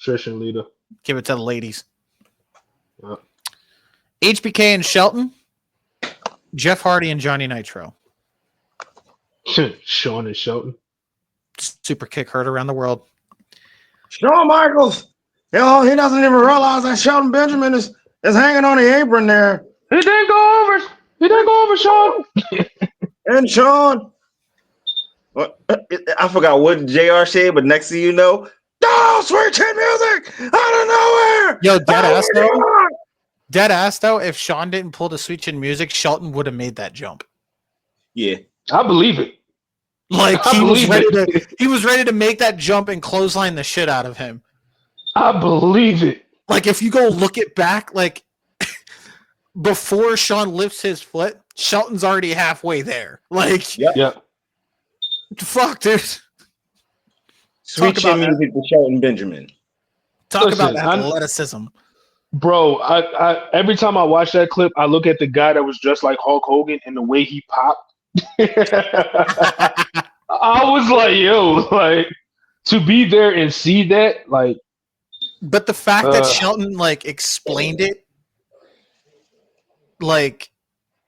Trish and Lita. Give it to the ladies. Yep. HBK and Shelton. Jeff Hardy and Johnny Nitro. Shawn and Shelton. Super kick heard around the world. Shawn Michaels, he doesn't even realize that Shelton Benjamin is hanging on the apron there. He didn't go over, Shawn. And Shawn, I forgot what JR said, but next thing you know, sweet chin music out of nowhere. Yo, dead ass though. If Shawn didn't pull the sweet chin music, Shelton would have made that jump. Yeah, I believe it. Like he was ready to make that jump and clothesline the shit out of him. I believe it. Like if you go look it back, like before Shawn lifts his foot, Shelton's already halfway there. Like, yep. Fuck, dude. Sweet chin music to Shelton Benjamin. Talk about athleticism. Bro, I every time I watch that clip, I look at the guy that was dressed like Hulk Hogan and the way he popped. I was like, yo, like to be there and see that, like. But the fact that Shelton like explained it, like,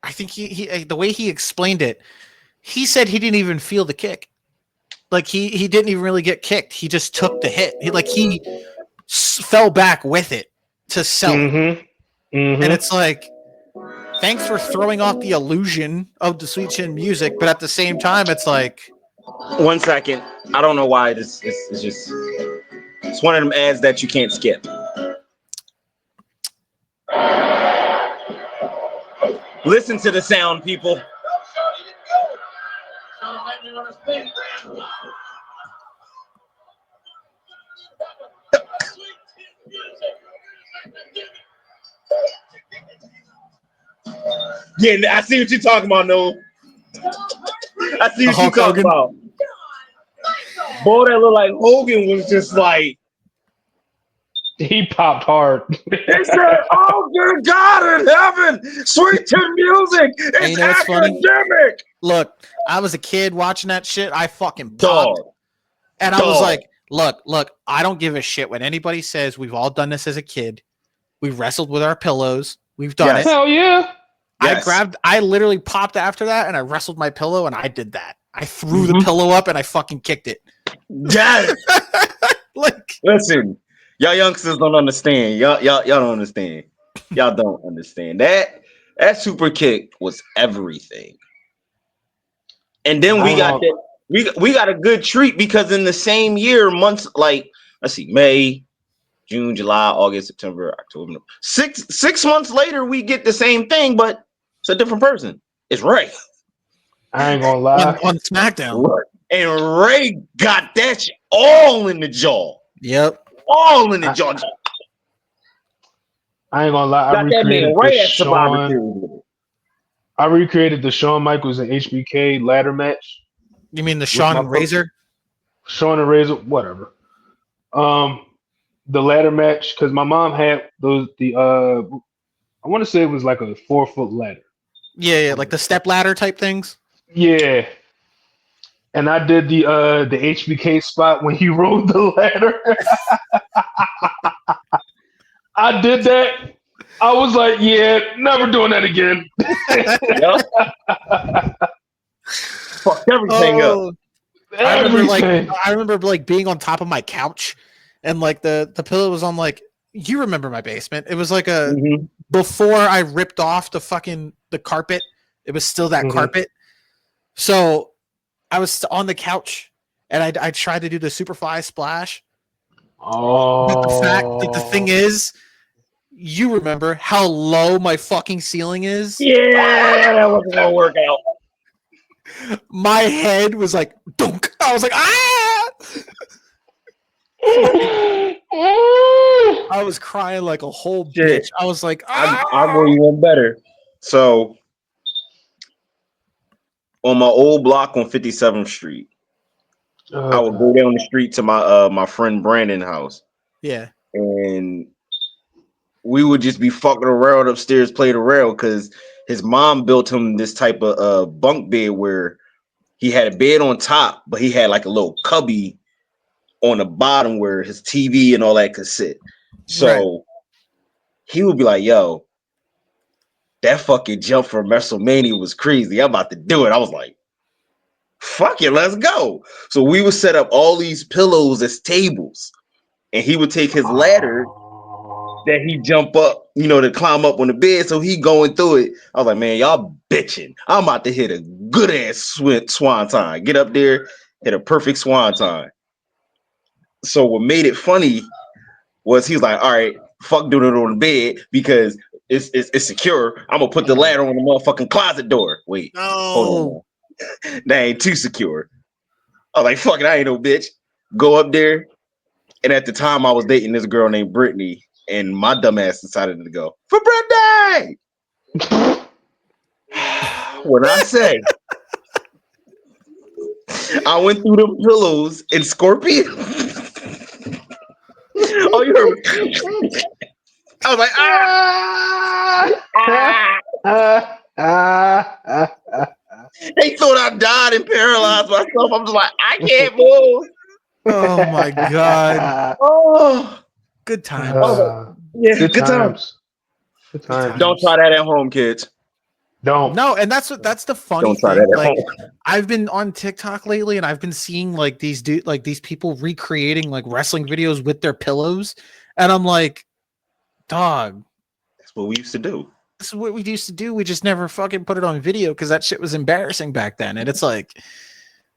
I think he the way he explained it, he said he didn't even feel the kick. Like he didn't even really get kicked. He just took the hit. He fell back with it to sell it. And it's like, thanks for throwing off the illusion of the sweet chin music, but at the same time, it's like, 1 second. I don't know why it's just it's one of them ads that you can't skip. Listen to the sound, people. Yeah, I see what you're talking about, Noel. I see what you're talking about. Boy, that looked like Hogan was just like, he popped hard. He said, "Oh, good God in heaven, sweet chin music is academic." Look, I was a kid watching that shit. I fucking popped. And I was like, look, I don't give a shit what anybody says. We've all done this as a kid. We wrestled with our pillows. We've done it. Hell yeah. I literally popped after that and I wrestled my pillow and I did that. I threw the pillow up and I fucking kicked it. Yes. Like, listen, y'all youngsters don't understand. Y'all don't understand. Y'all don't understand. That super kick was everything. And then we got that. We got a good treat because in the same year, months like, let's see, May, June, July, August, September, October. 6 months later, we get the same thing, but it's a different person. It's Ray. I ain't gonna lie. On SmackDown. And Ray got that shit all in the jaw. Yep. All in the jaw. I ain't gonna lie. Got that man Ray at Survivor Series. I recreated the Shawn Michaels and HBK ladder match. You mean the Shawn my and Razor? Shawn and Razor, whatever. The ladder match because my mom had I want to say it was like a 4-foot ladder. Yeah, like the step ladder type things. Yeah. And I did the HBK spot when he rode the ladder. I did that. I was like, yeah, never doing that again. Fucked everything up. I remember being on top of my couch and like the pillow was on like, you remember my basement. It was like before I ripped off the carpet, it was still that carpet. So I was on the couch and I tried to do the Superfly splash. But the thing is, you remember how low my fucking ceiling is? Yeah, that wasn't gonna work out. My head was like, dunk. I was like, ah! I was crying like a whole bitch. I was like, I'll go even better. So on my old block on 57th Street, I would go down the street to my friend Brandon's house. Yeah. And we would just be fucking around upstairs, playing around because his mom built him this type of bunk bed where he had a bed on top, but he had like a little cubby on the bottom where his TV and all that could sit. So he would be like, yo, that fucking jump for WrestleMania was crazy. I'm about to do it. I was like, fuck it, let's go. So we would set up all these pillows as tables, and he would take his ladder that he jump up, to climb up on the bed. So he going through it. I was like, man, y'all bitching. I'm about to hit a good ass swanton. Get up there, hit a perfect swanton. So what made it funny was he was like, all right, fuck doing it on the bed because it's secure. I'm gonna put the ladder on the motherfucking closet door. Wait, hold on. That ain't too secure. I was like, fuck it, I ain't no bitch. Go up there. And at the time I was dating this girl named Brittany, and my dumb ass decided to go, for Brittany! When I say I went through the pillows in Scorpion. Oh, you heard me. I was like, They thought I died and paralyzed myself. I'm just like, I can't move. Oh my god. Oh, good times. Good times. Good times. Don't try that at home, kids. Don't. No, and that's the funny Don't try thing. that at Like, home. I've been on TikTok lately, and I've been seeing like these people recreating like wrestling videos with their pillows, and I'm like, dog, that's what we used to do. This is what we used to do. We just never fucking put it on video because that shit was embarrassing back then. And it's like,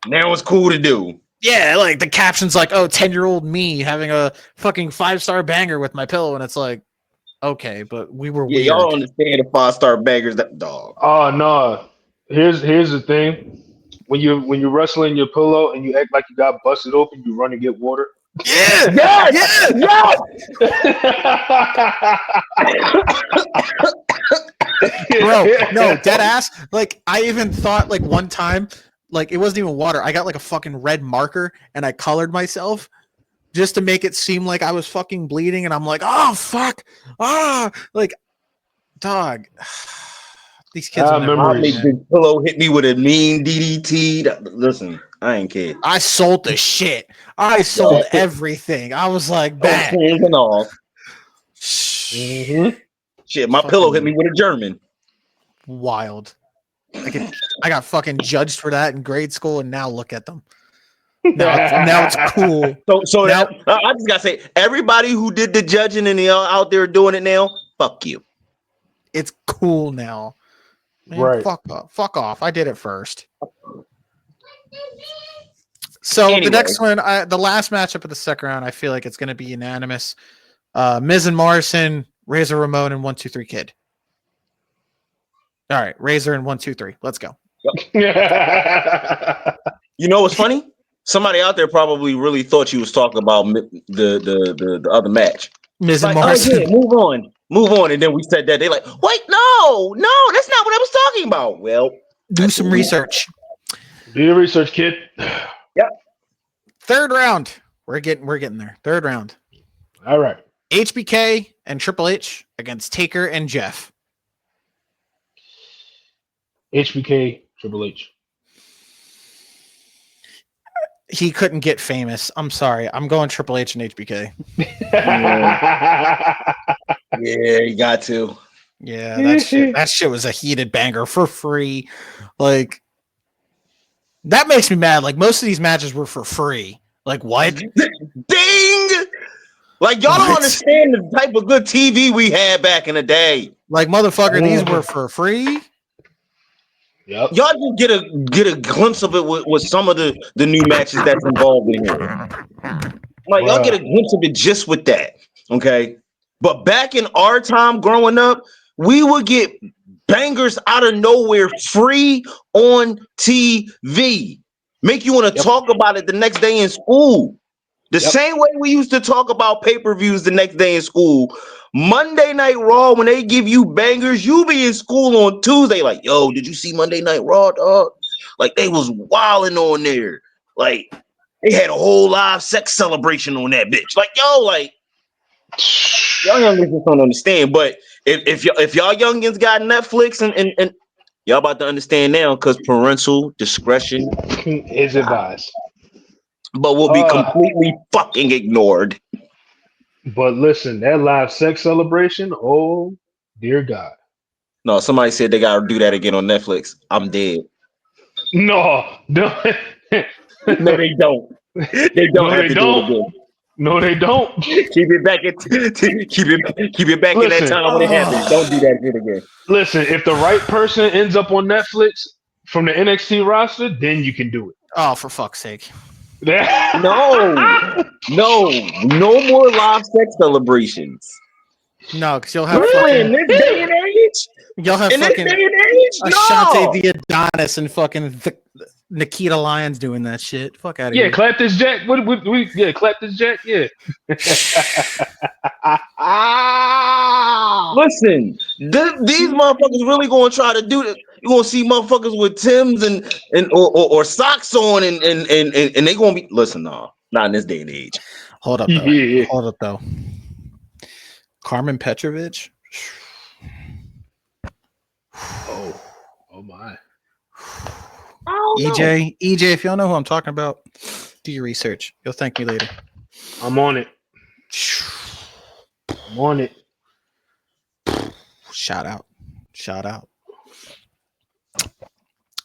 now it's cool to do. Yeah, like the caption's like, oh, 10-year-old me having a fucking 5-star banger with my pillow, and it's like, okay, but we were weird. Y'all understand the 5-star bangers, that dog. Oh no. Here's the thing. When you're wrestling your pillow and you act like you got busted open, you run and get water. Yeah, Bro, no, dead ass. Like, I even thought like one time, like it wasn't even water. I got like a fucking red marker and I colored myself just to make it seem like I was fucking bleeding. And I'm like, oh fuck, like, dog. These kids. The pillow hit me with a mean DDT. Listen, I ain't kidding. I sold the shit. I sold everything. I was like, bad. And all. Shit, my pillow hit me with a German. Wild. I got fucking judged for that in grade school, and now look at them. Now it's cool. So now I just gotta say, everybody who did the judging and out there doing it now, fuck you. It's cool now. Man, right. Fuck off. I did it first. So anyway. The next one, the last matchup of the second round, I feel like it's going to be unanimous. Miz and Morrison, Razor Ramon, and 1-2-3 Kid. All right, Razor and 1-2-3. Let's go. You know what's funny? Somebody out there probably really thought you was talking about the other match. Miz and Morrison. Oh, yeah, move on. Move on. And then we said that. They're like, wait, no, that's not what I was talking about. Well, Do some research. Do your research, kid. Yep. Third round. We're getting there. Third round. All right. HBK and Triple H against Taker and Jeff. HBK, Triple H. He couldn't get famous. I'm sorry. I'm going Triple H and HBK. Yeah, you got to. Yeah, that shit was a heated banger for free. Like, that makes me mad. Like, most of these matches were for free. Like, what? Ding! Like, y'all don't understand the type of good TV we had back in the day. Like, motherfucker, these were for free. Yep. Y'all just get a glimpse of it with some of the new matches that's involved in here. Like, y'all get a glimpse of it just with that. Okay. But back in our time growing up, we would get bangers out of nowhere free on TV. Make you want to talk about it the next day in school. The same way we used to talk about pay-per-views the next day in school. Monday Night Raw, when they give you bangers, you be in school on Tuesday like, yo, did you see Monday Night Raw, dog? Like, they was wilding on there. Like, they had a whole live sex celebration on that bitch. Like, yo, like, y'all youngins just don't understand. But if y'all youngins got Netflix and y'all about to understand now, because parental discretion is advised. But will be completely fucking ignored. But listen, that live sex celebration, oh dear God. No, somebody said they gotta do that again on Netflix. I'm dead. No. No, they don't. They don't have to do it again. No, they don't. Keep it back in that time when it happens. Don't do that shit again. Listen, if the right person ends up on Netflix from the NXT roster, then you can do it. Oh, for fuck's sake. No more live sex celebrations. No, because you'll have in this day and age. You'll have fucking Ashante the Adonis and fucking Nikita Lyons doing that shit. Fuck out of here. Yeah, clap this jack. Clap this jack. Yeah. Listen, these motherfuckers really gonna try to do this. You're gonna see motherfuckers with Timbs or socks on and they gonna be not in this day and age. Hold up though. Hold up though. Carmen Petrovich. Oh my. EJ, if y'all know who I'm talking about, do your research. You'll thank me later. I'm on it. Shout out.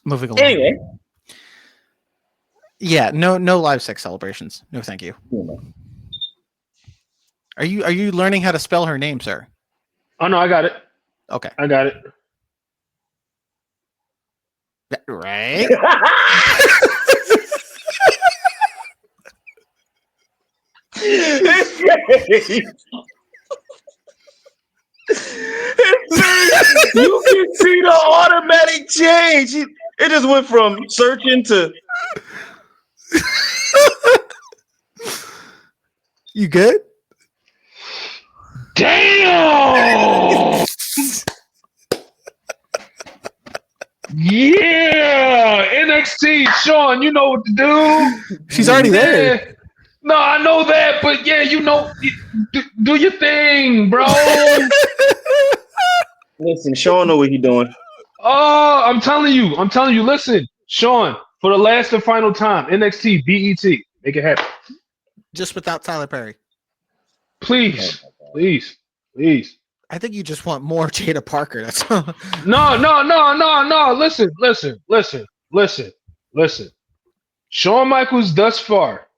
Moving along. Anyway. Yeah, no live sex celebrations. No, thank you. Are you learning how to spell her name, sir? Oh no, I got it. Okay. I got it. Right? You can see the automatic change. It just went from searching to. You good? Damn! Yeah! NXT, Sean, you know what to do. She's already there. No, I know that, but yeah, you know, do your thing, bro. Listen, Sean know what he's doing. Oh, I'm telling you. Listen, Sean, for the last and final time, NXT, BET, make it happen. Just without Tyler Perry. Please. I think you just want more Jada Parker. That's No. Listen. Shawn Michaels thus far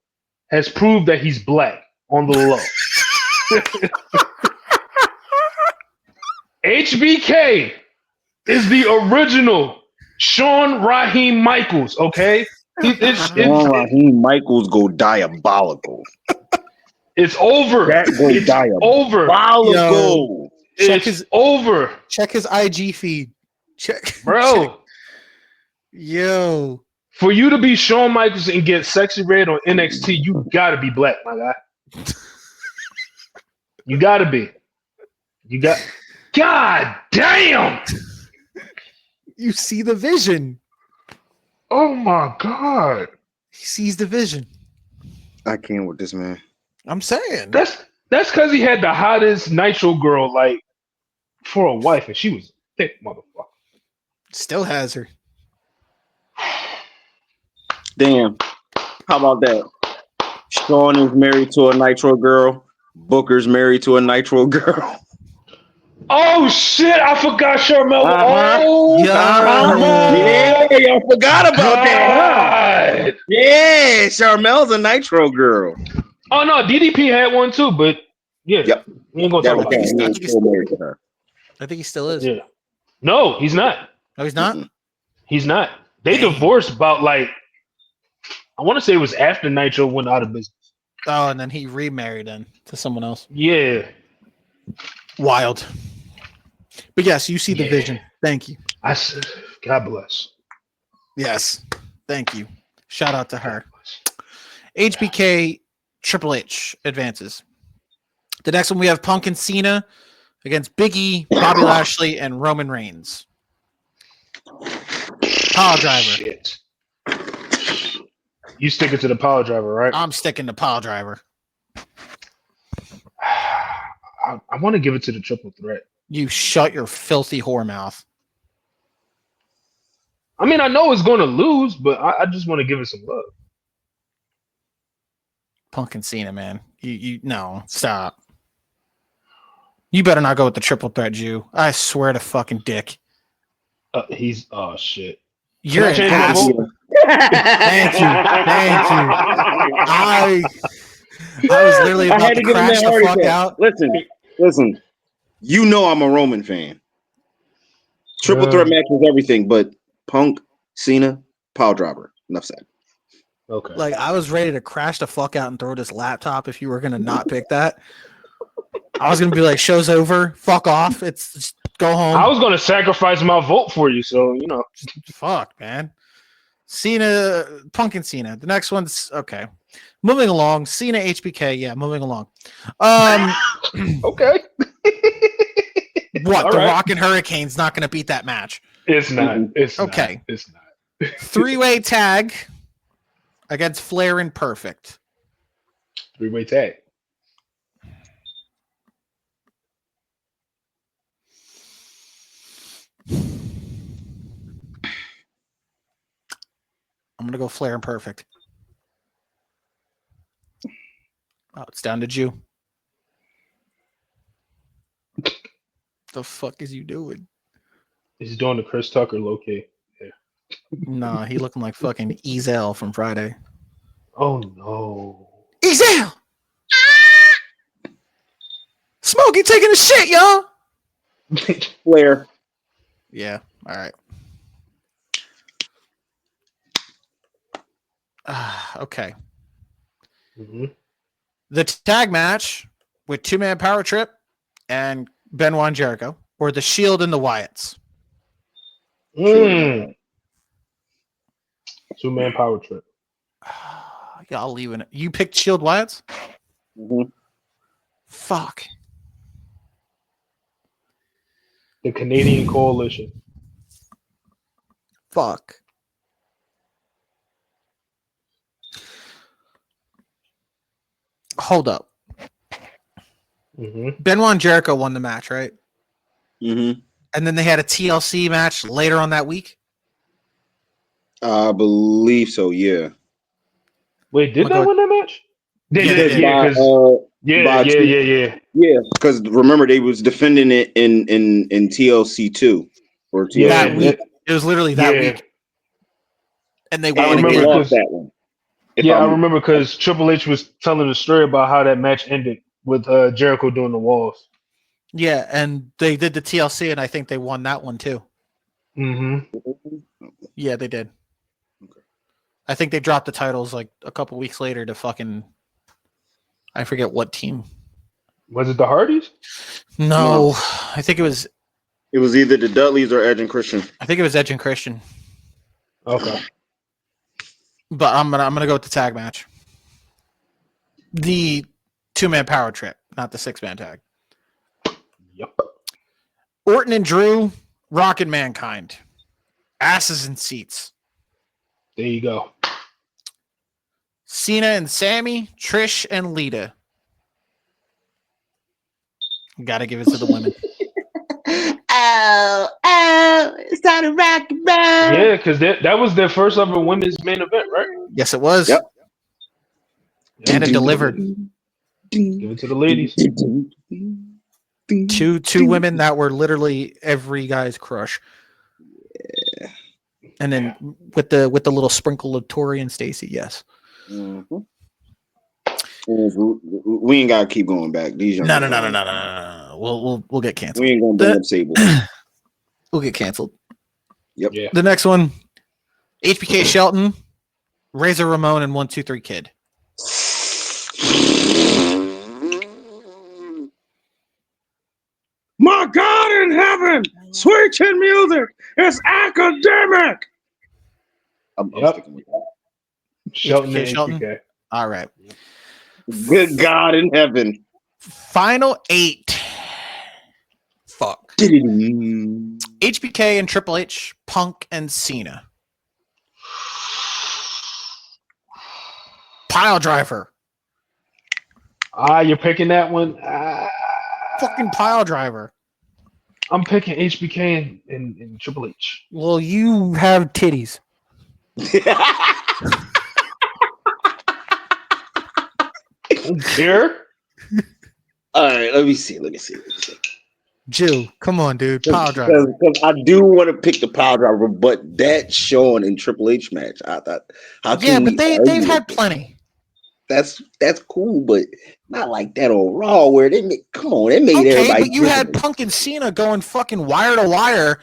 has proved that he's black on the low. HBK is the original Shawn Raheem Michaels, okay? Shawn Raheem Michaels go diabolical. It's over. It's over. Diabolical. It's over. Check his IG feed. Bro. Yo. For you to be Shawn Michaels and get Sexy Red on NXT, you gotta be black, my guy. You gotta be. You got. God damn! You see the vision. Oh my god! He sees the vision. I can't with this man. I'm saying. That's because he had the hottest Nitro girl like for a wife, and she was a thick motherfucker. Still has her. Damn. How about that? Sean is married to a Nitro girl. Booker's married to a Nitro girl. Oh shit! I forgot Sharmell. Uh-huh. Oh Yeah, y'all forgot about that, huh? God. Yeah, Charmel's a Nitro girl. Oh no, DDP had one too, but yeah, Yep. we ain't gonna That talk was about he's that. not- still married to her. I think he still is. Yeah. No, he's not. No, he's not. Mm-mm. He's not. They Dang. divorced about like I want to say it was after Nitro went out of business. Oh, and then he remarried then to someone else. Yeah, Wild. But yes, you see the Yeah. vision. Thank you. I said, God bless. Yes. Thank you. Shout out to her. HBK Triple H advances. The next one we have Punk and Cena against Big E, Bobby Lashley, and Roman Reigns. Power driver. Shit. You sticking to the power driver, right? I'm sticking to power driver. I want to give it to the triple threat. You shut your filthy whore mouth. I mean, I know it's going to lose, but I just want to give it some love. Punk and Cena, man. You no, stop. You better not go with the triple threat, Jew. I swear to fucking dick. He's oh shit. You're an Can I change my ass. vote? Thank you. I was literally I about had to to give him crash that the heart fuck attack. out. Listen. You know I'm a Roman fan. Triple threat match is everything, but Punk, Cena, power driver. Enough said. Okay. Like I was ready to crash the fuck out and throw this laptop if you were gonna not pick that. I was gonna be like, show's over, fuck off. It's just go home. I was going to sacrifice my vote for you, so you know. Fuck, man. Cena, Punk and Cena. The next one's okay. Moving along, Cena HBK. Yeah, moving along. Okay. What? All The right. Rock and Hurricane's not gonna beat that match. It's not. It's Okay. Not. It's not. 3-way tag against Flair and Perfect. 3-way tag. I'm gonna go Flair and Perfect. Oh, it's down to Jew. The fuck is you doing? He's doing the Chris Tucker low key. Nah, he looking like fucking Ezel from Friday. Oh no. Ezel! Smokey taking a shit, y'all. Flair. Yeah, all right. Okay. Mhm. The tag match with two-man power trip and Benoit and Jericho, or the Shield and the Wyatts. Mm. 2-man power trip. Yeah, I'll leave it. You picked Shield Wyatts? Mhm. Fuck. The Canadian Coalition. Fuck. Hold up. Mm-hmm. Benoit and Jericho won the match, right? Mm-hmm. And then they had a TLC match later on that week. I believe so. Yeah. Wait, did Oh my they God. win that match? They Yeah, did. they Yeah, By, because by two- yeah. Because remember they was defending it in TLC 2 or TLC. Yeah, That week. It was literally that week. And they I won remember they again. because- lost that one. If Yeah, I I'm- remember because Triple H was telling the story about how that match ended with Jericho doing the walls. Yeah, and they did the TLC, and I think they won that one too. Mm-hmm. Yeah, they did. Okay. I think they dropped the titles like a couple weeks later to fucking. I forget what team. Was it the Hardys? No, I think it was. It was either the Dudleys or Edge and Christian. I think it was Edge and Christian. Okay. But I'm gonna go with the tag match. The two-man power trip, not the six-man tag. Yep. Orton and Drew, Rock and Mankind. Asses and seats. There you go. Cena and Sammy, Trish and Lita. Got to give it to the women. Oh, it's time to rock and roll. Yeah, because that was their first ever women's main event, right? Yes, it was. Yep. And it delivered. Give it to the ladies. Two women that were literally every guy's crush. Yeah. And then with the little sprinkle of Tori and Stacy, yes. Mm-hmm. We ain't gotta keep going back. These No. We'll get canceled. We ain't gonna bring up Sable. We'll get canceled. Yep. Yeah. The next one, HBK Shelton, Razor Ramon, and 1-2-3 Kid. My God in heaven, sweet chin music is academic. I'm sticking with that. Shelton and Shelton? HBK. All right. Good God in heaven. Final 8. Fuck. HBK and Triple H, Punk and Cena. Pile driver. You're picking that one. Fucking pile driver. I'm picking HBK and Triple H. Well, you have titties. Don't care. All right, let me see. Jew, come on, dude. Pile driver. Because I do want to pick the power driver, but that Shawn and Triple H match, I thought, how can Yeah, we but they've argue had with it? plenty. That's cool, but not like that on Raw where they made Okay, everybody. but you had different. Punk and Cena going fucking wire to wire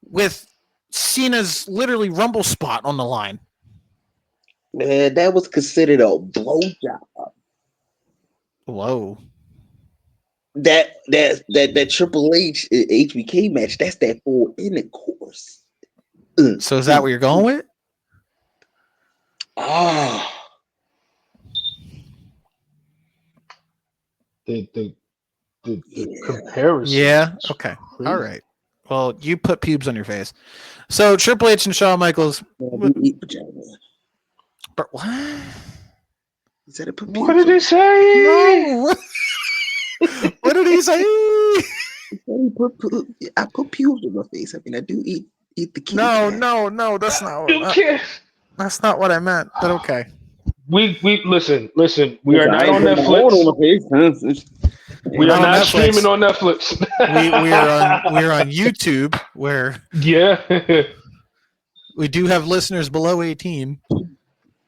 with Cena's literally Rumble spot on the line. Man, that was considered a blowjob. Whoa. That Triple H HBK match, that's that full intercourse. So is that what you're going with? Ah, The yeah. comparison. Yeah. Okay. All right. Well, you put pubes on your face. So Triple H and Shawn Michaels. Man, you eat vagina. But what? He said it put What did he pubes say? No. What did he say? on. I put pubes on my face. I mean, I do eat the kitty No. cat. That's not. Don't care. That's not what I meant. But okay. We listen. We are not I ain't on put my hold Netflix. on my face. We Not are on not Netflix. streaming on Netflix. We're on YouTube where Yeah. we do have listeners below 18.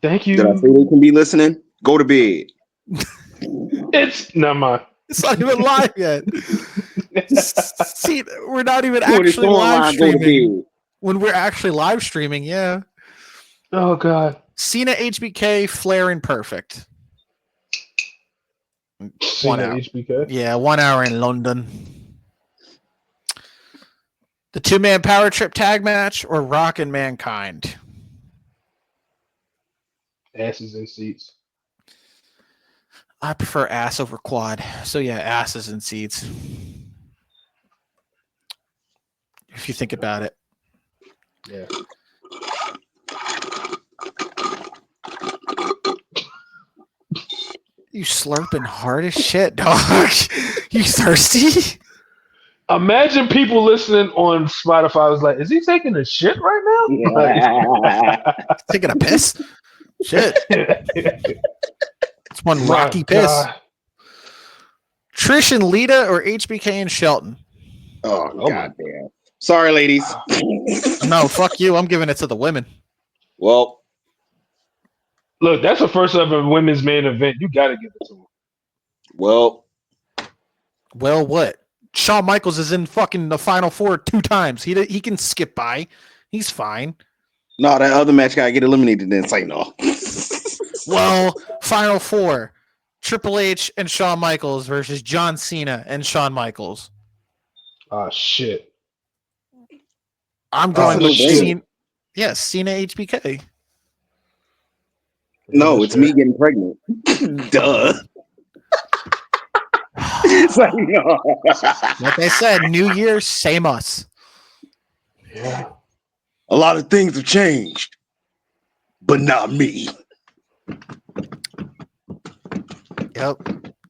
Thank you. Did I say they can be listening? Go to bed. It's never mind. It's not even live yet. See, we're not even When it's actually live online, go to streaming. bed. When we're actually live streaming, yeah. Oh God. Cena, HBK, Flair, and Perfect. 1 Cena, hour. HBK. Yeah, 1 hour in London. The 2-man power trip tag match or Rock and Mankind? Asses in seats. I prefer ass over quad. So yeah, asses and seats. If you think about it. Yeah. You slurping hard as shit, dog. You thirsty? Imagine people listening on Spotify was like, "Is he taking a shit right now?" Yeah. Taking a piss? Shit. It's one rocky My piss. God. Trish and Lita or HBK and Shelton? Oh, Oh, goddamn. Sorry, ladies. No, fuck you. I'm giving it to the women. Well, Look, that's the first ever women's main event. You got to give it to him. well, Well, what? Shawn Michaels is in fucking the Final Four 2 times. He can skip by. He's fine. no, that other match gotta get eliminated. Then say no. Well, Final Four. Triple H and Shawn Michaels versus John Cena and Shawn Michaels. Ah, shit. I'm going That's with a no-brainer. Cena. Yes, Cena HBK. No, it's me getting pregnant. Duh. It's like, no. Like I said, New Year, same us. Yeah. A lot of things have changed, but not me. Yep.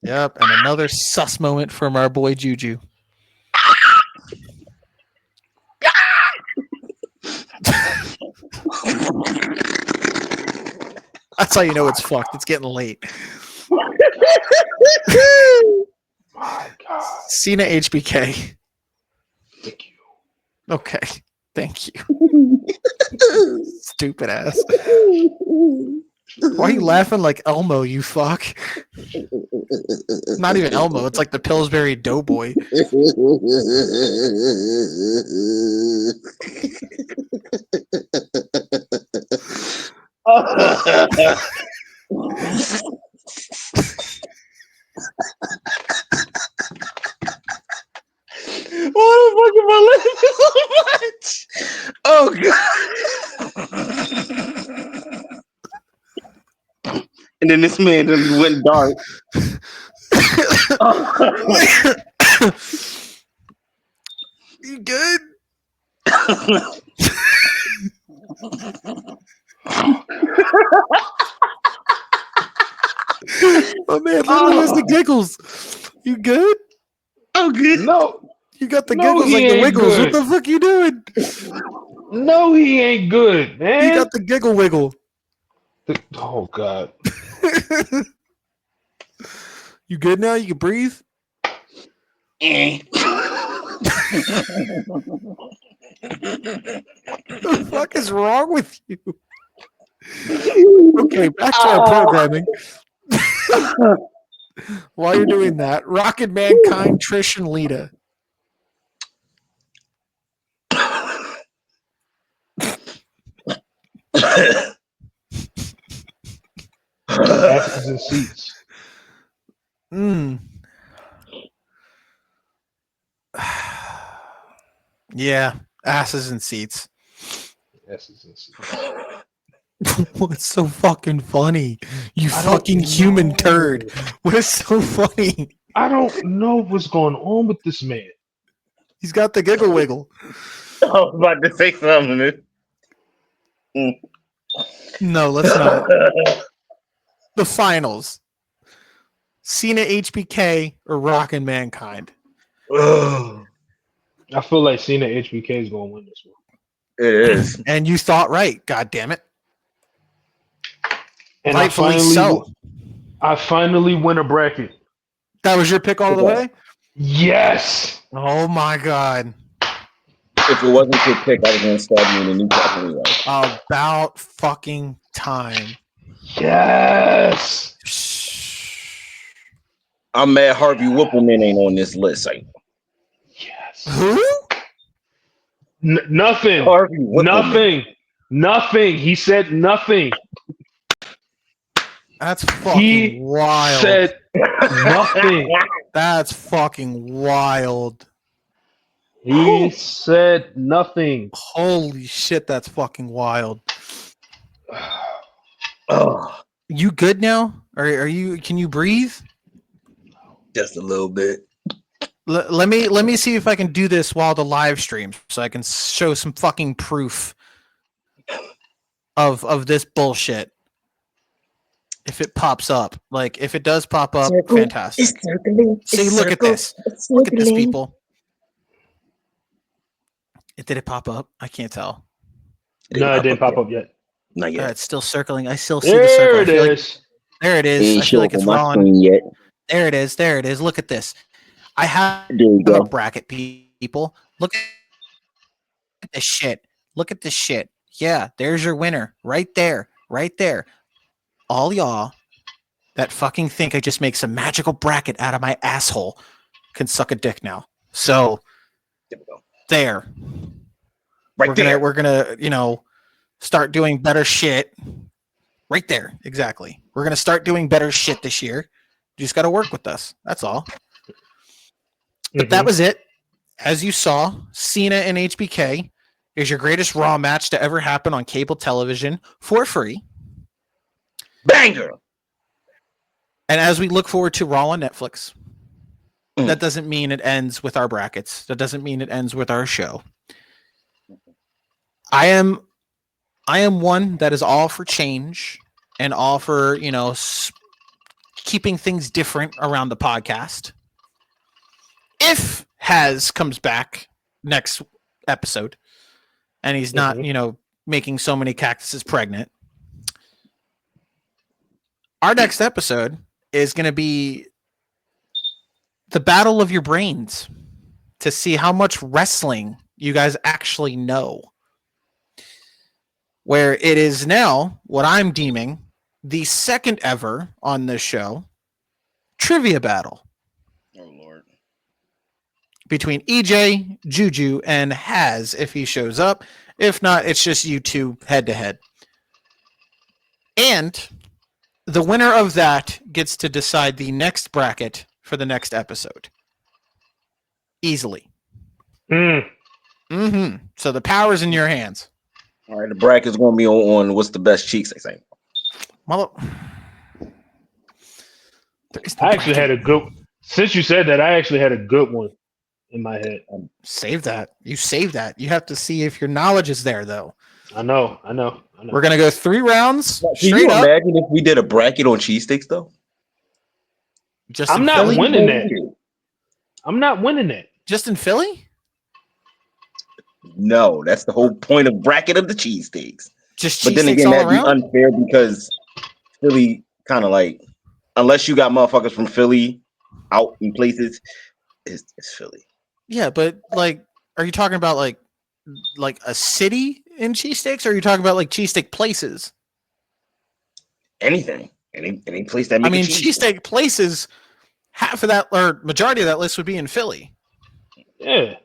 Yep. And another sus moment from our boy Juju. That's how you know it's fucked. It's getting late. My God. Cena HBK. Thank you. Okay. Thank you. Stupid ass. Why are you laughing like Elmo, you fuck? Not even Elmo. It's like the Pillsbury Doughboy. Why the fuck am I laughing so much? Oh god! And then this man just went dark. You good? Oh man, literally has the giggles. You good? Oh good. No, You got the No, giggles he like the ain't wiggles. good. What the fuck you doing? no, he ain't good, You man. got the giggle wiggle. Oh God. You good now? You can breathe? Eh. What the fuck is wrong with you? Okay, back to our programming. While you're doing that, Rocket Mankind, Trish, and Lita. Asses and seats. Mm. Yeah, asses and seats. Asses and seats. What's so fucking funny? You I don't fucking human know. turd. What is so funny? I don't know what's going on with this man. He's got the giggle wiggle. I was about to say something. No, let's not. The finals. Cena HBK or Rockin' Mankind. Ugh. I feel like Cena HBK is going to win this one. It is. And you thought right, god damn it. And Rightfully so. I finally win a bracket. That was your pick all the way? Yes. Oh my god. If it wasn't your pick, I was going to stab you in the kneecap anyway. About fucking time. Yes. I'm mad Harvey Whippleman ain't on this list. Like, Yes. Who? Nothing. Harvey Whippleman. Nothing. He said nothing. That's fucking He wild. said nothing. That's fucking wild. He said nothing. Holy shit, that's fucking wild. Oh, You good now? Are you? Can you breathe? just a little bit. Let me see if I can do this while the live stream, so I can show some fucking proof of this bullshit. If it pops up, like if it does pop up, fantastic. See, look at this. Look at this, people. Did it pop up? I can't tell. No, it didn't pop up yet. Not yet. It's still circling. I still see the circle. There it is. There it It is. ain't I feel like showing it's on my wrong. screen yet. There it is. There it is. Look at this. I have There you a go. bracket, people. Look at this shit. Look at this shit. Yeah, there's your winner. Right there. Right there. All y'all that fucking think I just make some magical bracket out of my asshole can suck a dick now. So There we go. there. Right there. We're gonna, start doing better shit. Right there. Exactly. We're gonna start doing better shit this year. You just gotta work with us. That's all. But that was it. As you saw, Cena and HBK is your greatest Raw match to ever happen on cable television for free. Banger. And as we look forward to Raw on Netflix, that doesn't mean it ends with our brackets. That doesn't mean it ends with our show. I am one that is all for change and all for, keeping things different around the podcast. If Haz comes back next episode and he's not, making so many cactuses pregnant, our next episode is going to be the battle of your brains to see how much wrestling you guys actually know. Where it is now what I'm deeming the second ever on this show trivia battle. Oh, Lord. Between EJ, Juju, and Haz if he shows up. If not, it's just you two head to head. And the winner of that gets to decide the next bracket for the next episode. Easily. So the power's in your hands. All right, the bracket's going to be on what's the best cheeks, I think. I actually had a good. Since you said that, I actually had a good one in my head. Save that. You save that. You have to see if your knowledge is there, though. I know. We're gonna go 3 rounds. Can you imagine if we did a bracket on cheesesteaks, though? I'm not winning that. I'm not winning that. Just in Philly? No, that's the whole point of bracket of the cheesesteaks. Just but then again, that'd be unfair because Philly kind of like, unless you got motherfuckers from Philly out in places, it's Philly. Yeah, but like, are you talking about like a city in cheesesteaks, or are you talking about like cheesesteak places? Anything, any place that. I mean, cheesesteak places. Half of that, or majority of that list, would be in Philly. Yeah,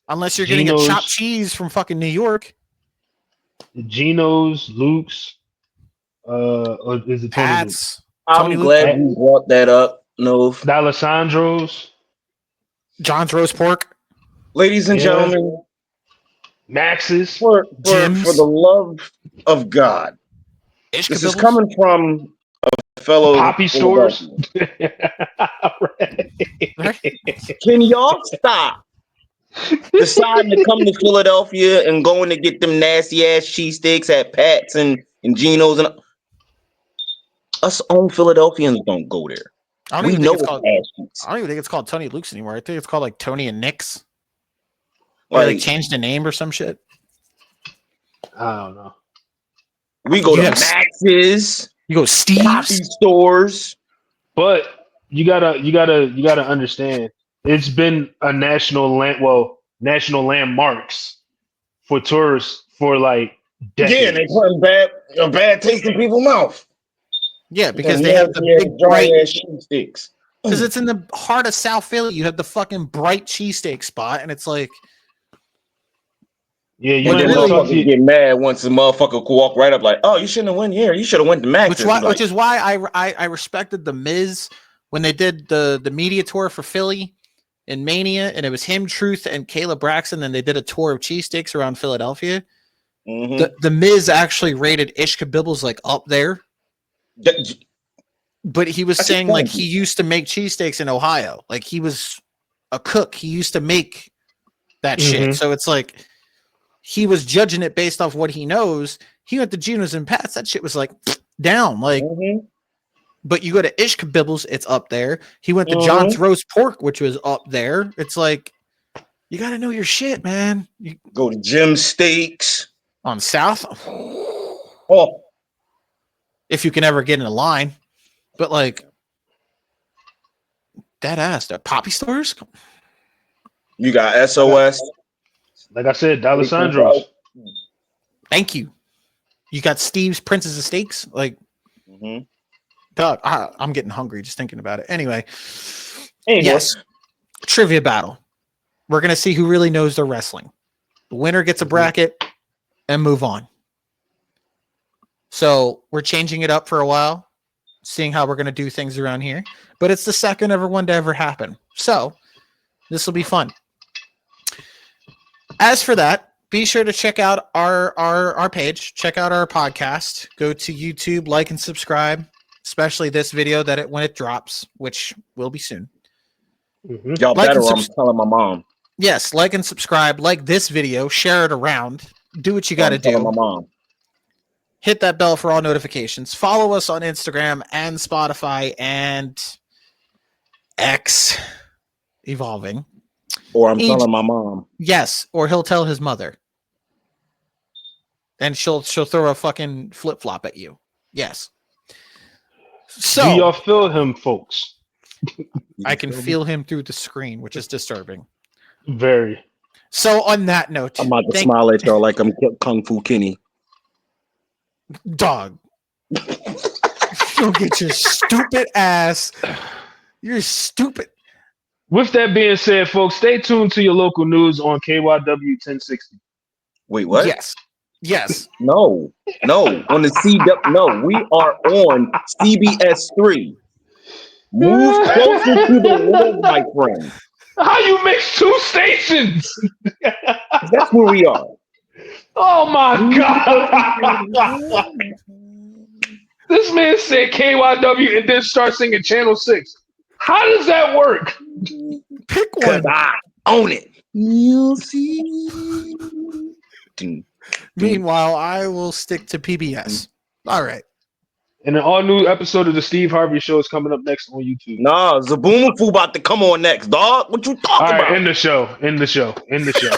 unless you're getting a chopped cheese from fucking New York. Geno's, Luke's, or is it Pat's? I'm glad you brought that up. No, D'Alessandro's, John's roast pork. Ladies and gentlemen, Max's, for the love of God, this is coming from a fellow Poppy stores. Can y'all stop deciding to come to Philadelphia and going to get them nasty ass cheesesteaks at Pat's and Geno's, and us own Philadelphians don't go there. I don't even think it's called Tony Luke's anymore. I think it's called like Tony and Nick's. Or they changed the name or some shit. I don't know. We go to Max's. You go Steve's Poppy stores. But you gotta understand. It's been a national landmarks for tourists for like decades. Yeah, and they putting a bad taste in people's mouth. Yeah, because they have the big bright cheesesteaks. Because it's in the heart of South Philly. You have the fucking bright cheesesteak spot, and it's like, yeah, you really get mad once a motherfucker could walk right up like, oh, you shouldn't have went here. You should have went to Max's. Which is why I respected the Miz when they did the media tour for Philly in Mania, and it was him, Truth, and Kayla Braxton. Then they did a tour of cheesesteaks around Philadelphia. Mm-hmm. The Miz actually rated Ishkabibbles like up there. But he was saying like he used to make cheesesteaks in Ohio. Like he was a cook. He used to make that shit. So it's like he was judging it based off what he knows. He went to Geno's and Pat's. That shit was like down. Like, but you go to Ishkabibbles, it's up there. He went to John's roast pork, which was up there. It's like you got to know your shit, man. You go to Jim Steaks on South. Oh. If you can ever get in a line, but like that ass, the Poppy stores. You got SOS. Like I said, D'Alessandro's. Thank you. You got Steve's Princess of Steaks. Like, dog, I'm getting hungry just thinking about it. Anyway, yes, trivia battle. We're gonna see who really knows their wrestling. The winner gets a bracket and move on. So we're changing it up for a while, seeing how we're going to do things around here. But it's the second ever one to ever happen. So this will be fun. As for that, be sure to check out our page. Check out our podcast. Go to YouTube, like and subscribe, especially this video when it drops, which will be soon. Y'all Like better. and I'm telling my mom. Yes, like and subscribe. Like this video. Share it around. Do what you got to I'm telling do. my mom. Hit that bell for all notifications. Follow us on Instagram and Spotify and X evolving. Or I'm Each- telling my mom. Yes, or he'll tell his mother. And she'll throw a fucking flip-flop at you. Yes. Do y'all So feel him, folks? I can feel him through the screen, which is disturbing. Very. So on that note, I'm about to smile at y'all like I'm Kung Fu Kenny. dog. Don't get your stupid ass. You're stupid. With that being said, folks, stay tuned to your local news on KYW 1060. Wait, what? Yes. No. On the CW. No, we are on CBS 3. Move closer to the wall, my friend. How you mix two stations? That's where we are. Oh my god! This man said KYW and then start singing Channel 6. How does that work? Pick Cause one. I own it. You'll see. Meanwhile, I will stick to PBS. All right. And an all new episode of the Steve Harvey Show is coming up next on YouTube. Nah, Zaboomafoo about to come on next, dog. What you talking All right, about? end the show.